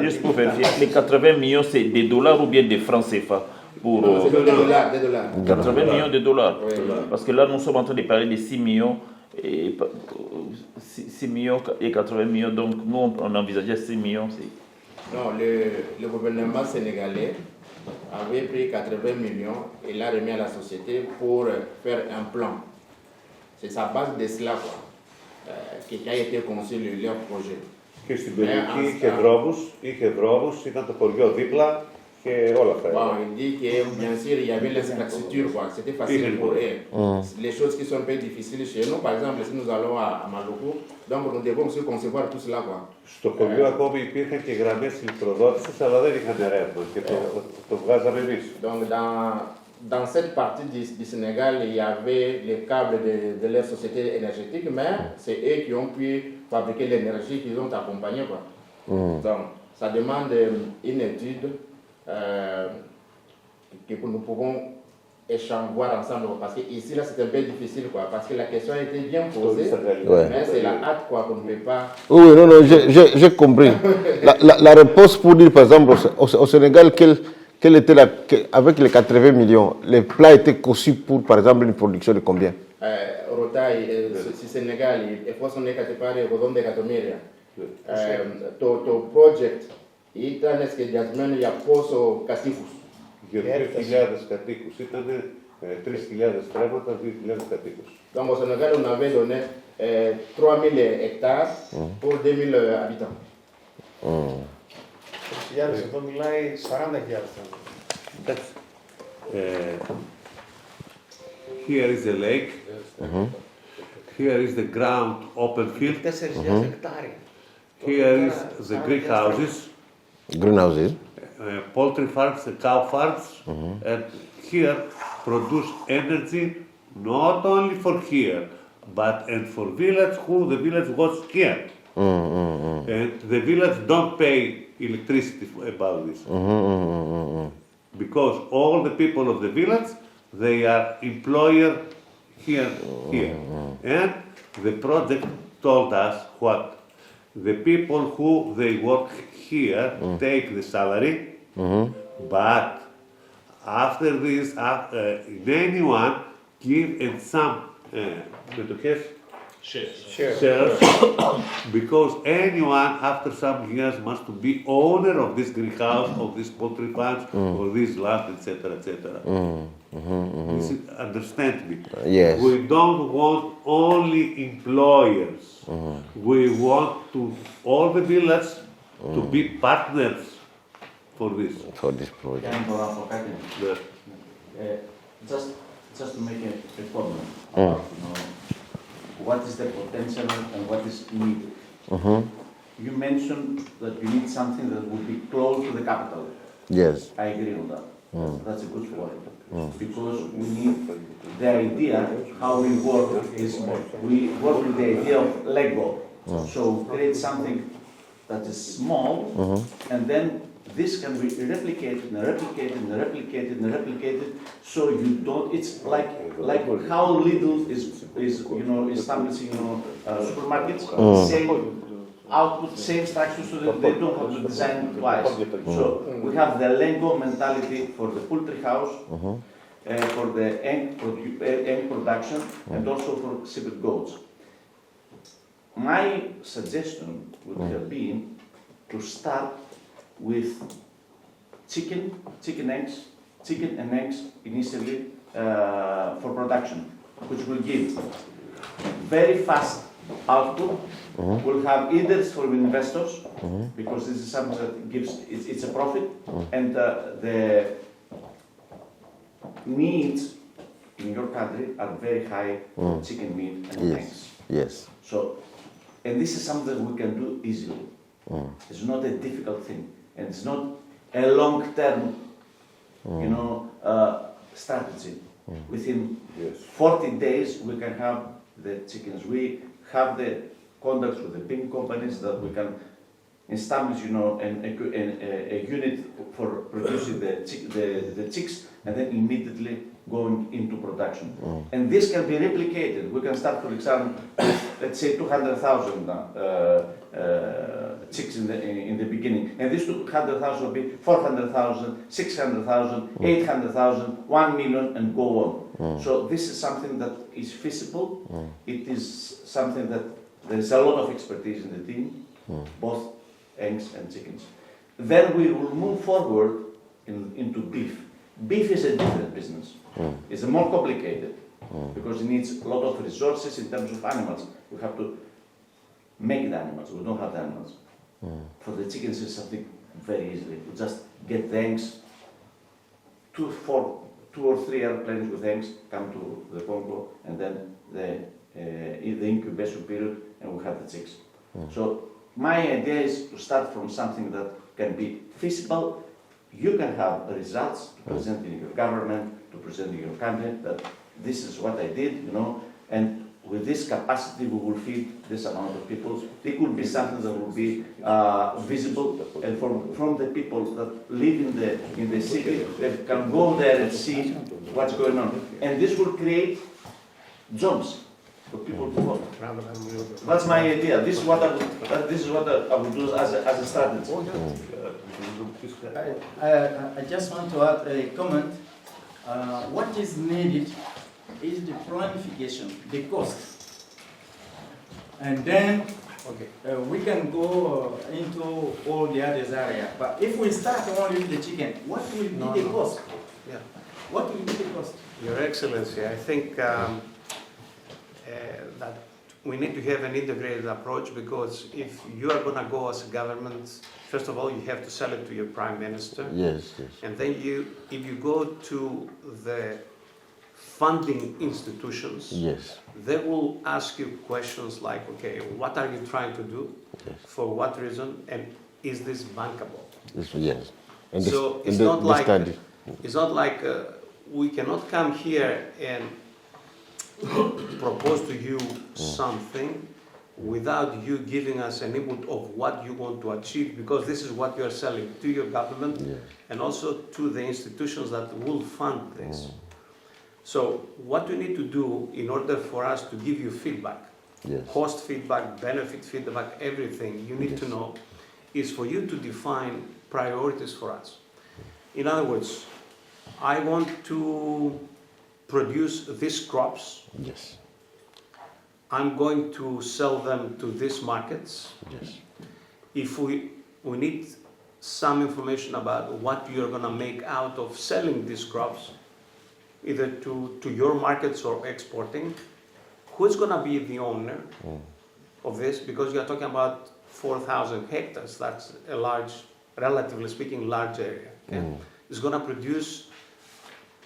Juste pour vérifier, les 80 millions, c'est des dollars ou bien des francs CFA pour, des dollars. 80 millions de dollars. Oui. Parce que là, nous sommes en train de parler de 6 millions et 6 millions et 80 millions. Donc, nous, on envisageait 6 millions. Non, le gouvernement sénégalais avait pris 80 millions et l'a remis à la société pour faire un plan. C'est sa base de cela qui a été conçu leur projet. Και στην περιοχή είχε δρόμους, ήταν το χωριό δίπλα και όλα αυτά. Bon, il dit que bien sûr il y avait l'infrastructure, c'était facile pour eux. Les choses qui sont un peu difficiles chez nous, par exemple, si nous allons à Maloko, donc nous devons aussi concevoir tout cela. Στο χωριό ακόμη υπήρχαν και γραμμές ηλεκτροδότησης, αλλά δεν είχαν ρεύμα και το βγάζαμε εμείς. Donc dans cette partie du Sénégal, il y avait les câbles de leur société énergétique, mais c'est eux qui ont pu fabriquer l'énergie qu'ils ont accompagné. Donc, ça demande une étude que nous pouvons voir ensemble, parce qu'ici, là, c'est un peu difficile, parce que la question a été bien posée, mais c'est la hâte, qu'on ne peut pas... Oui, non, j'ai compris. La réponse pour dire, par exemple, au Sénégal, quelle était avec les 80 millions, les plats étaient conçus pour, par exemple, une production de combien? Rotai, si Sénégal, il faut s'en écarter au de Katomiria. Το project ήταν σχεδιασμένο για πόσο κατοίκους? Για 2.000 κατοίκους. Ήταν 3.000 στρέμματα, 2.000 κατοίκους. Donc au Sénégal, on avait donné 3.000 hectares pour 2.000 habitants. Εδώ μιλάει 40.000. Here is the lake. Here is the ground open field. 4.000 εκτάρια. Here is the greenhouses. Greenhouses. Poultry farms, cow farms. And here produce energy not only for here, but and for village who the village was here. And the village don't pay electricity about this. because all the people of the village, they are employer here. And the project told us what the people who they work here take the salary, but after this, anyone give and some shares, because anyone after some years must be owner of this greenhouse, of this poultry farms, or this land, etc., etc. This is, understand me? Yes. We don't want only employers. We want to all the village to be partners for this. For this project. Just to make a comment about what is the potential and what is needed. You mentioned that you need something that would be close to the capital. Yes. I agree on that. That's a good point. Because we need the idea how we work is we work with the idea of Lego. So create something that is small, and then this can be replicated and replicated and replicated and replicated. So you don't. It's like how Lidl is establishing supermarkets. Same output, same structure, so that they don't have to design twice. So we have the Lego mentality for the poultry house, for the egg production, and also for sheep goats. My suggestion would have been to start with chicken and eggs initially for production, which will give very fast output. We'll have either for investors, because this is something that gives, it's a profit, and the needs in your country are very high for chicken meat and eggs. Yes. So, and this is something that we can do easily. It's not a difficult thing, and it's not a long-term, strategy. Within 40 days, we can have the chickens. We have the contacts with the big companies that we can establish, a unit for producing the chicks, and then immediately going into production. And this can be replicated. We can start, for example, with, let's say, 200,000 chicks in the beginning, and this 200,000 will be 400,000, 600,000, 800,000, 1 million, and go on. So this is something that is feasible. It is something that there is a lot of expertise in the team, both eggs and chickens. Then we will move forward into beef. Beef is a different business. It's more complicated because it needs a lot of resources in terms of animals. We have to make the animals. We don't have the animals. For the chickens, it's something very easily. We just get the eggs. 2 or 3 airplanes with eggs come to the Congo, and then the incubation period, and we have the chicks. So my idea is to start from something that can be feasible. You can have results to present in your government, to present in your country, that this is what I did, and with this capacity we will feed this amount of people. It could be something that will be visible, and from the people that live in the city, they can go there and see what's going on. And this will create jobs for people to work. That's my idea. This is what I would do as a strategy. I just want to add a comment. What is needed is the planification, the cost. And then we can go into all the other areas. But if we start only with the chicken, what will be the cost? Yeah. What will be the cost? Your Excellency, I think that we need to have an integrated approach, because if you are going to go as a government, first of all, you have to sell it to your Prime Minister. Yes. And then if you go to the funding institutions, they will ask you questions like, okay, what are you trying to do? For what reason? And is this bankable? Yes. And so it's not like we cannot come here and propose to you something, without you giving us an input of what you want to achieve, because this is what you are selling to your government and also to the institutions that will fund this. So what we need to do in order for us to give you feedback, cost feedback, benefit feedback, everything you need to know is for you to define priorities for us. In other words, I want to produce these crops. Yes. I'm going to sell them to these markets. Yes. If we need some information about what you're going to make out of selling these crops, either to your markets or exporting, who's going to be the owner of this? Because you're talking about 4,000 hectares. That's a large, relatively speaking, large area. Okay? It's going to produce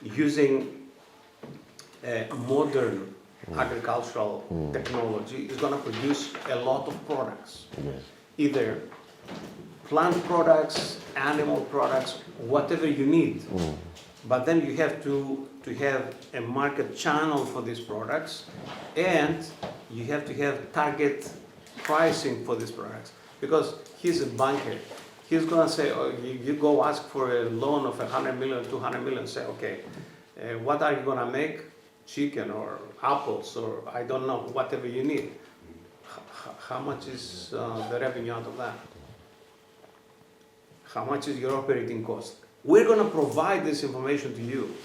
using modern agricultural technology. Is going to produce a lot of products, either plant products, animal products, whatever you need. But then you have to have a market channel for these products, and you have to have target pricing for these products. Because he's a banker. He's going to say, oh, you go ask for a loan of 100 million, 200 million, say, okay, what are you going to make? Chicken or apples or I don't know, whatever you need. How much is the revenue out of that? How much is your operating cost? We're going to provide this information to you,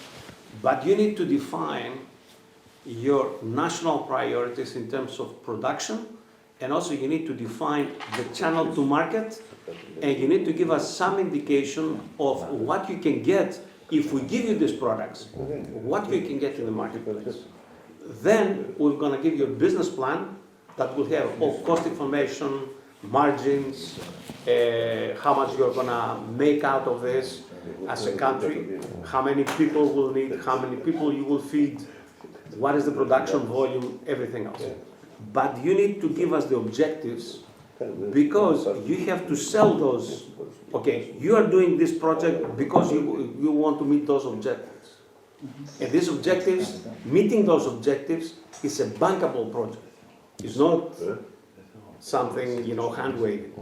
but you need to define your national priorities in terms of production, and also you need to define the channel to market, and you need to give us some indication of what you can get if we give you these products, what you can get in the marketplace. Then we're going to give you a business plan that will have all cost information, margins, how much you're going to make out of this as a country, how many people will need, how many people you will feed, what is the production volume, everything else. But you need to give us the objectives, because you have to sell those. Okay, you are doing this project because you want to meet those objectives. And these objectives, meeting those objectives is a bankable project. It's not something, hand-waving.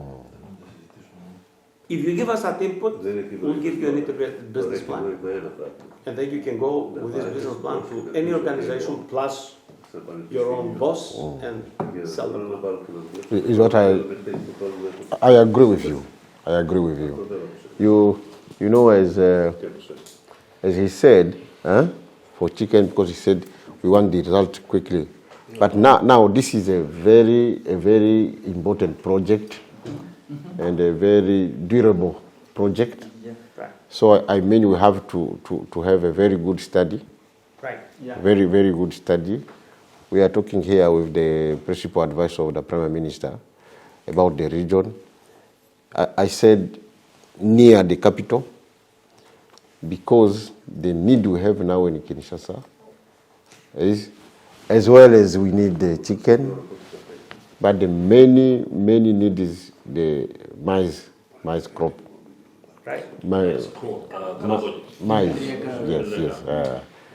If you give us that input, we'll give you an integrated business plan. And then you can go with this business plan to any organization plus your own boss and sell the plan. Is what I agree with you. I agree with you. You know, as he said, for chicken, because he said we want the result quickly. But now this is a very important project and a very durable project. So I mean, we have to have a very good study. Right. Yeah. Very good study. We are talking here with the principal advisor of the Prime Minister about the region. I said near the capital, because the need we have now in Kinshasa is, as well as we need the chicken, but the many need is the maize crop. Right. Maize, yes.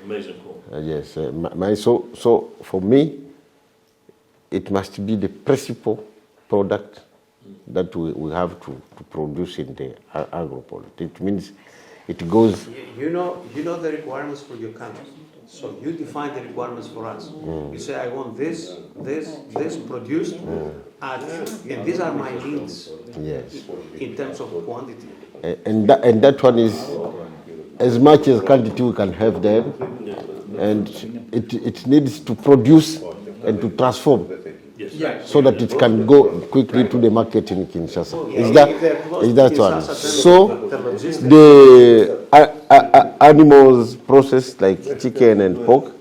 Amazing corn. Yes, maize. So for me, it must be the principal product that we have to produce in the agropole. It means it goes. You know the requirements for your country. So you define the requirements for us. You say, I want this produced, and these are my needs. Yes. In terms of quantity. And that one is as much as quantity we can have there, and it needs to produce and to transform. Yes. So that it can go quickly to the market in Kinshasa. Is that one? So the animals processed like chicken and pork,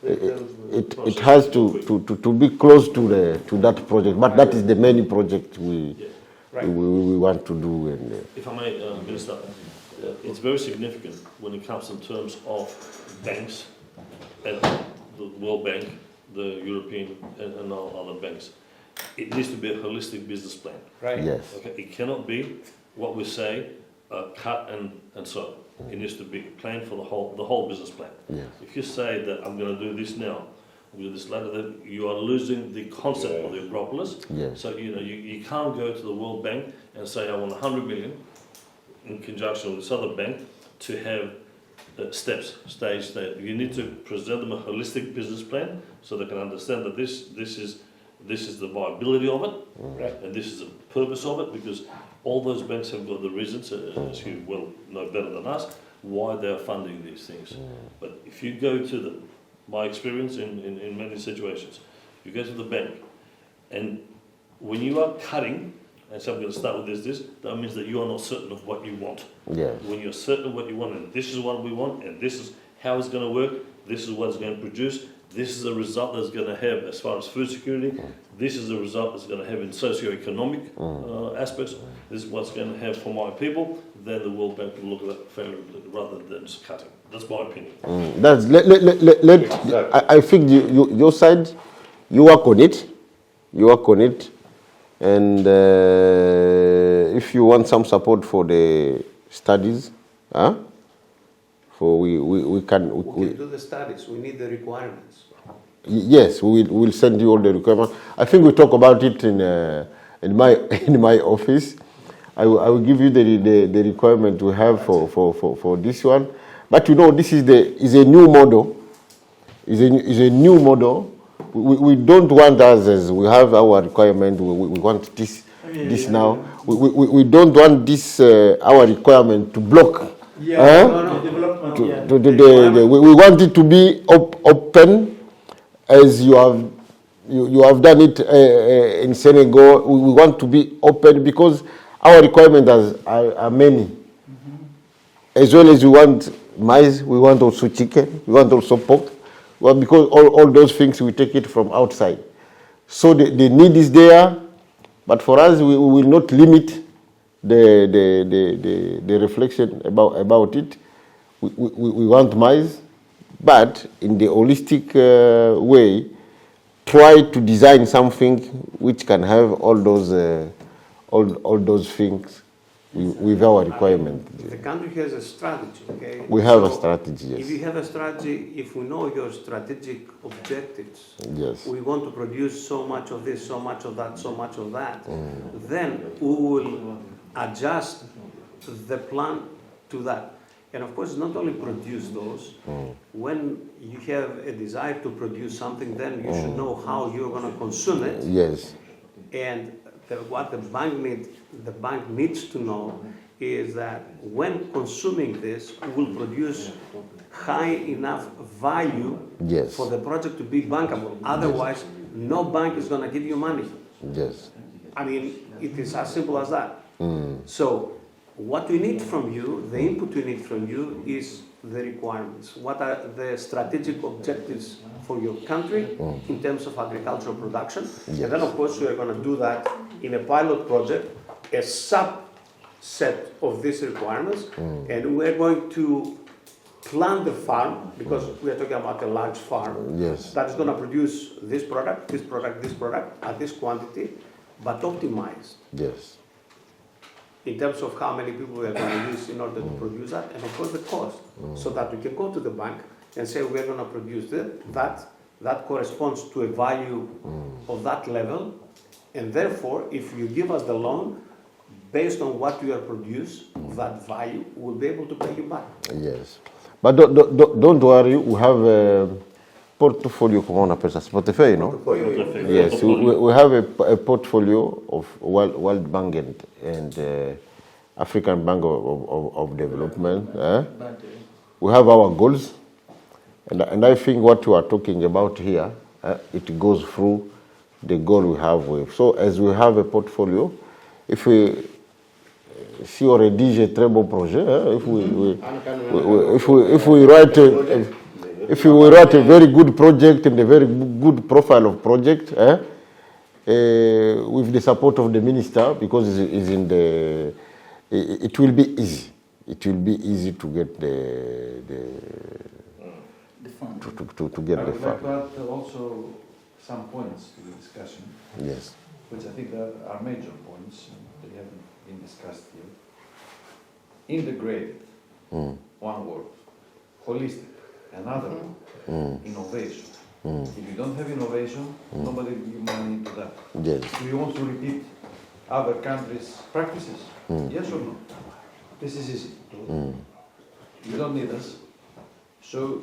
it has to be close to that project. But that is the main project we want to do. And if I may, Minister, it's very significant when it comes in terms of banks and the World Bank, the European and all other banks. It needs to be a holistic business plan. Right. Yes. Okay. It cannot be what we say, cut and so. It needs to be planned for the whole business plan. Yes. If you say that I'm going to do this now, with this later, that you are losing the concept of the Acropolis. Yes. So, you can't go to the World Bank and say, I want 100 million in conjunction with this other bank to have steps, stage that you need to present them a holistic business plan so they can understand that this is the viability of it, and this is the purpose of it, because all those banks have got the reasons, as you well know better than us, why they are funding these things. But if you go to my experience in many situations, you go to the bank, and when you are cutting, and so I'm going to start with this, that means that you are not certain of what you want. Yeah. When you're certain of what you want, and this is what we want, and this is how it's going to work, this is what it's going to produce, this is the result that's going to have as far as food security, this is the result that's going to have in socio-economic aspects, this is what's going to have for my people, then the World Bank will look at that favorably rather than just cutting. That's my opinion. I think your side, you work on it. And if you want some support for the studies, we can do the studies. We need the requirements. Yes, we'll send you all the requirements. I think we talk about it in my office. I will give you the requirement we have for this one. But this is a new model. Is a new model. We don't want us as we have our requirement. We want this now. We don't want this our requirement to block. We want it to be open, as you have done it in Senegal. We want to be open because our requirements are many. As well as we want maize, we want also chicken, we want also pork. Well, because all those things, we take it from outside. So the need is there, but for us, we will not limit the reflection about it. We want maize, but in the holistic way, try to design something which can have all those things with our requirement. The country has a strategy, okay? We have a strategy, yes. If you have a strategy, if we know your strategic objectives, yes, we want to produce so much of this, so much of that, so much of that, then we will adjust the plan to that. And of course, not only produce those, when you have a desire to produce something, then you should know how you're going to consume it. Yes. And what the bank needs to know is that when consuming this, will produce high enough value for the project to be bankable. Otherwise, no bank is going to give you money. Yes. I mean, it is as simple as that. So, what we need from you, the input we need from you is the requirements. What are the strategic objectives for your country in terms of agricultural production? And then, of course, we are going to do that in a pilot project, a subset of these requirements, and we're going to plan the farm, because we are talking about a large farm that is going to produce this product, this product, this product at this quantity, but optimized. Yes. In terms of how many people we are going to use in order to produce that, and of course the cost, so that we can go to the bank and say we are going to produce that corresponds to a value of that level, and therefore if you give us the loan based on what you are produced, that value, we'll be able to pay you back. Yes, but don't worry, we have a portfolio, comment on appelle ça, portefeuille, no? Yes, we have a portfolio of World Bank and African Bank of Development. We have our goals, and I think what you are talking about here, it goes through the goal we have with. So as we have a portfolio, if we si on rédige un très beau projet, if we write a very good project and a very good profile of project, with the support of the minister, because it's in the, it will be easy. It will be easy to get the fund. To get the fund. I would like to add also some points to the discussion. Yes. Which I think are major points that haven't been discussed here. Integrated, one word. Holistic, another word. Innovation. If you don't have innovation, nobody will give money to that. Yes. Do you want to repeat other countries' practices? Yes or no? This is easy. You don't need us. So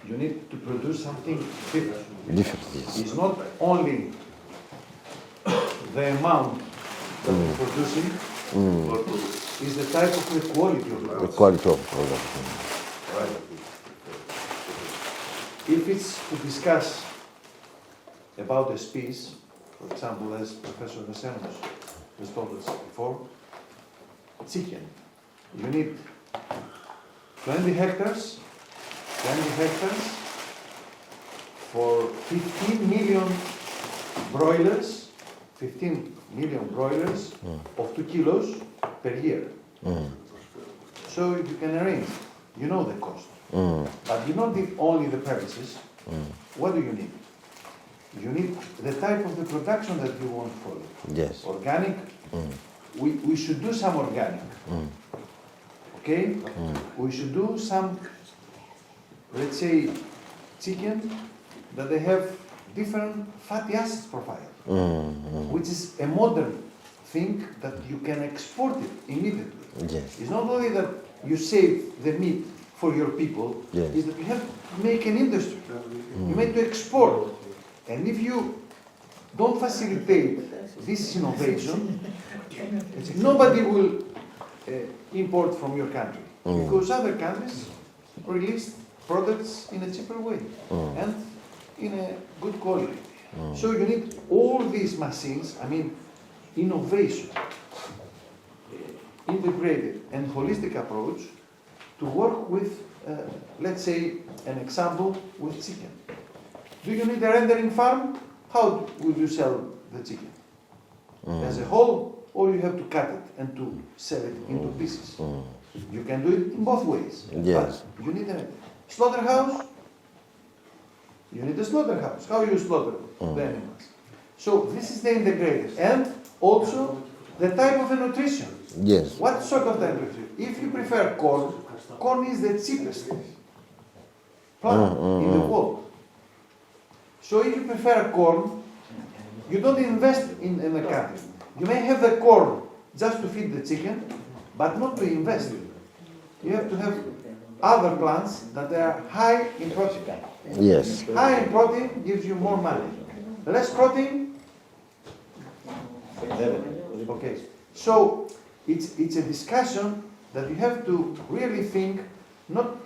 you need to produce something different. Different, yes. It's not only the amount that you're producing, it's the type of the quality of it. The quality of product. Right. If it's to discuss about a species, for example, as Professor Vesenos has told us before, chicken, you need 20 hectares for 15 million broilers, 15 million broilers of 2 kilos per year. So you can arrange, you know the cost. But you don't need only the premises. What do you need? You need the type of the production that you want to follow. Yes. Organic, we should do some organic. Okay? We should do some, let's say, chicken that they have different fatty acids profile, which is a modern thing that you can export it immediately. Yes. It's not only that you save the meat for your people, yes. Is that you have to make an industry. You need to export. And if you don't facilitate this innovation, nobody will import from your country. Because other countries release products in a cheaper way and in a good quality. So you need all these machines, I mean, innovation, integrated and holistic approach to work with, let's say, an example with chicken. Do you need a rendering farm? How will you sell the chicken? As a whole, or you have to cut it and to sell it into pieces? You can do it in both ways. Yes. But you need a slaughterhouse. You need a slaughterhouse. How you slaughter the animals? So this is the integrated. And also the type of the nutrition. Yes. What sort of the nutrition? If you prefer corn, corn is the cheapest plant in the world. So if you prefer corn, you don't invest in the country. You may have the corn just to feed the chicken, but not to invest. You have to have other plants that are high in protein. Yes. High in protein gives you more money. Less protein, okay. So it's a discussion that you have to really think, not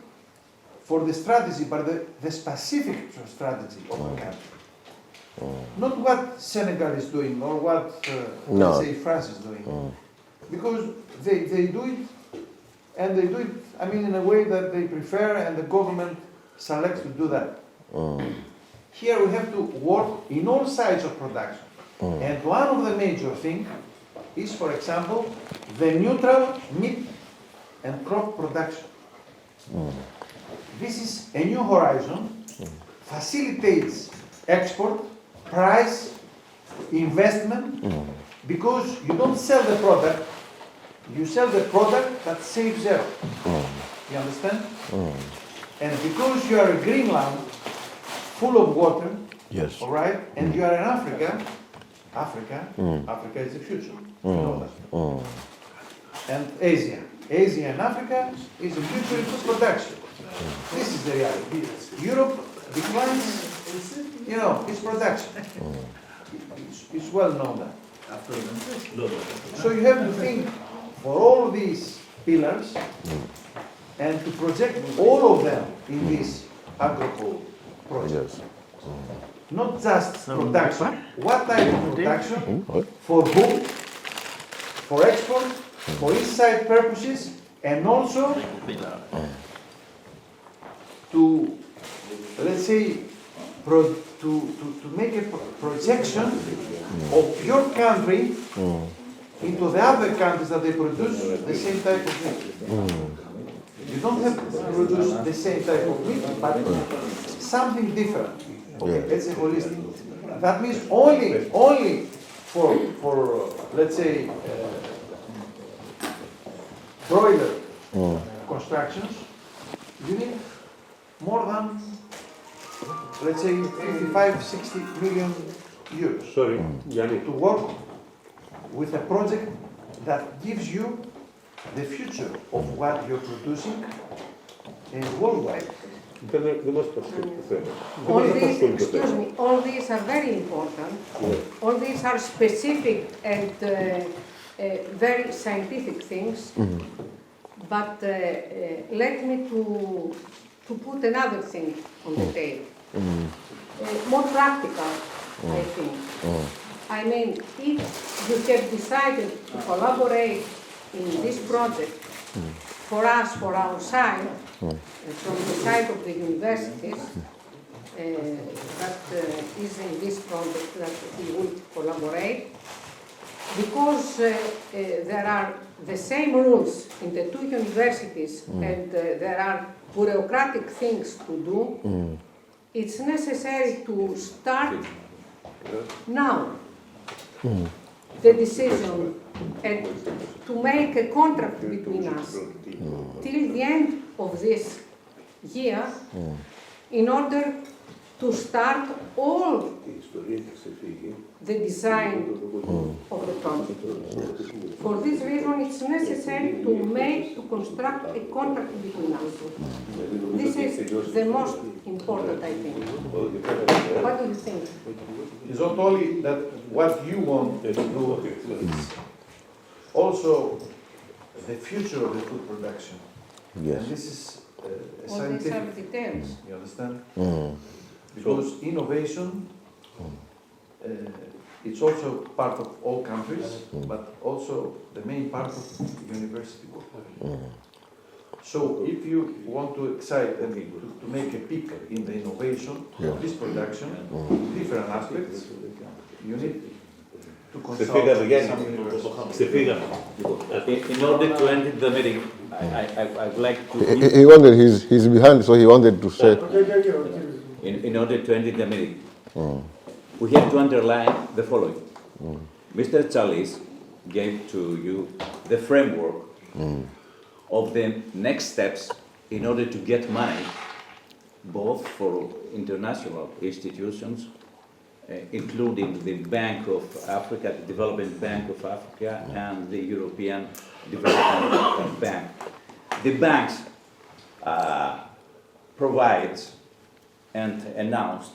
for the strategy, but the specific strategy of the country. Not what Senegal is doing or what, let's say, France is doing. Because they do it, and they do it, I mean, in a way that they prefer, and the government selects to do that. Here we have to work in all sides of production. And one of the major things is, for example, the neutral meat and crop production. This is a new horizon, facilitates export, price, investment, because you don't sell the product, you sell the product that saves zero. You understand? And because you are a green land, full of water, yes. All right, and you are in Africa, Africa is the future. You know that. And Asia and Africa is the future in food production. This is the reality. Europe declines, you know, its production. It's well known that. So you have to think for all these pillars and to project all of them in this agro project. Yes. Not just production. What type of production? For whom? For export, for inside purposes, and also to, let's say, to make a projection of your country into the other countries that they produce the same type of meat. You don't have to produce the same type of meat, but something different. Okay, it's a holistic. That means only for let's say, broiler constructions, you need more than let's say 55, 60 million euros. Sorry, to work with a project that gives you the future of what you're producing worldwide. All these are very important. All these are specific and very scientific things. But let me to put another thing on the table. More practical, I think. I mean, if you have decided to collaborate in this project for us, for our side, from the side of the universities, that is in this project that we will collaborate, because there are the same rules in the two universities and there are bureaucratic things to do, it's necessary to start now the decision and to make a contract between us till the end of this year in order to start all the design of the project. For this reason, it's necessary to construct a contract between us. This is the most important, I think. What do you think? It's not only that what you want to do, it's also the future of the food production. Yes. And this is All these are details. you understand? Because innovation, it's also part of all countries, but also the main part of university work. So if you want to excite and to make a peak in the innovation of this production, different aspects, you need to consult some universities. In order to end the meeting, I'd like to... He wanted, he's behind, so he wanted to say... In order to end the meeting, we have to underline the following. Mr. Charles gave to you the framework of the next steps in order to get money, both for international institutions, including the Bank of Africa, the Development Bank of Africa, and the European Development Bank. The banks provide and announced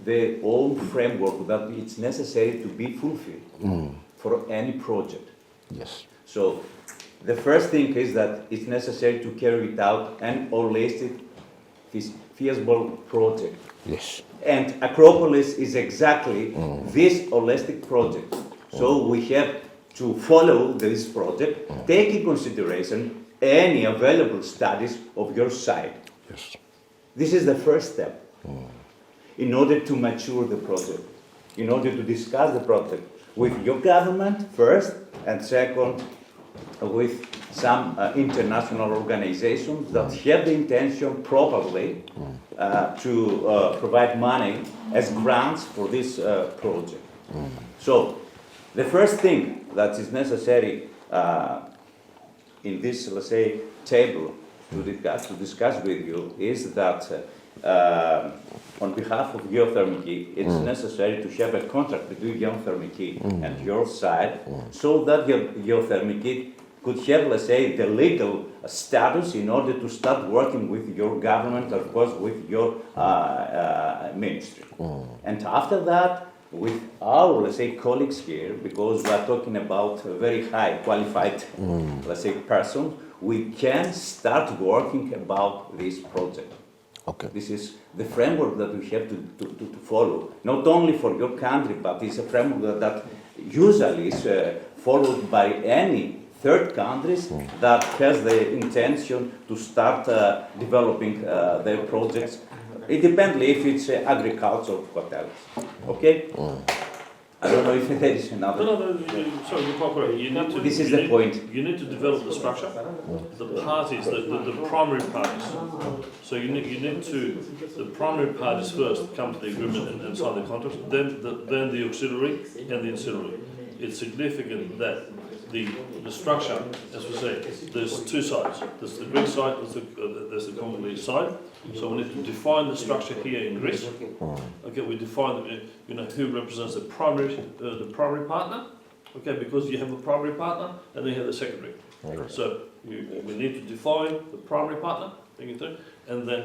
their own framework that it's necessary to be fulfilled for any project. Yes. So the first thing is that it's necessary to carry it out an holistic, feasible project. Yes. And Acropolis is exactly this holistic project. So we have to follow this project, take in consideration any available studies of your side. Yes. This is the first step in order to mature the project, in order to discuss the project with your government first, and second, with some international organizations that have the intention probably to provide money as grants for this project. So the first thing that is necessary in this, let's say, table to discuss with you is that on behalf of GEOTHERMICI, it's necessary to have a contract between GEOTHERMICI and your side, so that GEOTHERMICI could have, let's say, the legal status in order to start working with your government, of course, with your ministry. And after that, with our, let's say, colleagues here, because we are talking about a very high qualified, let's say, person, we can start working about this project. Okay. This is the framework that we have to follow, not only for your country, but it's a framework that usually is followed by any third countries that has the intention to start developing their projects, independently if it's agriculture or what else. Okay? I don't know if there is another. No, sorry, you're quite correct. You need to, this is the point. You need to develop the structure, the parties, the primary parties. So you need to, the primary parties first come to the agreement and sign the contract, then the auxiliary and the ancillary. It's significant that the structure, as we say, there's two sides. There's the Greek side, there's the Congolese side. So we need to define the structure here in Greece. Okay, we define, who represents the primary partner. Okay, because you have a primary partner and then you have the secondary. So we need to define the primary partner, and then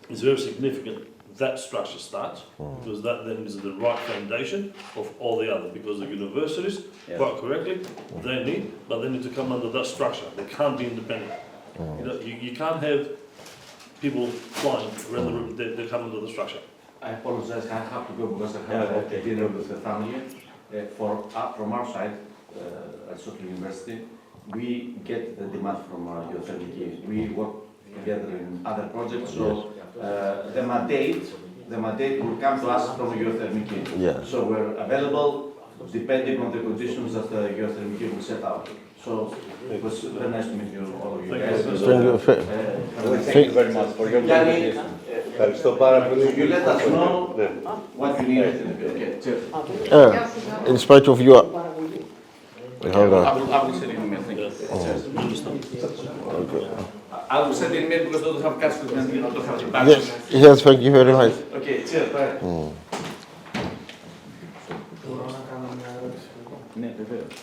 it's very significant that structure starts, because that then is the right foundation of all the other, because the universities, quite correctly, they need to come under that structure. They can't be independent. You can't have people flying around the room, they come under the structure. I apologize, I have to go because I have a dinner with the family. From our side, at Soto University, we get the demand from GEOTHERMICI. We work together in other projects, so the mandate will come to us from GEOTHERMICI. So we're available depending on the conditions that GEOTHERMICI will set out. So it was very nice to meet you, all of you guys. Thank you very much for your presentation. You let us know what you need. In spite of your... Hold on. I will send you an email. Thank you. I will send you an email because I don't have cash with me, don't have the badges. Yes, thank you very much. Okay, cheers, bye. Ναι, βεβαίως.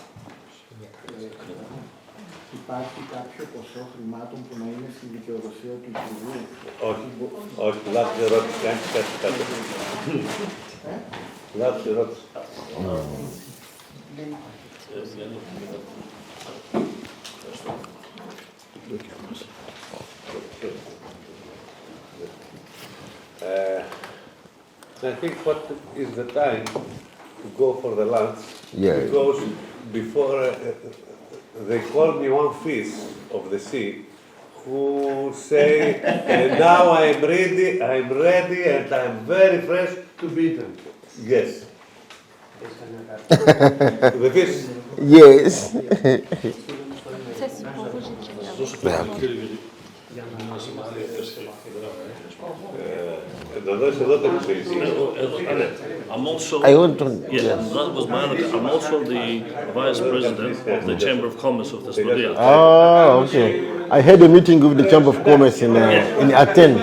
Υπάρχει κάποιο ποσό χρημάτων που να είναι στη δικαιοδοσία του Υπουργού? Όχι, λάθος ερώτηση, κάνεις κάτι. Λάθος ερώτηση. I think what is the time to go for the lunch, because before they call me one fish of the sea who say, now I'm ready and I'm very fresh to be eaten. Yes. The fish? Yes. I'm also, I want to, that was my other, I'm also the Vice President of the Chamber of Commerce of the Slovakia. Ah, okay. I had a meeting with the Chamber of Commerce in Athens.